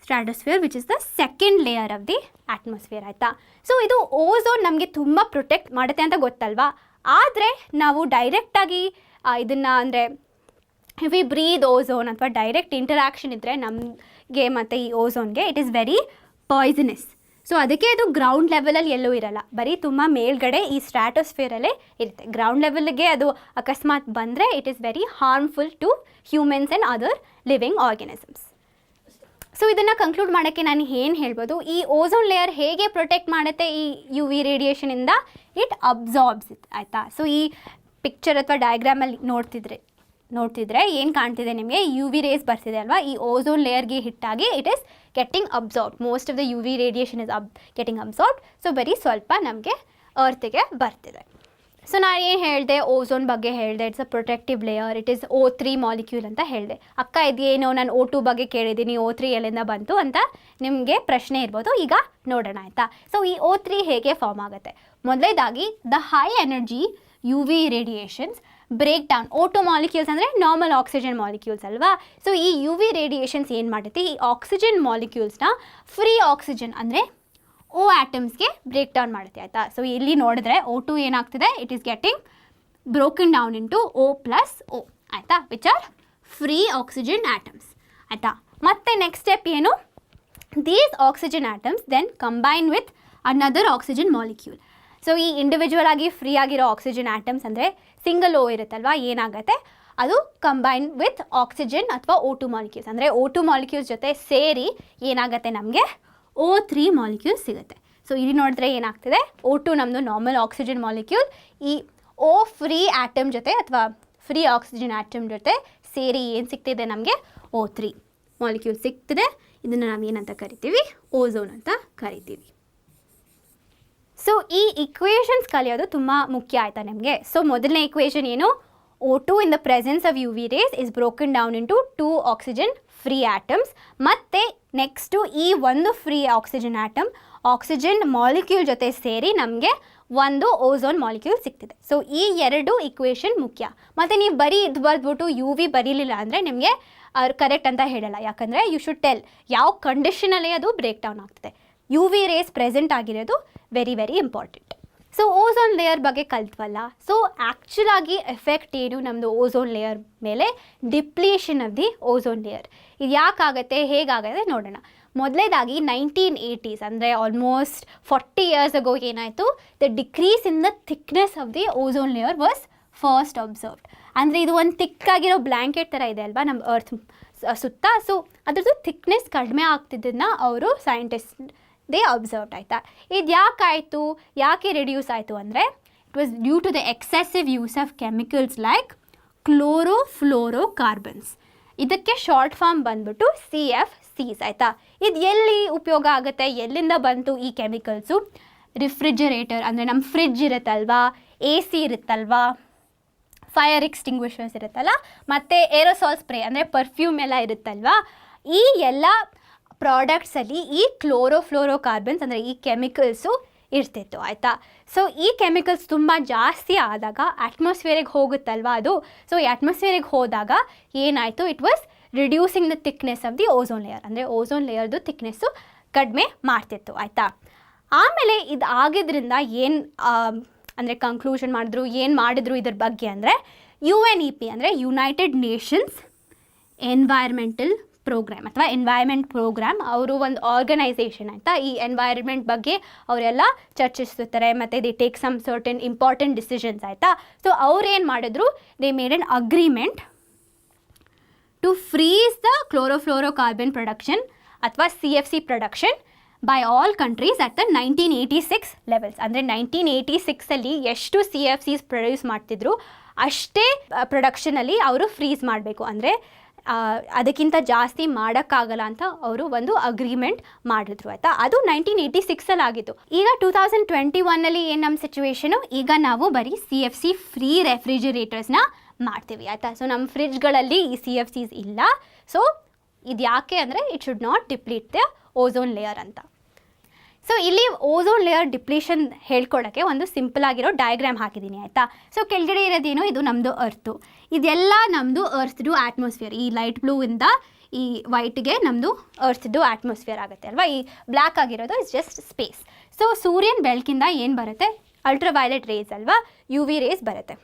A: stratosphere which is the second layer of the atmosphere ಆಯಿತಾ. ಸೊ ಇದು ಓಝೋನ್ ನಮಗೆ ತುಂಬ ಪ್ರೊಟೆಕ್ಟ್ ಮಾಡುತ್ತೆ ಅಂತ ಗೊತ್ತಲ್ವಾ. ಆದರೆ ನಾವು ಡೈರೆಕ್ಟಾಗಿ ಇದನ್ನು ಅಂದರೆ ವಿ ಬ್ರೀದ್ ಓಝೋನ್ ಅಥವಾ ಡೈರೆಕ್ಟ್ ಇಂಟರಾಕ್ಷನ್ ಇದ್ದರೆ ನಮಗೆ ಮತ್ತು ಈ ಓಝೋನ್ಗೆ it is very poisonous. So ಅದಕ್ಕೆ ಅದು ಗ್ರೌಂಡ್ ಲೆವೆಲಲ್ಲಿ ಎಲ್ಲೂ ಇರಲ್ಲ, ಬರೀ ತುಂಬ ಮೇಲ್ಗಡೆ ಈ ಸ್ಟ್ರಾಟೋಸ್ಫಿಯರಲ್ಲೇ ಇರುತ್ತೆ. ಗ್ರೌಂಡ್ ಲೆವೆಲ್ಗೆ ಅದು ಅಕಸ್ಮಾತ್ ಬಂದರೆ it is very harmful to humans and other living organisms. So ಇದನ್ನು ಕನ್ಕ್ಲೂಡ್ ಮಾಡೋಕ್ಕೆ ನಾನು ಏನು ಹೇಳ್ಬೋದು, ಈ ಓಝೋನ್ ಲೇಯರ್ ಹೇಗೆ ಪ್ರೊಟೆಕ್ಟ್ ಮಾಡುತ್ತೆ ಈ UV ರೇಡಿಯೇಷನಿಂದ, ಇಟ್ ಅಬ್ಸಾರ್ಬ್ಸ್ ಇಟ್ ಆಯಿತಾ. ಸೊ ಈ ಪಿಕ್ಚರ್ ಅಥವಾ ಡಯಾಗ್ರಾಮಲ್ಲಿ ನೋಡ್ತಿದ್ರೆ ಏನು ಕಾಣ್ತಿದೆ ನಿಮಗೆ, UV ರೇಸ್ ಬರ್ತಿದೆ ಅಲ್ವಾ, ಈ ಓಝೋನ್ ಲೇಯರ್ಗೆ ಹಿಟ್ಟಾಗಿ it is getting absorb. Most of the UV radiation is getting absorb. So ಬರೀ ಸ್ವಲ್ಪ ನಮಗೆ ಅರ್ತಿಗೆ ಬರ್ತಿದೆ. ಸೊ ನಾನು ಏನು ಹೇಳಿದೆ, ಓಝೋನ್ ಬಗ್ಗೆ ಹೇಳಿದೆ, it's a protective layer, it is O3 molecule ಅಂತ ಹೇಳಿದೆ. ಇದೇನೋ ನಾನು O2 ಬಗ್ಗೆ ಕೇಳಿದ್ದೀನಿ, O3 ಎಲ್ಲಿಂದ ಬಂತು ಅಂತ ನಿಮಗೆ ಪ್ರಶ್ನೆ ಇರ್ಬೋದು. ಈಗ ನೋಡೋಣ ಆಯಿತಾ. ಸೊ ಈ O3 ಹೇಗೆ ಫಾರ್ಮ್ ಆಗುತ್ತೆ, ಮೊದಲೇದಾಗಿ the high energy UV radiations break down O2 molecules ಅಂದರೆ ನಾರ್ಮಲ್ ಆಕ್ಸಿಜನ್ ಮಾಲಿಕ್ಯೂಲ್ಸ್ ಅಲ್ವಾ. ಸೊ ಈ UV ರೇಡಿಯೇಷನ್ಸ್ ಏನು ಮಾಡುತ್ತೆ, ಈ ಆಕ್ಸಿಜನ್ ಮಾಲಿಕ್ಯೂಲ್ಸ್ನ ಫ್ರೀ ಆಕ್ಸಿಜನ್ ಅಂದರೆ O ಆಟಮ್ಸ್ಗೆ ಬ್ರೇಕ್ ಡೌನ್ ಮಾಡುತ್ತೆ ಆಯಿತಾ. ಸೊ ಇಲ್ಲಿ ನೋಡಿದ್ರೆ O2 ಏನಾಗ್ತಿದೆ, it is getting broken down into O+O ಆಯಿತಾ, which are free oxygen atoms ಆಯಿತಾ. ಮತ್ತು ನೆಕ್ಸ್ಟ್ ಸ್ಟೆಪ್ ಏನು, these oxygen atoms then combine with another oxygen molecule. So ಈ ಇಂಡಿವಿಜುವಲ್ ಆಗಿ ಫ್ರೀ ಆಗಿರೋ ಆಕ್ಸಿಜನ್ ಆಟಮ್ಸ್ ಅಂದರೆ ಸಿಂಗಲ್ O ಇರುತ್ತಲ್ವ, ಏನಾಗುತ್ತೆ ಅದು ಕಂಬೈನ್ ವಿತ್ ಆಕ್ಸಿಜನ್ ಅಥವಾ O2 ಮಾಲಿಕ್ಯೂಲ್ಸ್. ಅಂದರೆ O2 ಮಾಲಿಕ್ಯೂಲ್ಸ್ ಜೊತೆ ಸೇರಿ ಏನಾಗುತ್ತೆ ನಮಗೆ O3 ಮಾಲಿಕ್ಯೂಲ್ಸ್ ಸಿಗುತ್ತೆ. ಸೊ ಇಲ್ಲಿ ನೋಡಿದ್ರೆ ಏನಾಗ್ತಿದೆ, O2 ನಮ್ಮದು ನಾರ್ಮಲ್ ಆಕ್ಸಿಜನ್ ಮಾಲಿಕ್ಯೂಲ್ ಈ O ಫ್ರೀ ಆಟಮ್ ಜೊತೆ ಅಥವಾ ಫ್ರೀ ಆಕ್ಸಿಜನ್ ಆಟಮ್ ಜೊತೆ ಸೇರಿ ಏನು ಸಿಗ್ತಿದೆ ನಮಗೆ O3 ಮಾಲಿಕ್ಯೂಲ್ ಸಿಗ್ತಿದೆ. ಇದನ್ನು ನಾವು ಏನಂತ ಕರಿತೀವಿ, ಓಝೋನ್ ಅಂತ ಕರಿತೀವಿ. ಸೊ ಈ ಇಕ್ವೇಷನ್ಸ್ ಕಲಿಯೋದು ತುಂಬ ಮುಖ್ಯ ಆಯಿತಾ ನಿಮಗೆ. ಸೊ ಮೊದಲನೇ ಇಕ್ವೇಷನ್ ಏನು, O2 in the presence of UV rays is broken down into 2 oxygen free atoms. ಮತ್ತು ನೆಕ್ಸ್ಟು ಈ ಒಂದು free oxygen atom oxygen molecule ಜೊತೆ ಸೇರಿ ನಮಗೆ ಒಂದು ಓಝೋನ್ ಮಾಲಿಕ್ಯೂಲ್ ಸಿಗ್ತಿದೆ. ಸೊ ಈ ಎರಡು ಇಕ್ವೇಷನ್ ಮುಖ್ಯ. ಮತ್ತು ನೀವು ಬರೀ ಇದು ಬರೆದ್ಬಿಟ್ಟು UV ಬರೀಲಿಲ್ಲ ಅಂದರೆ ನಿಮಗೆ ಅವ್ರು ಕರೆಕ್ಟ್ ಅಂತ ಹೇಳಲ್ಲ. ಯಾಕಂದರೆ ಯು ಶುಡ್ ಟೆಲ್ ಯಾವ ಕಂಡೀಷನಲ್ಲಿ ಅದು ಬ್ರೇಕ್ ಡೌನ್ ಆಗ್ತಿದೆ. UV ರೇಸ್ ಪ್ರೆಸೆಂಟ್ ಆಗಿರೋದು very very important. So ozone layer ಬಗ್ಗೆ ಕಲ್ತ್ವಲ್ಲ. ಸೊ ಆ್ಯಕ್ಚುಲಾಗಿ ಎಫೆಕ್ಟ್ ಏನು ನಮ್ಮದು ಓಝೋನ್ ಲೇಯರ್ ಮೇಲೆ, depletion of the ozone layer. ಇದು ಯಾಕಾಗತ್ತೆ, ಹೇಗಾಗುತ್ತೆ ನೋಡೋಣ. ಮೊದಲೇದಾಗಿ 1980s ಅಂದರೆ ಆಲ್ಮೋಸ್ಟ್ 40 years ago ಏನಾಯಿತು, the decrease in the thickness of the ozone layer was first observed. ಅಂದರೆ ಇದು ಒಂದು ಥಿಕ್ಕಾಗಿರೋ ಬ್ಲ್ಯಾಂಕೆಟ್ ಥರ ಇದೆ ಅಲ್ವಾ ನಮ್ಮ ಅರ್ತ್ ಸುತ್ತ. ಸೊ ಅದ್ರದ್ದು ಥಿಕ್ನೆಸ್ ಕಡಿಮೆ ಆಗ್ತಿದ್ದನ್ನು ಅವರು ಸೈಂಟಿಸ್ಟ್ ದೇ ಅಬ್ಸರ್ವ್ಡ್ ಆಯಿತಾ. ಇದು ಯಾಕಾಯಿತು, ಯಾಕೆ ರಿಡ್ಯೂಸ್ ಆಯಿತು ಅಂದರೆ it was due to the excessive use of chemicals like chlorofluorocarbons. ಇದಕ್ಕೆ ಶಾರ್ಟ್ ಫಾರ್ಮ್ ಬಂದ್ಬಿಟ್ಟು CFCs ಆಯಿತಾ. ಇದು ಎಲ್ಲಿ ಉಪಯೋಗ ಆಗುತ್ತೆ, ಎಲ್ಲಿಂದ ಬಂತು ಈ ಕೆಮಿಕಲ್ಸು? ರಿಫ್ರಿಜರೇಟರ್ ಅಂದರೆ ನಮ್ಮ ಫ್ರಿಡ್ಜ್ ಇರುತ್ತಲ್ವಾ, AC ಇರುತ್ತಲ್ವಾ, ಫೈರ್ ಎಕ್ಸ್ಟಿಂಗ್ವಿಷರ್ಸ್ ಇರುತ್ತಲ್ಲ, ಮತ್ತು ಏರೋಸಾಲ್ ಸ್ಪ್ರೇ ಅಂದರೆ ಪರ್ಫ್ಯೂಮ್ ಎಲ್ಲ ಇರುತ್ತಲ್ವಾ, ಈ ಎಲ್ಲ ಪ್ರಾಡಕ್ಟ್ಸಲ್ಲಿ ಈ ಕ್ಲೋರೋಫ್ಲೋರೋಕಾರ್ಬನ್ಸ್ ಅಂದರೆ ಈ ಕೆಮಿಕಲ್ಸು ಇರ್ತಿತ್ತು ಆಯಿತಾ. ಸೊ ಈ ಕೆಮಿಕಲ್ಸ್ ತುಂಬ ಜಾಸ್ತಿ ಆದಾಗ ಅಟ್ಮಾಸ್ಫಿಯರಿಗೆ ಹೋಗುತ್ತಲ್ವ ಅದು. ಸೊ ಈ ಅಟ್ಮಾಸ್ಫಿಯರಿಗೆ ಹೋದಾಗ ಏನಾಯಿತು, it was reducing the thickness of the ozone layer. ಅಂದರೆ ಓಝೋನ್ ಲೇಯರ್ದು ಥಿಕ್ನೆಸ್ಸು ಕಡಿಮೆ ಮಾಡ್ತಿತ್ತು ಆಯಿತಾ. ಆಮೇಲೆ ಇದು ಆಗಿದ್ರಿಂದ ಏನು ಅಂದರೆ ಕನ್ಕ್ಲೂಷನ್ ಮಾಡಿದ್ರು, ಏನು ಮಾಡಿದ್ರು ಇದ್ರ ಬಗ್ಗೆ ಅಂದರೆ UNEP ಅಂದರೆ ಯುನೈಟೆಡ್ ನೇಷನ್ಸ್ ಎನ್ವೈರ್ಮೆಂಟಲ್ ಪ್ರೋಗ್ರಾಮ್ ಅಥವಾ ಎನ್ವೈರ್ಮೆಂಟ್ ಪ್ರೋಗ್ರಾಮ್, ಅವರು ಒಂದು ಆರ್ಗನೈಸೇಷನ್ ಆಯಿತಾ. ಈ ಎನ್ವೈರ್ಮೆಂಟ್ ಬಗ್ಗೆ ಅವರೆಲ್ಲ ಚರ್ಚಿಸ್ತಾರೆ ಮತ್ತು they take some certain important decisions ಆಯಿತಾ. ಸೊ ಅವ್ರೇನು ಮಾಡಿದ್ರು, they made an agreement to freeze the chlorofluorocarbon production ಅಥವಾ CFC production by all countries at the 1986 levels. ಅಂದರೆ 1986ಅಲ್ಲಿ ಎಷ್ಟು CFCs ಪ್ರೊಡ್ಯೂಸ್ ಮಾಡ್ತಿದ್ರು ಅಷ್ಟೇ ಪ್ರೊಡಕ್ಷನಲ್ಲಿ ಅವರು ಫ್ರೀಸ್ ಮಾಡಬೇಕು. ಅಂದರೆ ಅದಕ್ಕಿಂತ ಜಾಸ್ತಿ ಮಾಡೋಕ್ಕಾಗಲ್ಲ ಅಂತ ಅವರು ಒಂದು ಅಗ್ರಿಮೆಂಟ್ ಮಾಡಿದ್ರು ಆಯಿತಾ. ಅದು 1986ಅಲ್ಲಿ ಆಗಿತ್ತು. ಈಗ 2021ಅಲ್ಲಿ ಏನು ನಮ್ಮ ಸಿಚುವೇಶನು, ಈಗ ನಾವು ಬರೀ CFC ಫ್ರೀ ರೆಫ್ರಿಜರೇಟರ್ಸ್ನ ಮಾಡ್ತೀವಿ ಆಯಿತಾ. ಸೊ ನಮ್ಮ ಫ್ರಿಡ್ಜ್ಗಳಲ್ಲಿ ಈ CFCs ಇಲ್ಲ. ಸೊ ಇದು ಯಾಕೆ ಅಂದರೆ it should not deplete the ozone layer ಅಂತ. ಸೊ ಇಲ್ಲಿ ಓಝೋನ್ ಲೇಯರ್ ಡಿಪ್ಲೀಷನ್ ಹೇಳ್ಕೊಡೋಕ್ಕೆ ಒಂದು ಸಿಂಪಲ್ ಆಗಿರೋ ಡಯಾಗ್ರಾಮ್ ಹಾಕಿದ್ದೀನಿ ಆಯಿತಾ. ಸೊ ಕೆಳಗಡೆ ಇರೋದೇನು, ಇದು ನಮ್ಮದು ಅರ್ತು, ಇದೆಲ್ಲ ನಮ್ಮದು ಅರ್ತ್ದು ಆಟ್ಮಾಸ್ಫಿಯರ್. ಈ ಲೈಟ್ ಬ್ಲೂವಿಂದ ಈ ವೈಟ್ಗೆ ನಮ್ಮದು ಅರ್ತ್ದು ಆಟ್ಮಾಸ್ಫಿಯರ್ ಆಗುತ್ತೆ ಅಲ್ವಾ. ಈ ಬ್ಲ್ಯಾಕ್ ಆಗಿರೋದು ಇಸ್ ಜಸ್ಟ್ ಸ್ಪೇಸ್. ಸೊ ಸೂರ್ಯನ ಬೆಳಕಿಂದ ಏನು ಬರುತ್ತೆ, ಅಲ್ಟ್ರಾವೈಲೆಟ್ ರೇಸ್ ಅಲ್ವಾ, UV ರೇಸ್ ಬರುತ್ತೆ.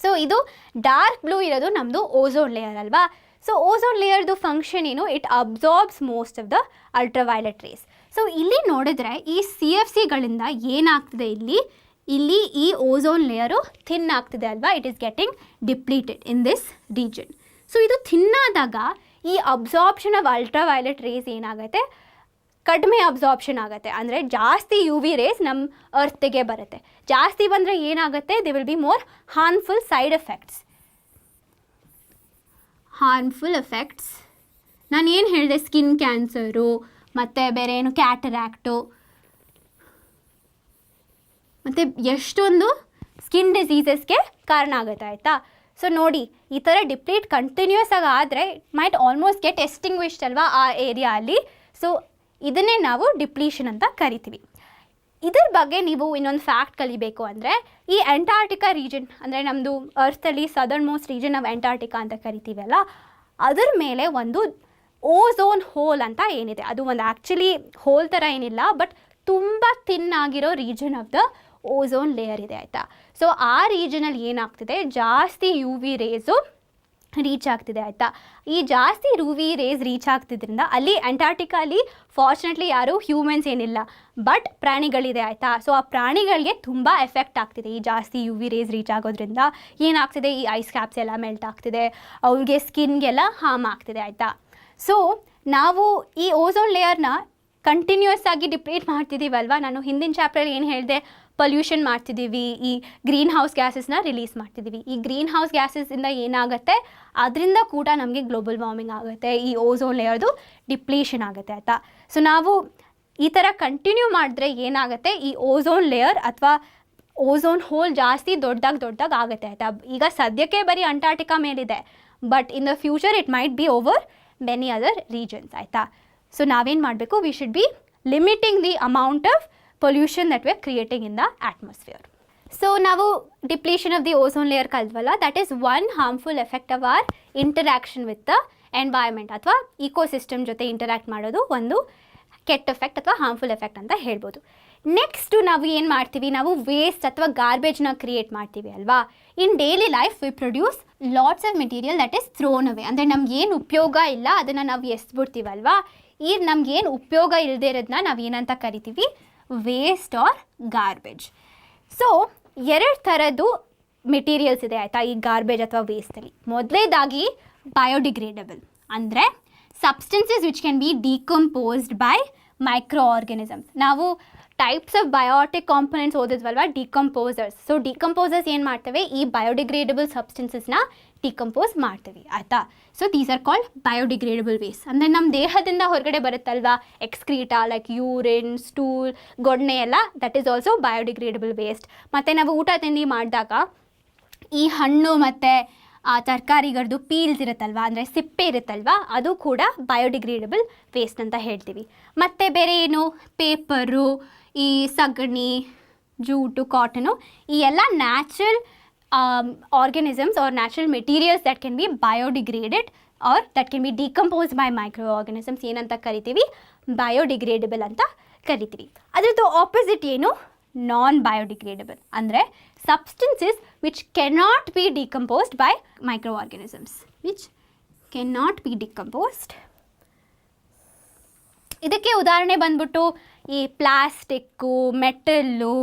A: ಸೊ ಇದು ಡಾರ್ಕ್ ಬ್ಲೂ ಇರೋದು ನಮ್ಮದು ಓಝೋನ್ ಲೇಯರ್ ಅಲ್ವಾ. ಸೊ ಓಝೋನ್ ಲೇಯರ್ದು ಫಂಕ್ಷನ್ ಏನು, it absorbs most of the ultraviolet race. So ಇಲ್ಲಿ ನೋಡಿದ್ರೆ ಈ CFCಗಳಿಂದ ಏನಾಗ್ತಿದೆ, ಇಲ್ಲಿ ಈ ಓಝೋನ್ ಲೇಯರು ಥಿನ್ ಆಗ್ತಿದೆ ಅಲ್ವಾ. It is getting depleted in this region. So ಇದು ಥಿನ್ ಆದಾಗ ಈ ಅಬ್ಸಾರ್ಪ್ಷನ್ ಆಫ್ ಅಲ್ಟ್ರಾವೈಲೆಟ್ ರೇಸ್ ಏನಾಗುತ್ತೆ, ಕಡಿಮೆ ಅಬ್ಸಾರ್ಪ್ಷನ್ ಆಗುತ್ತೆ. ಅಂದರೆ ಜಾಸ್ತಿ UV ರೇಸ್ ನಮ್ಮ ಅರ್ತ್ಗೆ ಬರುತ್ತೆ. ಜಾಸ್ತಿ ಬಂದರೆ ಏನಾಗುತ್ತೆ, they will be more harmful side effects. ನಾನು ಏನು ಹೇಳಿದೆ, ಸ್ಕಿನ್ ಕ್ಯಾನ್ಸರು ಮತ್ತು ಬೇರೆ ಏನು ಕ್ಯಾಟರಾಕ್ಟು ಮತ್ತು ಎಷ್ಟೊಂದು ಸ್ಕಿನ್ ಡಿಸೀಸಸ್ಗೆ ಕಾರಣ ಆಗುತ್ತೆ ಆಯಿತಾ. ಸೊ ನೋಡಿ, ಈ ಥರ ಡಿಪ್ಲೀಟ್ ಕಂಟಿನ್ಯೂಸ್ ಆಗಿ ಆದರೆ ಮೈಟ್ ಆಲ್ಮೋಸ್ಟ್ ಗೆಟ್ ಎಸ್ಟಿಂಗ್ವಿಶ್ಡ್ ಅಲ್ವಾ ಆ ಏರಿಯಾ ಅಲ್ಲಿ. ಸೊ ಇದನ್ನೇ ನಾವು ಡಿಪ್ಲೀಷನ್ ಅಂತ ಕರಿತೀವಿ. ಇದ್ರ ಬಗ್ಗೆ ನೀವು ಇನ್ನೊಂದು ಫ್ಯಾಕ್ಟ್ ಕಲಿಬೇಕು ಅಂದರೆ, ಈ ಅಂಟಾರ್ಟಿಕಾ ರೀಜನ್ ಅಂದರೆ ನಮ್ಮದು ಅರ್ಥಲ್ಲಿ southern most region of Antarctica ಅಂತ ಕರಿತೀವಲ್ಲ, ಅದರ ಮೇಲೆ ಒಂದು ಓಝೋನ್ ಹೋಲ್ ಅಂತ ಏನಿದೆ, ಅದು ಒಂದು ಆ್ಯಕ್ಚುಲಿ ಹೋಲ್ ಥರ ಏನಿಲ್ಲ, ಬಟ್ ತುಂಬ ಥಿನ್ ಆಗಿರೋ region of the ozone layer ಇದೆ ಆಯಿತಾ. ಸೊ ಆ ರೀಜನಲ್ಲಿ ಏನಾಗ್ತಿದೆ, ಜಾಸ್ತಿ UV ರೇಸು ರೀಚ್ ಆಗ್ತಿದೆ ಆಯಿತಾ. ಈ ಜಾಸ್ತಿ UV ರೇಸ್ ರೀಚ್ ಆಗ್ತಿದ್ರಿಂದ ಅಲ್ಲಿ ಅಂಟಾರ್ಟಿಕಾಲಿ ಫಾರ್ಚುನೇಟ್ಲಿ ಯಾರೂ ಹ್ಯೂಮನ್ಸ್ ಏನಿಲ್ಲ, ಬಟ್ ಪ್ರಾಣಿಗಳಿದೆ ಆಯಿತಾ. ಸೊ ಆ ಪ್ರಾಣಿಗಳಿಗೆ ತುಂಬ ಎಫೆಕ್ಟ್ ಆಗ್ತಿದೆ ಈ ಜಾಸ್ತಿ UV ರೇಸ್ ರೀಚ್ ಆಗೋದ್ರಿಂದ. ಏನಾಗ್ತಿದೆ, ಈ ಐಸ್ ಕ್ಯಾಪ್ಸ್ ಎಲ್ಲ ಮೆಲ್ಟ್ ಆಗ್ತಿದೆ, ಅವ್ರಿಗೆ ಸ್ಕಿನ್ಗೆಲ್ಲ ಹಾರ್ಮ್ ಆಗ್ತಿದೆ ಆಯಿತಾ. ಸೊ ನಾವು ಈ ಓಝೋನ್ ಲೇಯರ್ನ ಕಂಟಿನ್ಯೂಸ್ ಆಗಿ ಡಿಪ್ಲೀಟ್ ಮಾಡ್ತಿದ್ದೀವಲ್ವ. ನಾನು ಹಿಂದಿನ ಚಾಪ್ಟರ್ ಏನು ಹೇಳಿದೆ, ಪೊಲ್ಯೂಷನ್ ಮಾಡ್ತಿದ್ದೀವಿ, ಈ ಗ್ರೀನ್ ಹೌಸ್ ಗ್ಯಾಸಸ್ನ ರಿಲೀಸ್ ಮಾಡ್ತಿದ್ದೀವಿ. ಈ ಗ್ರೀನ್ ಹೌಸ್ ಗ್ಯಾಸಸ್ಸಿಂದ ಏನಾಗುತ್ತೆ, ಅದರಿಂದ ಕೂಡ ನಮಗೆ ಗ್ಲೋಬಲ್ ವಾರ್ಮಿಂಗ್ ಆಗುತ್ತೆ, ಈ ಓಝೋನ್ ಲೇಯರ್ದು ಡಿಪ್ಲೀಷನ್ ಆಗುತ್ತೆ ಆಯಿತಾ. ಸೊ ನಾವು ಈ ಥರ ಕಂಟಿನ್ಯೂ ಮಾಡಿದ್ರೆ ಏನಾಗುತ್ತೆ, ಈ ಓಝೋನ್ ಲೇಯರ್ ಅಥವಾ ಓಝೋನ್ ಹೋಲ್ ಜಾಸ್ತಿ ದೊಡ್ಡದಾಗಿ ಆಗುತ್ತೆ ಆಯಿತಾ. ಈಗ ಸದ್ಯಕ್ಕೆ ಬರೀ ಅಂಟಾರ್ಟಿಕಾ ಮೇಲಿದೆ, but in the future it might be over many other regions ಆಯಿತಾ. ಸೊ ನಾವೇನು ಮಾಡಬೇಕು, we should be limiting the amount of pollution that we're creating in the atmosphere. So ನಾವು depletion of the ozone layer ಕಲ್ತ್ವಲ್ಲ, that is one harmful effect of our interaction with the environment ಅಥವಾ ಇಕೋಸಿಸ್ಟಮ್ ಜೊತೆ ಇಂಟರ್ಯಾಕ್ಟ್ ಮಾಡೋದು ಒಂದು ಕೆಟ್ಟ ಎಫೆಕ್ಟ್ ಅಥವಾ ಹಾರ್ಮ್ಫುಲ್ ಎಫೆಕ್ಟ್ ಅಂತ ಹೇಳ್ಬೋದು. ನೆಕ್ಸ್ಟು ನಾವು ಏನು ಮಾಡ್ತೀವಿ, ನಾವು ವೇಸ್ಟ್ ಅಥವಾ ಗಾರ್ಬೇಜ್ನ ಕ್ರಿಯೇಟ್ ಮಾಡ್ತೀವಿ ಅಲ್ವಾ. In daily life we produce lots of material that is thrown away, ಅಂದರೆ ನಮ್ಗೇನು ಉಪಯೋಗ ಇಲ್ಲ ಅದನ್ನು ನಾವು ಎಸ್ಬಿಡ್ತೀವಲ್ವಾ. ಈ ನಮಗೇನು ಉಪಯೋಗ ಇಲ್ಲದೇ ಇರೋದನ್ನ ನಾವು ಏನಂತ ಕರಿತೀವಿ, ವೇಸ್ಟ್ ಆರ್ ಗಾರ್ಬೇಜ್. ಸೊ 2 ಥರದ್ದು ಮೆಟೀರಿಯಲ್ಸ್ ಇದೆ ಆಯಿತಾ ಈ ಗಾರ್ಬೇಜ್ ಅಥವಾ ವೇಸ್ಟಲ್ಲಿ. ಮೊದಲೇದಾಗಿ ಬಯೋಡಿಗ್ರೇಡಬಲ್, ಅಂದರೆ substances which can be decomposed by micro organisms. ನಾವು ಟೈಪ್ಸ್ ಆಫ್ ಬಯೋಟಿಕ್ ಕಾಂಪೊನೆಂಟ್ಸ್ ಓದಿದ್ವಲ್ವ, ಡಿಕಂಪೋಸರ್ಸ್. ಸೊ ಡಿಕಂಪೋಸರ್ಸ್ ಏನು ಮಾಡ್ತವೆ, ಈ ಬಯೋಡಿಗ್ರೇಡಬಲ್ ಸಬ್ಸ್ಟೆನ್ಸಸ್ನ ಡಿಕಂಪೋಸ್ ಮಾಡ್ತೀವಿ ಆಯಿತಾ. So these are called biodegradable waste. ಅಂದರೆ ನಮ್ಮ ದೇಹದಿಂದ ಹೊರಗಡೆ ಬರುತ್ತಲ್ವ, ಎಕ್ಸ್ಕ್ರೀಟಾ ಲೈಕ್ ಯೂರಿನ್, ಸ್ಟೂಲ್, ಗೊಣ್ಣೆ ಎಲ್ಲ, that is also biodegradable waste. ಮತ್ತು ನಾವು ಊಟ ತಿಂಡಿ ಮಾಡಿದಾಗ ಈ ಹಣ್ಣು ಮತ್ತು ತರಕಾರಿಗಳದ್ದು ಪೀಲ್ಸ್ ಇರುತ್ತಲ್ವ, ಅಂದರೆ ಸಿಪ್ಪೆ ಇರುತ್ತಲ್ವ, ಅದು ಕೂಡ ಬಯೋಡಿಗ್ರೇಡಬಲ್ ವೇಸ್ಟ್ ಅಂತ ಹೇಳ್ತೀವಿ. ಮತ್ತು ಬೇರೆ ಏನು, ಪೇಪರು, ಈ ಸಗಣಿ, ಜೂಟು, ಕಾಟನು, ಈ ಎಲ್ಲ natural organisms or natural materials that can be biodegraded or that can be decomposed by microorganisms ಏನಂತ ಕರಿತೀವಿ, ಬಯೋಡಿಗ್ರೇಡಬಲ್ ಅಂತ ಕರಿತೀವಿ. ಅದರದ್ದು ಆಪೋಸಿಟ್ ಏನು, ನಾನ್ ಬಯೋಡಿಗ್ರೇಡಬಲ್, ಅಂದರೆ substances which cannot be decomposed by microorganisms, which cannot be decomposed. ಇದಕ್ಕೆ ಉದಾಹರಣೆ ಬಂದ್ಬಿಟ್ಟು ಈ ಪ್ಲಾಸ್ಟಿಕ್ಕು, ಮೆಟಲ್ಲು,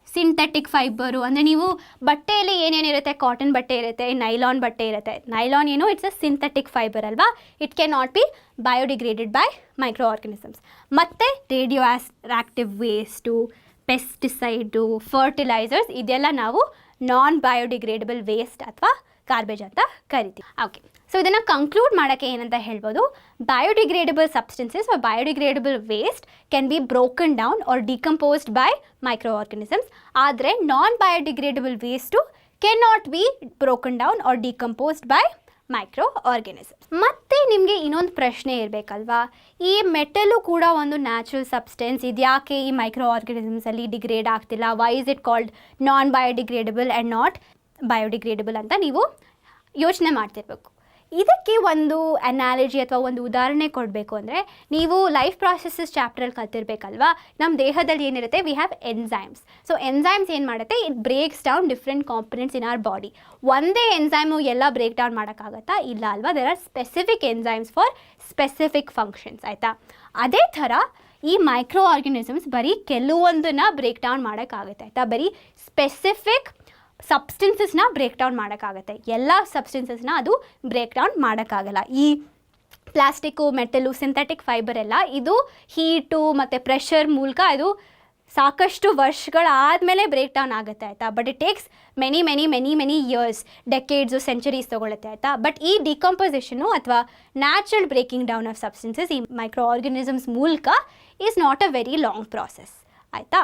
A: ಸಿಂಥೆಟಿಕ್ ಫೈಬರು. ಅಂದರೆ ನೀವು ಬಟ್ಟೆಯಲ್ಲಿ ಏನೇನಿರುತ್ತೆ, ಕಾಟನ್ ಬಟ್ಟೆ ಇರುತ್ತೆ, ನೈಲಾನ್ ಬಟ್ಟೆ ಇರುತ್ತೆ. ನೈಲಾನ್ ಏನು, ಇಟ್ಸ್ ಅ ಸಿಂಥೆಟಿಕ್ ಫೈಬರ್ ಅಲ್ವಾ, it can not be biodegraded by micro organisms. ಮತ್ತು radio active waste, pesticide, fertilisers, ಇದೆಲ್ಲ ನಾವು ನಾನ್ ಬಯೋಡಿಗ್ರೇಡಬಲ್ ವೇಸ್ಟ್ ಅಥವಾ ಗಾರ್ಬೇಜ್ ಅಂತ ಕರಿತೀವಿ. ಓಕೆ, ಸೊ ಇದನ್ನು ಕಂಕ್ಲೂಡ್ ಮಾಡೋಕ್ಕೆ ಏನಂತ ಹೇಳ್ಬೋದು, biodegradable substances or biodegradable waste can be broken down or decomposed by micro organisms. ಆದರೆ non biodegradable waste can not be broken down or decomposed by micro organisms. ಮತ್ತು ನಿಮಗೆ ಇನ್ನೊಂದು ಪ್ರಶ್ನೆ ಇರಬೇಕಲ್ವಾ, ಈ ಮೆಟಲು ಕೂಡ ಒಂದು ನ್ಯಾಚುರಲ್ ಸಬ್ಸ್ಟೆನ್ಸ್, ಇದ್ಯಾಕೆ ಈ ಮೈಕ್ರೋ ಆರ್ಗನಿಸಮ್ಸಲ್ಲಿ ಡಿಗ್ರೇಡ್ ಆಗ್ತಿಲ್ಲ, why is it called non biodegradable and not biodegradable ಅಂತ ನೀವು ಯೋಚನೆ ಮಾಡ್ತಿರ್ಬೇಕು. ಇದಕ್ಕೆ ಒಂದು ಅನಾಲಜಿ ಅಥವಾ ಒಂದು ಉದಾಹರಣೆ ಕೊಡಬೇಕು ಅಂದರೆ, ನೀವು ಲೈಫ್ ಪ್ರಾಸೆಸಸ್ ಚಾಪ್ಟ್ರಲ್ಲಿ ಕಲ್ತಿರ್ಬೇಕಲ್ವಾ. ನಮ್ಮ ದೇಹದಲ್ಲಿ ಏನಿರುತ್ತೆ, we have enzymes. So enzymes ಏನು ಮಾಡುತ್ತೆ, it breaks down different components in our body. ಒಂದೇ ಎನ್ಸೈಮು ಎಲ್ಲ ಬ್ರೇಕ್ ಡೌನ್ ಮಾಡೋಕ್ಕಾಗತ್ತಾ, ಇಲ್ಲ ಅಲ್ವಾ. There are specific enzymes for specific functions ಆಯಿತಾ. ಅದೇ ಥರ ಈ ಮೈಕ್ರೋ ಆರ್ಗನಿಸಮ್ಸ್ ಬರೀ ಕೆಲವೊಂದನ್ನು ಬ್ರೇಕ್ ಡೌನ್ ಮಾಡೋಕ್ಕಾಗುತ್ತೆ ಆಯಿತಾ. ಬರೀ ಸ್ಪೆಸಿಫಿಕ್ ಸಬ್ಸ್ಟೆನ್ಸಸ್ನ ಬ್ರೇಕ್ ಡೌನ್ ಮಾಡೋಕ್ಕಾಗತ್ತೆ, ಎಲ್ಲ ಸಬ್ಸ್ಟೆನ್ಸಸ್ನ ಅದು ಬ್ರೇಕ್ ಡೌನ್ ಮಾಡೋಕ್ಕಾಗಲ್ಲ. ಈ ಪ್ಲಾಸ್ಟಿಕ್ಕು, ಮೆಟಲು, ಸಿಂಥೆಟಿಕ್ ಫೈಬರ್ ಎಲ್ಲ ಇದು ಹೀಟು ಮತ್ತು ಪ್ರೆಷರ್ ಮೂಲಕ ಇದು ಸಾಕಷ್ಟು ವರ್ಷಗಳಾದಮೇಲೆ ಬ್ರೇಕ್ ಡೌನ್ ಆಗುತ್ತೆ ಆಯಿತಾ. But it takes many years, decades, centuries ತೊಗೊಳುತ್ತೆ ಆಯಿತಾ. ಬಟ್ ಈ ಡಿಕಂಪೋಸಿಷನು ಅಥವಾ natural breaking down of substances ಈ ಮೈಕ್ರೋ ಆರ್ಗನಿಸಮ್ಸ್ ಮೂಲಕ is not a very long process ಆಯಿತಾ.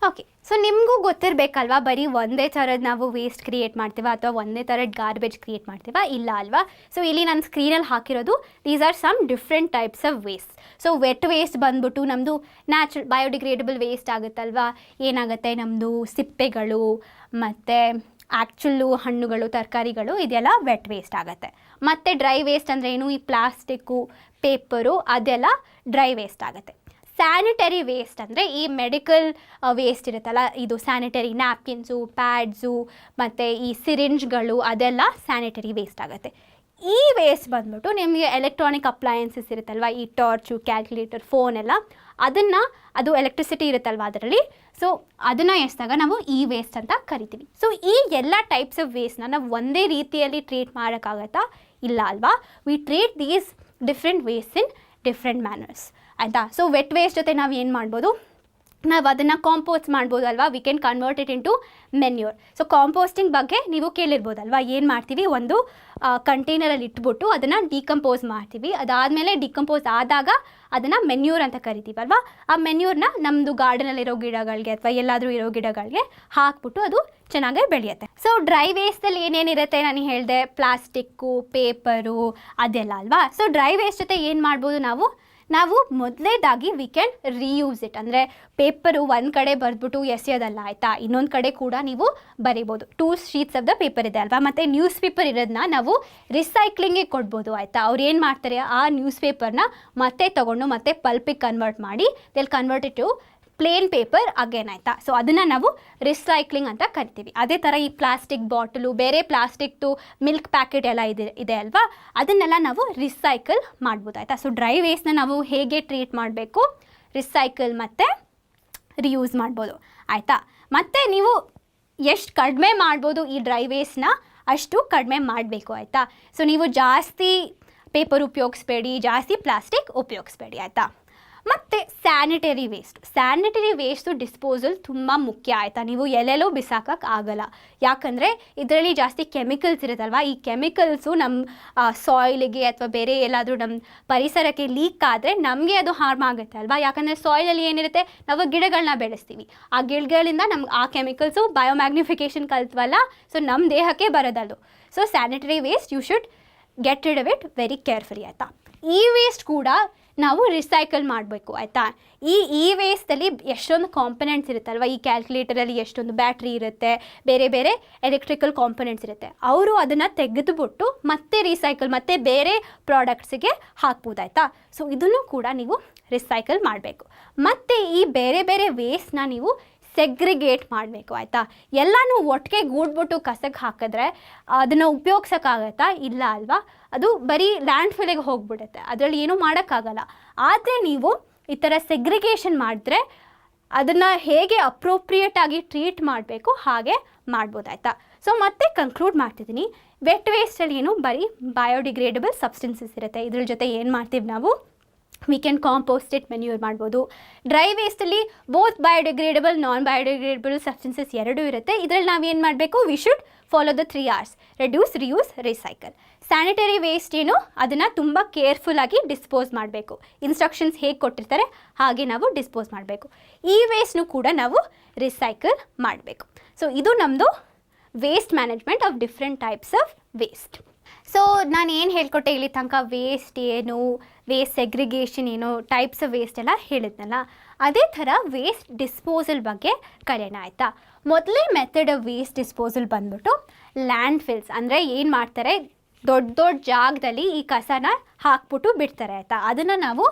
A: ಓಕೆ, ಸೊ ನಿಮಗೂ ಗೊತ್ತಿರಬೇಕಲ್ವಾ, ಬರೀ ಒಂದೇ ಥರದ್ದು ನಾವು ವೇಸ್ಟ್ ಕ್ರಿಯೇಟ್ ಮಾಡ್ತೀವ ಅಥವಾ ಒಂದೇ ಥರದ್ದು ಗಾರ್ಬೇಜ್ ಕ್ರಿಯೇಟ್ ಮಾಡ್ತೀವ, ಇಲ್ಲ ಅಲ್ವಾ. ಸೊ ಇಲ್ಲಿ ನಾನು ಸ್ಕ್ರೀನಲ್ಲಿ ಹಾಕಿರೋದು these are some different types of waste. So wet waste ಬಂದ್ಬಿಟ್ಟು ನಮ್ಮದು ನ್ಯಾಚುರಲ್ ಬಯೋಡಿಗ್ರೇಡಬಲ್ ವೇಸ್ಟ್ ಆಗುತ್ತಲ್ವಾ, ಏನಾಗುತ್ತೆ ನಮ್ಮದು ಸಿಪ್ಪೆಗಳು ಮತ್ತು ಆ್ಯಕ್ಚುಲ್ಲು ಹಣ್ಣುಗಳು, ತರಕಾರಿಗಳು, ಇದೆಲ್ಲ ವೆಟ್ ವೇಸ್ಟ್ ಆಗುತ್ತೆ. ಮತ್ತು ಡ್ರೈ ವೇಸ್ಟ್ ಅಂದರೆ ಏನು, ಈ ಪ್ಲಾಸ್ಟಿಕ್ಕು, ಪೇಪರು, ಅದೆಲ್ಲ ಡ್ರೈ ವೇಸ್ಟ್ ಆಗುತ್ತೆ. ಸ್ಯಾನಿಟರಿ ವೇಸ್ಟ್ ಅಂದರೆ ಈ ಮೆಡಿಕಲ್ ವೇಸ್ಟ್ ಇರುತ್ತಲ್ಲ, ಇದು ಸ್ಯಾನಿಟರಿ ನ್ಯಾಪ್ಕಿನ್ಸು, ಪ್ಯಾಡ್ಸು ಮತ್ತು ಈ ಸಿರಿಂಜ್ಗಳು ಅದೆಲ್ಲ ಸ್ಯಾನಿಟರಿ ವೇಸ್ಟ್ ಆಗುತ್ತೆ. ಈ ವೇಸ್ಟ್ ಬಂದ್ಬಿಟ್ಟು ನಿಮಗೆ ಎಲೆಕ್ಟ್ರಾನಿಕ್ ಅಪ್ಲಯನ್ಸಸ್ ಇರುತ್ತಲ್ವ, ಈ ಟಾರ್ಚು, ಕ್ಯಾಲ್ಕುಲೇಟರ್, ಫೋನ್ ಎಲ್ಲ, ಅದು ಎಲೆಕ್ಟ್ರಿಸಿಟಿ ಇರುತ್ತಲ್ವ ಅದರಲ್ಲಿ, ಸೊ ಅದನ್ನು ಎಸ್ದಾಗ ನಾವು ಈ ವೇಸ್ಟ್ ಅಂತ ಕರಿತೀವಿ. ಸೊ ಈ ಎಲ್ಲ ಟೈಪ್ಸ್ ಆಫ್ ವೇಸ್ಟ್ನ ನಾವು ಒಂದೇ ರೀತಿಯಲ್ಲಿ ಟ್ರೀಟ್ ಮಾಡೋಕ್ಕಾಗತ್ತಾ? ಇಲ್ಲ ಅಲ್ವಾ. We treat these different waste in different manners ಆಯಿತಾ. ಸೊ ವೆಟ್ ವೇಸ್ಟ್ ಜೊತೆ ನಾವು ಏನು ಮಾಡ್ಬೋದು, ನಾವು ಅದನ್ನು ಕಾಂಪೋಸ್ಟ್ ಮಾಡ್ಬೋದು ಅಲ್ವಾ. We can convert it into manure. So composting ಬಗ್ಗೆ ನೀವು ಕೇಳಿರ್ಬೋದಲ್ವಾ. ಏನು ಮಾಡ್ತೀವಿ, ಒಂದು ಕಂಟೈನರಲ್ಲಿ ಇಟ್ಬಿಟ್ಟು ಅದನ್ನು ಡಿಕಂಪೋಸ್ ಮಾಡ್ತೀವಿ. ಅದಾದಮೇಲೆ ಡಿಕಂಪೋಸ್ ಆದಾಗ ಅದನ್ನು ಮೆನ್ಯೂರ್ ಅಂತ ಕರಿತೀವಲ್ವಾ. ಆ ಮೆನ್ಯೂರ್ನ ನಮ್ಮದು ಗಾರ್ಡನಲ್ಲಿರೋ ಗಿಡಗಳಿಗೆ ಅಥವಾ ಎಲ್ಲಾದರೂ ಇರೋ ಗಿಡಗಳಿಗೆ ಹಾಕ್ಬಿಟ್ಟು ಅದು ಚೆನ್ನಾಗೇ ಬೆಳೆಯುತ್ತೆ. ಸೊ ಡ್ರೈ ವೇಸ್ಟಲ್ಲಿ ಏನೇನಿರುತ್ತೆ ನಾನು ಹೇಳಿದೆ, ಪ್ಲಾಸ್ಟಿಕ್ಕು, ಪೇಪರು ಅದೆಲ್ಲ ಅಲ್ವಾ. ಸೊ ಡ್ರೈ ವೇಸ್ಟ್ ಜೊತೆ ಏನು ಮಾಡ್ಬೋದು ನಾವು ಮೊದಲೇದಾಗಿ ವಿ ಕ್ಯಾನ್ ರೀಯೂಸ್ ಇಟ್. ಅಂದರೆ ಪೇಪರು ಒಂದು ಕಡೆ ಬರೆದ್ಬಿಟ್ಟು ಎಸೆಯೋದಲ್ಲ ಆಯಿತಾ, ಇನ್ನೊಂದು ಕಡೆ ಕೂಡ ನೀವು ಬರೀಬೋದು. 2 ಶೀಟ್ಸ್ ಆಫ್ ದ ಪೇಪರ್ ಇದೆ ಅಲ್ವಾ. ಮತ್ತು ನ್ಯೂಸ್ ಪೇಪರ್ ಇರೋದನ್ನ ನಾವು ರಿಸೈಕ್ಲಿಂಗಿಗೆ ಕೊಡ್ಬೋದು ಆಯಿತಾ. ಅವ್ರು ಏನು ಮಾಡ್ತಾರೆ, ಆ ನ್ಯೂಸ್ ಪೇಪರ್ನ ಮತ್ತೆ ತೊಗೊಂಡು ಮತ್ತೆ ಪಲ್ಪಿಗೆ ಕನ್ವರ್ಟ್ ಮಾಡಿ they'll convert it to plain paper again ಆಯಿತಾ. ಸೊ ಅದನ್ನು ನಾವು ರಿಸೈಕ್ಲಿಂಗ್ ಅಂತ ಕರಿತೀವಿ. ಅದೇ ಥರ ಈ ಪ್ಲಾಸ್ಟಿಕ್ ಬಾಟಲು, ಬೇರೆ ಪ್ಲಾಸ್ಟಿಕ್ದು ಮಿಲ್ಕ್ ಪ್ಯಾಕೆಟ್ ಎಲ್ಲ ಇದೆ ಅಲ್ವಾ, ಅದನ್ನೆಲ್ಲ ನಾವು ರಿಸೈಕಲ್ ಮಾಡ್ಬೋದು ಆಯಿತಾ. ಸೊ ಡ್ರೈ ವೇಸ್ಟ್ನ ನಾವು ಹೇಗೆ ಟ್ರೀಟ್ ಮಾಡಬೇಕು, ರಿಸೈಕಲ್ ಮತ್ತು ರಿಯೂಸ್ ಮಾಡ್ಬೋದು ಆಯಿತಾ. ಮತ್ತು ನೀವು ಎಷ್ಟು ಕಡಿಮೆ ಮಾಡ್ಬೋದು ಈ ಡ್ರೈ ವೇಸ್ಟ್ನ ಅಷ್ಟು ಕಡಿಮೆ ಮಾಡಬೇಕು ಆಯಿತಾ. ಸೊ ನೀವು ಜಾಸ್ತಿ ಪೇಪರ್ ಉಪಯೋಗಿಸ್ಬೇಡಿ, ಜಾಸ್ತಿ ಪ್ಲಾಸ್ಟಿಕ್ ಉಪಯೋಗಿಸ್ಬೇಡಿ ಆಯಿತಾ. ಮತ್ತು ಸ್ಯಾನಿಟರಿ ವೇಸ್ಟು ಡಿಸ್ಪೋಸಲ್ ತುಂಬ ಮುಖ್ಯ ಆಯಿತಾ. ನೀವು ಎಲ್ಲೆಲ್ಲೋ ಬಿಸಾಕೋಕ್ಕೆ ಆಗಲ್ಲ, ಯಾಕಂದರೆ ಇದರಲ್ಲಿ ಜಾಸ್ತಿ ಕೆಮಿಕಲ್ಸ್ ಇರುತ್ತಲ್ವ. ಈ ಕೆಮಿಕಲ್ಸು ನಮ್ಮ ಸಾಯಿಲಿಗೆ ಅಥವಾ ಬೇರೆ ಎಲ್ಲಾದರೂ ನಮ್ಮ ಪರಿಸರಕ್ಕೆ ಲೀಕ್ ಆದರೆ ನಮಗೆ ಅದು ಹಾರ್ಮ್ ಆಗುತ್ತೆ ಅಲ್ವಾ. ಯಾಕಂದರೆ ಸಾಯಿಲಲ್ಲಿ ಏನಿರುತ್ತೆ, ನಾವು ಗಿಡಗಳನ್ನ ಬೆಳೆಸ್ತೀವಿ, ಆ ಗಿಡಗಳಿಂದ ನಮ್ಗೆ ಆ ಕೆಮಿಕಲ್ಸು ಬಯೋಮ್ಯಾಗ್ನಿಫಿಕೇಷನ್ ಕಲ್ತ್ವಲ್ಲ, ಸೊ ನಮ್ಮ ದೇಹಕ್ಕೆ ಬರೋದದು. So sanitary waste you should get rid of it very carefully ಆಯಿತಾ. ಈ ವೇಸ್ಟ್ ಕೂಡ ನಾವು ರಿಸೈಕಲ್ ಮಾಡಬೇಕು ಆಯಿತಾ. ಈ ವೇಸ್ಟಲ್ಲಿ ಎಷ್ಟೊಂದು ಕಾಂಪೊನೆಂಟ್ಸ್ ಇರುತ್ತಲ್ವ, ಈ ಕ್ಯಾಲ್ಕುಲೇಟರಲ್ಲಿ ಎಷ್ಟೊಂದು ಬ್ಯಾಟ್ರಿ ಇರುತ್ತೆ, ಬೇರೆ ಬೇರೆ ಎಲೆಕ್ಟ್ರಿಕಲ್ ಕಾಂಪೊನೆಂಟ್ಸ್ ಇರುತ್ತೆ, ಅವರು ಅದನ್ನು ತೆಗೆದುಬಿಟ್ಟು ಮತ್ತೆ ರಿಸೈಕಲ್ ಮತ್ತು ಬೇರೆ ಪ್ರಾಡಕ್ಟ್ಸಿಗೆ ಹಾಕ್ಬೋದಾಯ್ತಾ. ಸೊ ಇದನ್ನು ಕೂಡ ನೀವು ರಿಸೈಕಲ್ ಮಾಡಬೇಕು. ಮತ್ತು ಈ ಬೇರೆ ಬೇರೆ ವೇಸ್ಟ್ನ ನೀವು ಸೆಗ್ರಿಗೇಟ್ ಮಾಡಬೇಕು ಆಯಿತಾ. ಎಲ್ಲನೂ ಒಟ್ಟಿಗೆ ಗೂಡ್ಬಿಟ್ಟು ಕಸಕ್ಕೆ ಹಾಕಿದ್ರೆ ಅದನ್ನು ಉಪಯೋಗ್ಸೋಕ್ಕಾಗತ್ತಾ? ಇಲ್ಲ ಅಲ್ವಾ. ಅದು ಬರೀ ಲ್ಯಾಂಡ್ ಫಿಲ್ಲಿಗೆ ಹೋಗ್ಬಿಡುತ್ತೆ, ಅದರಲ್ಲಿ ಏನೂ ಮಾಡೋಕ್ಕಾಗಲ್ಲ. ಆದರೆ ನೀವು ಈ ಥರ ಸೆಗ್ರಿಗೇಷನ್ ಮಾಡಿದ್ರೆ ಅದನ್ನು ಹೇಗೆ ಅಪ್ರೋಪ್ರಿಯೇಟಾಗಿ ಟ್ರೀಟ್ ಮಾಡಬೇಕು ಹಾಗೆ ಮಾಡ್ಬೋದಾಯ್ತಾ. ಸೊ ಮತ್ತೆ ಕನ್ಕ್ಲೂಡ್ ಮಾಡ್ತಿದ್ದೀನಿ, ವೆಟ್ ವೇಸ್ಟಲ್ಲಿ ಏನು ಬರೀ ಬಯೋಡಿಗ್ರೇಡಬಲ್ ಸಬ್ಸ್ಟೆನ್ಸಸ್ ಇರುತ್ತೆ. ಇದ್ರ ಜೊತೆ ಏನು ಮಾಡ್ತೀವಿ ನಾವು, we can compost it, manure ಮಾಡ್ಬೋದು. ಡ್ರೈ ವೇಸ್ಟಲ್ಲಿ ಬೋತ್ ಬಯೋಡಿಗ್ರೇಡಬಲ್, ನಾನ್ ಬಯೋಡಿಗ್ರೇಡಬಲ್ ಸಬ್ಸ್ಟೆನ್ಸಸ್ ಎರಡೂ ಇರುತ್ತೆ. ಇದರಲ್ಲಿ ನಾವು ಏನು ಮಾಡಬೇಕು, we should follow the 3 R's: reduce, reuse, recycle. Sanitary waste ಏನು, ಅದನ್ನು ತುಂಬ ಕೇರ್ಫುಲ್ಲಾಗಿ ಡಿಸ್ಪೋಸ್ ಮಾಡಬೇಕು. ಇನ್ಸ್ಟ್ರಕ್ಷನ್ಸ್ ಹೇಗೆ ಕೊಟ್ಟಿರ್ತಾರೆ ಹಾಗೆ ನಾವು ಡಿಸ್ಪೋಸ್ ಮಾಡಬೇಕು. ಈ ವೇಸ್ಟ್ನು ಕೂಡ ನಾವು ರಿಸೈಕಲ್ ಮಾಡಬೇಕು. ಸೊ ಇದು ನಮ್ಮದು waste management of different types of waste. So ನಾನು ಏನು ಹೇಳ್ಕೊಟ್ಟೆ ಇಲ್ಲಿ ತನಕ, ವೇಸ್ಟ್ ಏನು, ವೇಸ್ಟ್ ಸೆಗ್ರಿಗೇಷನ್ ಏನು, ಟೈಪ್ಸ್ ಆಫ್ ವೇಸ್ಟ್ ಎಲ್ಲ ಹೇಳಿದ್ನಲ್ಲ, ಅದೇ ಥರ ವೇಸ್ಟ್ ಡಿಸ್ಪೋಸಲ್ ಬಗ್ಗೆ ಕಲಿಯೋಣ ಆಯಿತಾ. ಮೊದಲೇ ಮೆಥಡ್ ಆಫ್ ವೇಸ್ಟ್ ಡಿಸ್ಪೋಸಲ್ ಬಂದ್ಬಿಟ್ಟು ಲ್ಯಾಂಡ್ ಫಿಲ್ಸ್. ಅಂದರೆ ಏನು ಮಾಡ್ತಾರೆ, ದೊಡ್ಡ ದೊಡ್ಡ ಜಾಗದಲ್ಲಿ ಈ ಕಸನ ಹಾಕ್ಬಿಟ್ಟು ಬಿಡ್ತಾರೆ ಆಯಿತಾ. ಅದನ್ನು ನಾವು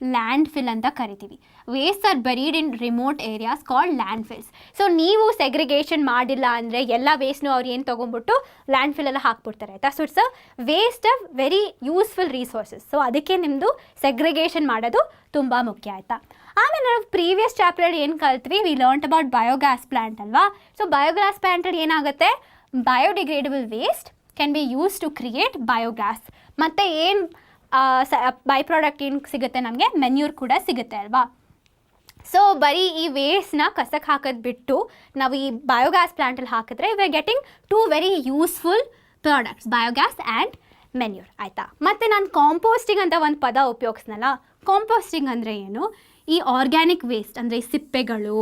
A: ಲ್ಯಾಂಡ್ ಫಿಲ್ ಅಂತ ಕರಿತೀವಿ. Waste are buried in remote areas called landfills. So ನೀವು ಸೆಗ್ರಿಗೇಷನ್ ಮಾಡಿಲ್ಲ ಅಂದರೆ ಎಲ್ಲ ವೇಸ್ಟ್ನು ಅವ್ರು ಏನು ತೊಗೊಂಡ್ಬಿಟ್ಟು ಲ್ಯಾಂಡ್ ಫಿಲ್ ಎಲ್ಲ ಹಾಕ್ಬಿಡ್ತಾರೆ ಆಯಿತಾ. So it's a waste of very useful resources. So ಅದಕ್ಕೆ ನಿಮ್ಮದು ಸೆಗ್ರಿಗೇಷನ್ ಮಾಡೋದು ತುಂಬ ಮುಖ್ಯ ಆಯಿತಾ. ಆಮೇಲೆ ನಾವು ಪ್ರೀವಿಯಸ್ ಚಾಪ್ಟರಲ್ಲಿ ಏನು ಕಲ್ತ್ವಿ, we learnt about biogas plant ಅಲ್ವಾ. ಸೊ ಬಯೋಗ್ಯಾಸ್ ಪ್ಲ್ಯಾಂಟಲ್ಲಿ ಏನಾಗುತ್ತೆ, biodegradable waste can be use to create biogas. ಮತ್ತು ಏನು ಬೈ ಪ್ರಾಡಕ್ಟ್ ಏನು ಸಿಗುತ್ತೆ ನಮಗೆ, ಮೆನ್ಯೂರ್ ಕೂಡ ಸಿಗುತ್ತೆ ಅಲ್ವಾ. ಸೊ ಬರೀ ಈ ವೇಸ್ಟ್ನ ಕಸಕ್ಕೆ ಹಾಕೋದು ಬಿಟ್ಟು ನಾವು ಈ ಬಯೋಗ್ಯಾಸ್ ಪ್ಲ್ಯಾಂಟಲ್ಲಿ ಹಾಕಿದ್ರೆ we are getting 2 very useful products, biogas and manure ಆಯಿತಾ. ಮತ್ತು ನಾನು ಕಾಂಪೋಸ್ಟಿಂಗ್ ಅಂತ ಒಂದು ಪದ ಉಪಯೋಗಿಸ್ನಲ್ಲ. ಕಾಂಪೋಸ್ಟಿಂಗ್ ಅಂದರೆ ಏನು, ಈ ಆರ್ಗ್ಯಾನಿಕ್ ವೇಸ್ಟ್ ಅಂದರೆ ಸಿಪ್ಪೆಗಳು,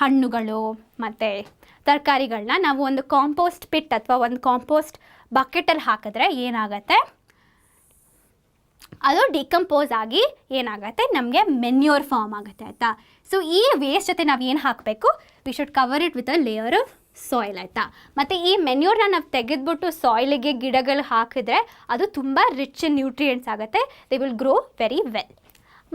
A: ಹಣ್ಣುಗಳು ಮತ್ತು ತರಕಾರಿಗಳನ್ನ ನಾವು ಒಂದು ಕಾಂಪೋಸ್ಟ್ ಪಿಟ್ ಅಥವಾ ಒಂದು ಕಾಂಪೋಸ್ಟ್ ಬಕೆಟಲ್ಲಿ ಹಾಕಿದ್ರೆ ಏನಾಗುತ್ತೆ, ಅದು ಡಿಕಂಪೋಸ್ ಆಗಿ ಏನಾಗುತ್ತೆ, ನಮಗೆ ಮೆನ್ಯೂರ್ ಫಾರ್ಮ್ ಆಗುತ್ತೆ ಆಯಿತಾ. ಸೊ ಈ ವೇಸ್ಟ್ ಜೊತೆ ನಾವು ಏನು ಹಾಕಬೇಕು, we should cover it with a layer of soil ಆಯಿತಾ. ಮತ್ತು ಈ ಮೆನ್ಯೂರ್ನ ನಾವು ತೆಗೆದುಬಿಟ್ಟು ಸಾಯಿಲಿಗೆ ಗಿಡಗಳು ಹಾಕಿದ್ರೆ ಅದು ತುಂಬ ರಿಚ್ ಇನ್ ನ್ಯೂಟ್ರಿಯೆಂಟ್ಸ್ ಆಗುತ್ತೆ, they will grow very well.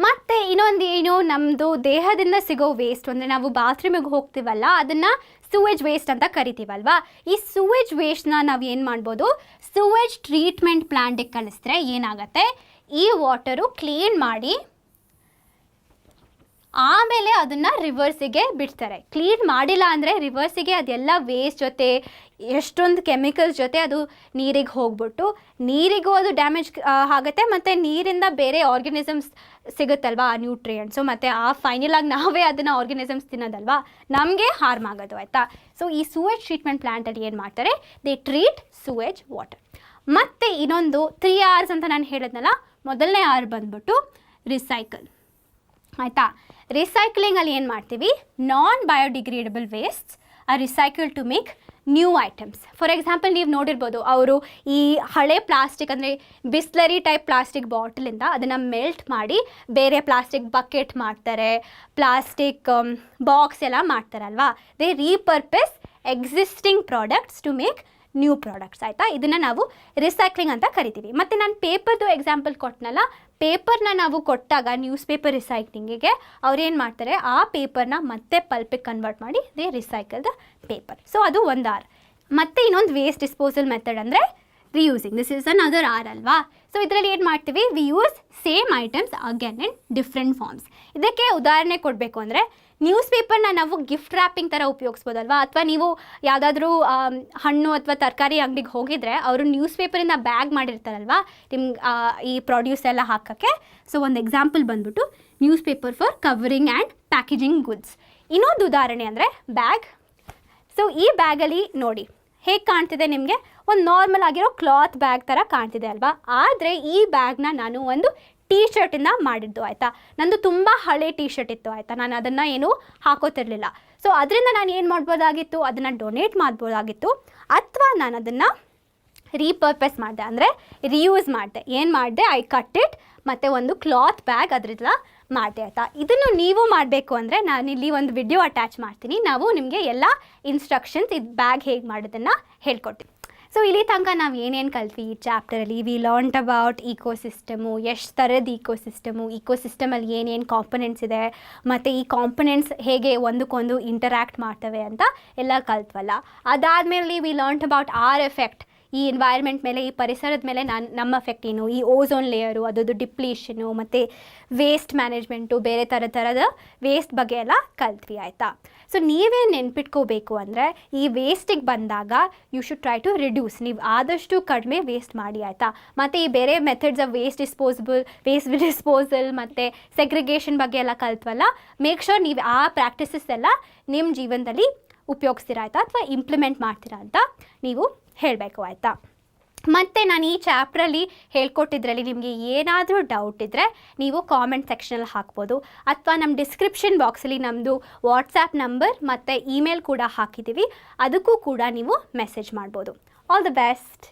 A: ಮತ್ತು ಇನ್ನೊಂದು ಏನು, ನಮ್ಮದು ದೇಹದಿಂದ ಸಿಗೋ ವೇಸ್ಟ್ ಅಂದರೆ ನಾವು ಬಾತ್ರೂಮಿಗೆ ಹೋಗ್ತೀವಲ್ಲ ಅದನ್ನು ಸೂವೇಜ್ ವೇಸ್ಟ್ ಅಂತ ಕರಿತೀವಲ್ವಾ. ಈ ಸೂವೇಜ್ ವೇಸ್ಟ್ನ ನಾವು ಏನು ಮಾಡ್ಬೋದು, ಸೂವೇಜ್ ಟ್ರೀಟ್ಮೆಂಟ್ ಪ್ಲಾಂಟಿಗೆ ಕಳಿಸಿದ್ರೆ ಏನಾಗುತ್ತೆ, ಈ ವಾಟರು ಕ್ಲೀನ್ ಮಾಡಿ ಆಮೇಲೆ ಅದನ್ನು ರಿವರ್ಸಿಗೆ ಬಿಡ್ತಾರೆ. ಕ್ಲೀನ್ ಮಾಡಿಲ್ಲ ಅಂದರೆ ರಿವರ್ಸಿಗೆ ಅದೆಲ್ಲ ವೇಸ್ಟ್ ಜೊತೆ ಎಷ್ಟೊಂದು ಕೆಮಿಕಲ್ಸ್ ಜೊತೆ ಅದು ನೀರಿಗೆ ಹೋಗ್ಬಿಟ್ಟು ನೀರಿಗೂ ಅದು ಡ್ಯಾಮೇಜ್ ಆಗುತ್ತೆ ಮತ್ತು ನೀರಿಂದ ಬೇರೆ ಆರ್ಗನಿಸಮ್ಸ್ ಸಿಗುತ್ತಲ್ವ, ಆ ನ್ಯೂಟ್ರಿಯೆಂಟ್ಸು, ಮತ್ತು ಆ ಫೈನಲಾಗಿ ನಾವೇ ಅದನ್ನು ಆರ್ಗನಿಸಮ್ಸ್ ತಿನ್ನೋದಲ್ವ, ನಮಗೆ ಹಾರ್ಮ್ ಆಗೋದು ಆಯಿತಾ. ಸೊ ಈ ಸೂವೇಜ್ ಟ್ರೀಟ್ಮೆಂಟ್ ಪ್ಲ್ಯಾಂಟಲ್ಲಿ ಏನು ಮಾಡ್ತಾರೆ, ದೇ ಟ್ರೀಟ್ ಸೂವೇಜ್ ವಾಟರ್. ಮತ್ತು ಇನ್ನೊಂದು 3 Rs ಅಂತ ನಾನು ಹೇಳಿದ್ನಲ್ಲ, ಮೊದಲನೇ R ಬಂದ್ಬಿಟ್ಟು ರಿಸೈಕಲ್ ಆಯಿತಾ. ರಿಸೈಕ್ಲಿಂಗಲ್ಲಿ ಏನು ಮಾಡ್ತೀವಿ, non biodegradable wastes are recycle to make new items. For example ನೀವು ನೋಡಿರ್ಬೋದು, ಅವರು ಈ ಹಳೆ ಪ್ಲಾಸ್ಟಿಕ್ ಅಂದರೆ ಬಿಸ್ಲರಿ ಟೈಪ್ ಪ್ಲಾಸ್ಟಿಕ್ ಬಾಟಲಿಂದ ಅದನ್ನು ಮೆಲ್ಟ್ ಮಾಡಿ ಬೇರೆ ಪ್ಲಾಸ್ಟಿಕ್ ಬಕೆಟ್ ಮಾಡ್ತಾರೆ, ಪ್ಲಾಸ್ಟಿಕ್ ಬಾಕ್ಸ್ ಎಲ್ಲ ಮಾಡ್ತಾರಲ್ವಾ. They repurpose existing products to make new products ಆಯಿತಾ. ಇದನ್ನು ನಾವು ರಿಸೈಕ್ಲಿಂಗ್ ಅಂತ ಕರಿತೀವಿ. ಮತ್ತು ನಾನು ಪೇಪರ್ದು ಎಕ್ಸಾಂಪಲ್ ಕೊಟ್ಟನಲ್ಲ, ಪೇಪರ್ನ ನಾವು ಕೊಟ್ಟಾಗ ನ್ಯೂಸ್ ಪೇಪರ್ ರಿಸೈಕ್ಲಿಂಗಿಗೆ ಅವ್ರೇನು ಮಾಡ್ತಾರೆ, ಆ ಪೇಪರ್ನ ಮತ್ತೆ ಪಲ್ಪಿಗೆ ಕನ್ವರ್ಟ್ ಮಾಡಿ they recycle the paper. So ಅದು ಒಂದು R. ಮತ್ತು ಇನ್ನೊಂದು ವೇಸ್ಟ್ ಡಿಸ್ಪೋಸಲ್ ಮೆಥಡ್ ಅಂದರೆ reusing. This is another R ಅಲ್ವಾ. ಸೊ ಇದರಲ್ಲಿ ಏನು ಮಾಡ್ತೀವಿ, we use same items again in different forms. ಇದಕ್ಕೆ ಉದಾಹರಣೆ ಕೊಡಬೇಕು ಅಂದರೆ, ನ್ಯೂಸ್ ಪೇಪರ್ನ ನಾವು ಗಿಫ್ಟ್ ರ್ಯಾಪಿಂಗ್ ಥರ ಉಪಯೋಗಿಸ್ಬೋದಲ್ವಾ. ಅಥವಾ ನೀವು ಯಾವುದಾದ್ರೂ ಹಣ್ಣು ಅಥವಾ ತರಕಾರಿ ಅಂಗಡಿಗೆ ಹೋಗಿದರೆ ಅವರು ನ್ಯೂಸ್ ಪೇಪರಿಂದ ಬ್ಯಾಗ್ ಮಾಡಿರ್ತಾರಲ್ವ ನಿಮ್ಗೆ ಈ ಪ್ರಾಡ್ಯೂಸ್ ಎಲ್ಲ ಹಾಕೋಕ್ಕೆ. ಸೊ ಒಂದು ಎಕ್ಸಾಂಪಲ್ ಬಂದ್ಬಿಟ್ಟು news paper for covering and packaging goods. ಇನ್ನೊಂದು ಉದಾಹರಣೆ ಅಂದರೆ ಬ್ಯಾಗ್. ಸೊ ಈ ಬ್ಯಾಗಲ್ಲಿ ನೋಡಿ ಹೇಗೆ ಕಾಣ್ತಿದೆ ನಿಮಗೆ, ಒಂದು ನಾರ್ಮಲ್ ಆಗಿರೋ ಕ್ಲಾತ್ ಬ್ಯಾಗ್ ಥರ ಕಾಣ್ತಿದೆ ಅಲ್ವಾ. ಆದರೆ ಈ ಬ್ಯಾಗ್ನ ನಾನು ಒಂದು ಟೀ ಶರ್ಟಿಂದ ಮಾಡಿದ್ದು ಆಯಿತಾ. ನಂದು ತುಂಬ ಹಳೆ ಟೀ ಶರ್ಟ್ ಇತ್ತು ಆಯಿತಾ, ನಾನು ಅದನ್ನು ಏನೂ ಹಾಕೋತಿರ್ಲಿಲ್ಲ. ಸೊ ಅದರಿಂದ ನಾನು ಏನು ಮಾಡ್ಬೋದಾಗಿತ್ತು, ಅದನ್ನು ಡೊನೇಟ್ ಮಾಡ್ಬೋದಾಗಿತ್ತು, ಅಥವಾ ನಾನು ಅದನ್ನು ರೀಪರ್ಪಸ್ ಮಾಡಿದೆ ಅಂದರೆ ರಿಯೂಸ್ ಮಾಡಿದೆ. ಏನು ಮಾಡಿದೆ, ಐ ಕಟ್ ಇಟ್ ಮತ್ತು ಒಂದು ಕ್ಲಾತ್ ಬ್ಯಾಗ್ ಅದರಿಂದ ಮಾಡಿದೆ ಆಯಿತಾ. ಇದನ್ನು ನೀವು ಮಾಡಬೇಕು ಅಂದರೆ ನಾನಿಲ್ಲಿ ಒಂದು ವಿಡಿಯೋ ಅಟ್ಯಾಚ್ ಮಾಡ್ತೀನಿ, ನಾವು ನಿಮಗೆ ಎಲ್ಲ ಇನ್ಸ್ಟ್ರಕ್ಷನ್ಸ್ ಇದು ಬ್ಯಾಗ್ ಹೇಗೆ ಮಾಡೋದನ್ನು ಹೇಳ್ಕೊಡ್ತೀನಿ. ಸೊ ಇಲ್ಲಿ ತನಕ ನಾವು ಏನೇನು ಕಲ್ತ್ವಿ ಈ ಚಾಪ್ಟರಲ್ಲಿ, ವಿ ಲರ್ನ್ಡ್ ಅಬೌಟ್ ಇಕೋಸಿಸ್ಟಮು, ಎಷ್ಟು ಥರದ ಇಕೋಸಿಸ್ಟಮಲ್ಲಿ ಏನೇನು ಕಾಂಪೊನೆಂಟ್ಸ್ ಇದೆ, ಮತ್ತು ಈ ಕಾಂಪೊನೆಂಟ್ಸ್ ಹೇಗೆ ಒಂದಕ್ಕೊಂದು ಇಂಟರ್ಯಾಕ್ಟ್ ಮಾಡ್ತವೆ ಅಂತ ಎಲ್ಲ ಕಲ್ತ್ವಲ್ಲ. ಅದಾದಮೇಲೆ we learned about our effect, ಈ ಎನ್ವೈರ್ಮೆಂಟ್ ಮೇಲೆ, ಈ ಪರಿಸರದ ಮೇಲೆ ನಮ್ಮ ಎಫೆಕ್ಟ್ ಏನು, ಈ ಓಝೋನ್ ಲೇಯರು, ಅದರದ್ದು ಡಿಪ್ಲೀಷನು, ಮತ್ತು ವೇಸ್ಟ್ ಮ್ಯಾನೇಜ್ಮೆಂಟು, ಬೇರೆ ಥರದ ವೇಸ್ಟ್ ಬಗ್ಗೆ ಎಲ್ಲ ಕಲ್ತ್ವಿ ಆಯಿತಾ. ಸೊ ನೀವೇನು ನೆನ್ಪಿಟ್ಕೋಬೇಕು ಅಂದರೆ, ಈ ವೇಸ್ಟಿಗೆ ಬಂದಾಗ you should try to reduce, ನೀವು ಆದಷ್ಟು ಕಡಿಮೆ ವೇಸ್ಟ್ ಮಾಡಿ ಆಯಿತಾ. ಮತ್ತು ಈ ಬೇರೆ ಮೆಥಡ್ಸ್ ಆಫ್ ವೇಸ್ಟ್ ಡಿಸ್ಪೋಸಲ್ ಮತ್ತು ಸೆಗ್ರಿಗೇಷನ್ ಬಗ್ಗೆ ಎಲ್ಲ ಕಲ್ತ್ವಲ್ಲ, ಮೇಕ್ ಶೋರ್ ನೀವು ಆ ಪ್ರಾಕ್ಟೀಸಸ್ ಎಲ್ಲ ನಿಮ್ಮ ಜೀವನದಲ್ಲಿ ಉಪಯೋಗಿಸ್ತೀರಾ ಆಯಿತಾ, ಅಥವಾ ಇಂಪ್ಲಿಮೆಂಟ್ ಮಾಡ್ತೀರಾ ಅಂತ ನೀವು ಹೇಳಬೇಕು ಆಯಿತಾ. ಮತ್ತು ನಾನು ಈ ಚಾಪ್ಟ್ರಲ್ಲಿ ಹೇಳ್ಕೊಟ್ಟಿದ್ರಲ್ಲಿ ನಿಮಗೆ ಏನಾದರೂ ಡೌಟ್ ಇದ್ದರೆ ನೀವು ಕಾಮೆಂಟ್ ಸೆಕ್ಷನಲ್ಲಿ ಹಾಕ್ಬೋದು, ಅಥವಾ ನಮ್ಮ ಡಿಸ್ಕ್ರಿಪ್ಷನ್ ಬಾಕ್ಸಲ್ಲಿ ನಮ್ಮದು ವಾಟ್ಸಾಪ್ ನಂಬರ್ ಮತ್ತು ಇಮೇಲ್ ಕೂಡ ಹಾಕಿದ್ದೀವಿ, ಅದಕ್ಕೂ ಕೂಡ ನೀವು ಮೆಸೇಜ್ ಮಾಡ್ಬೋದು. All the best.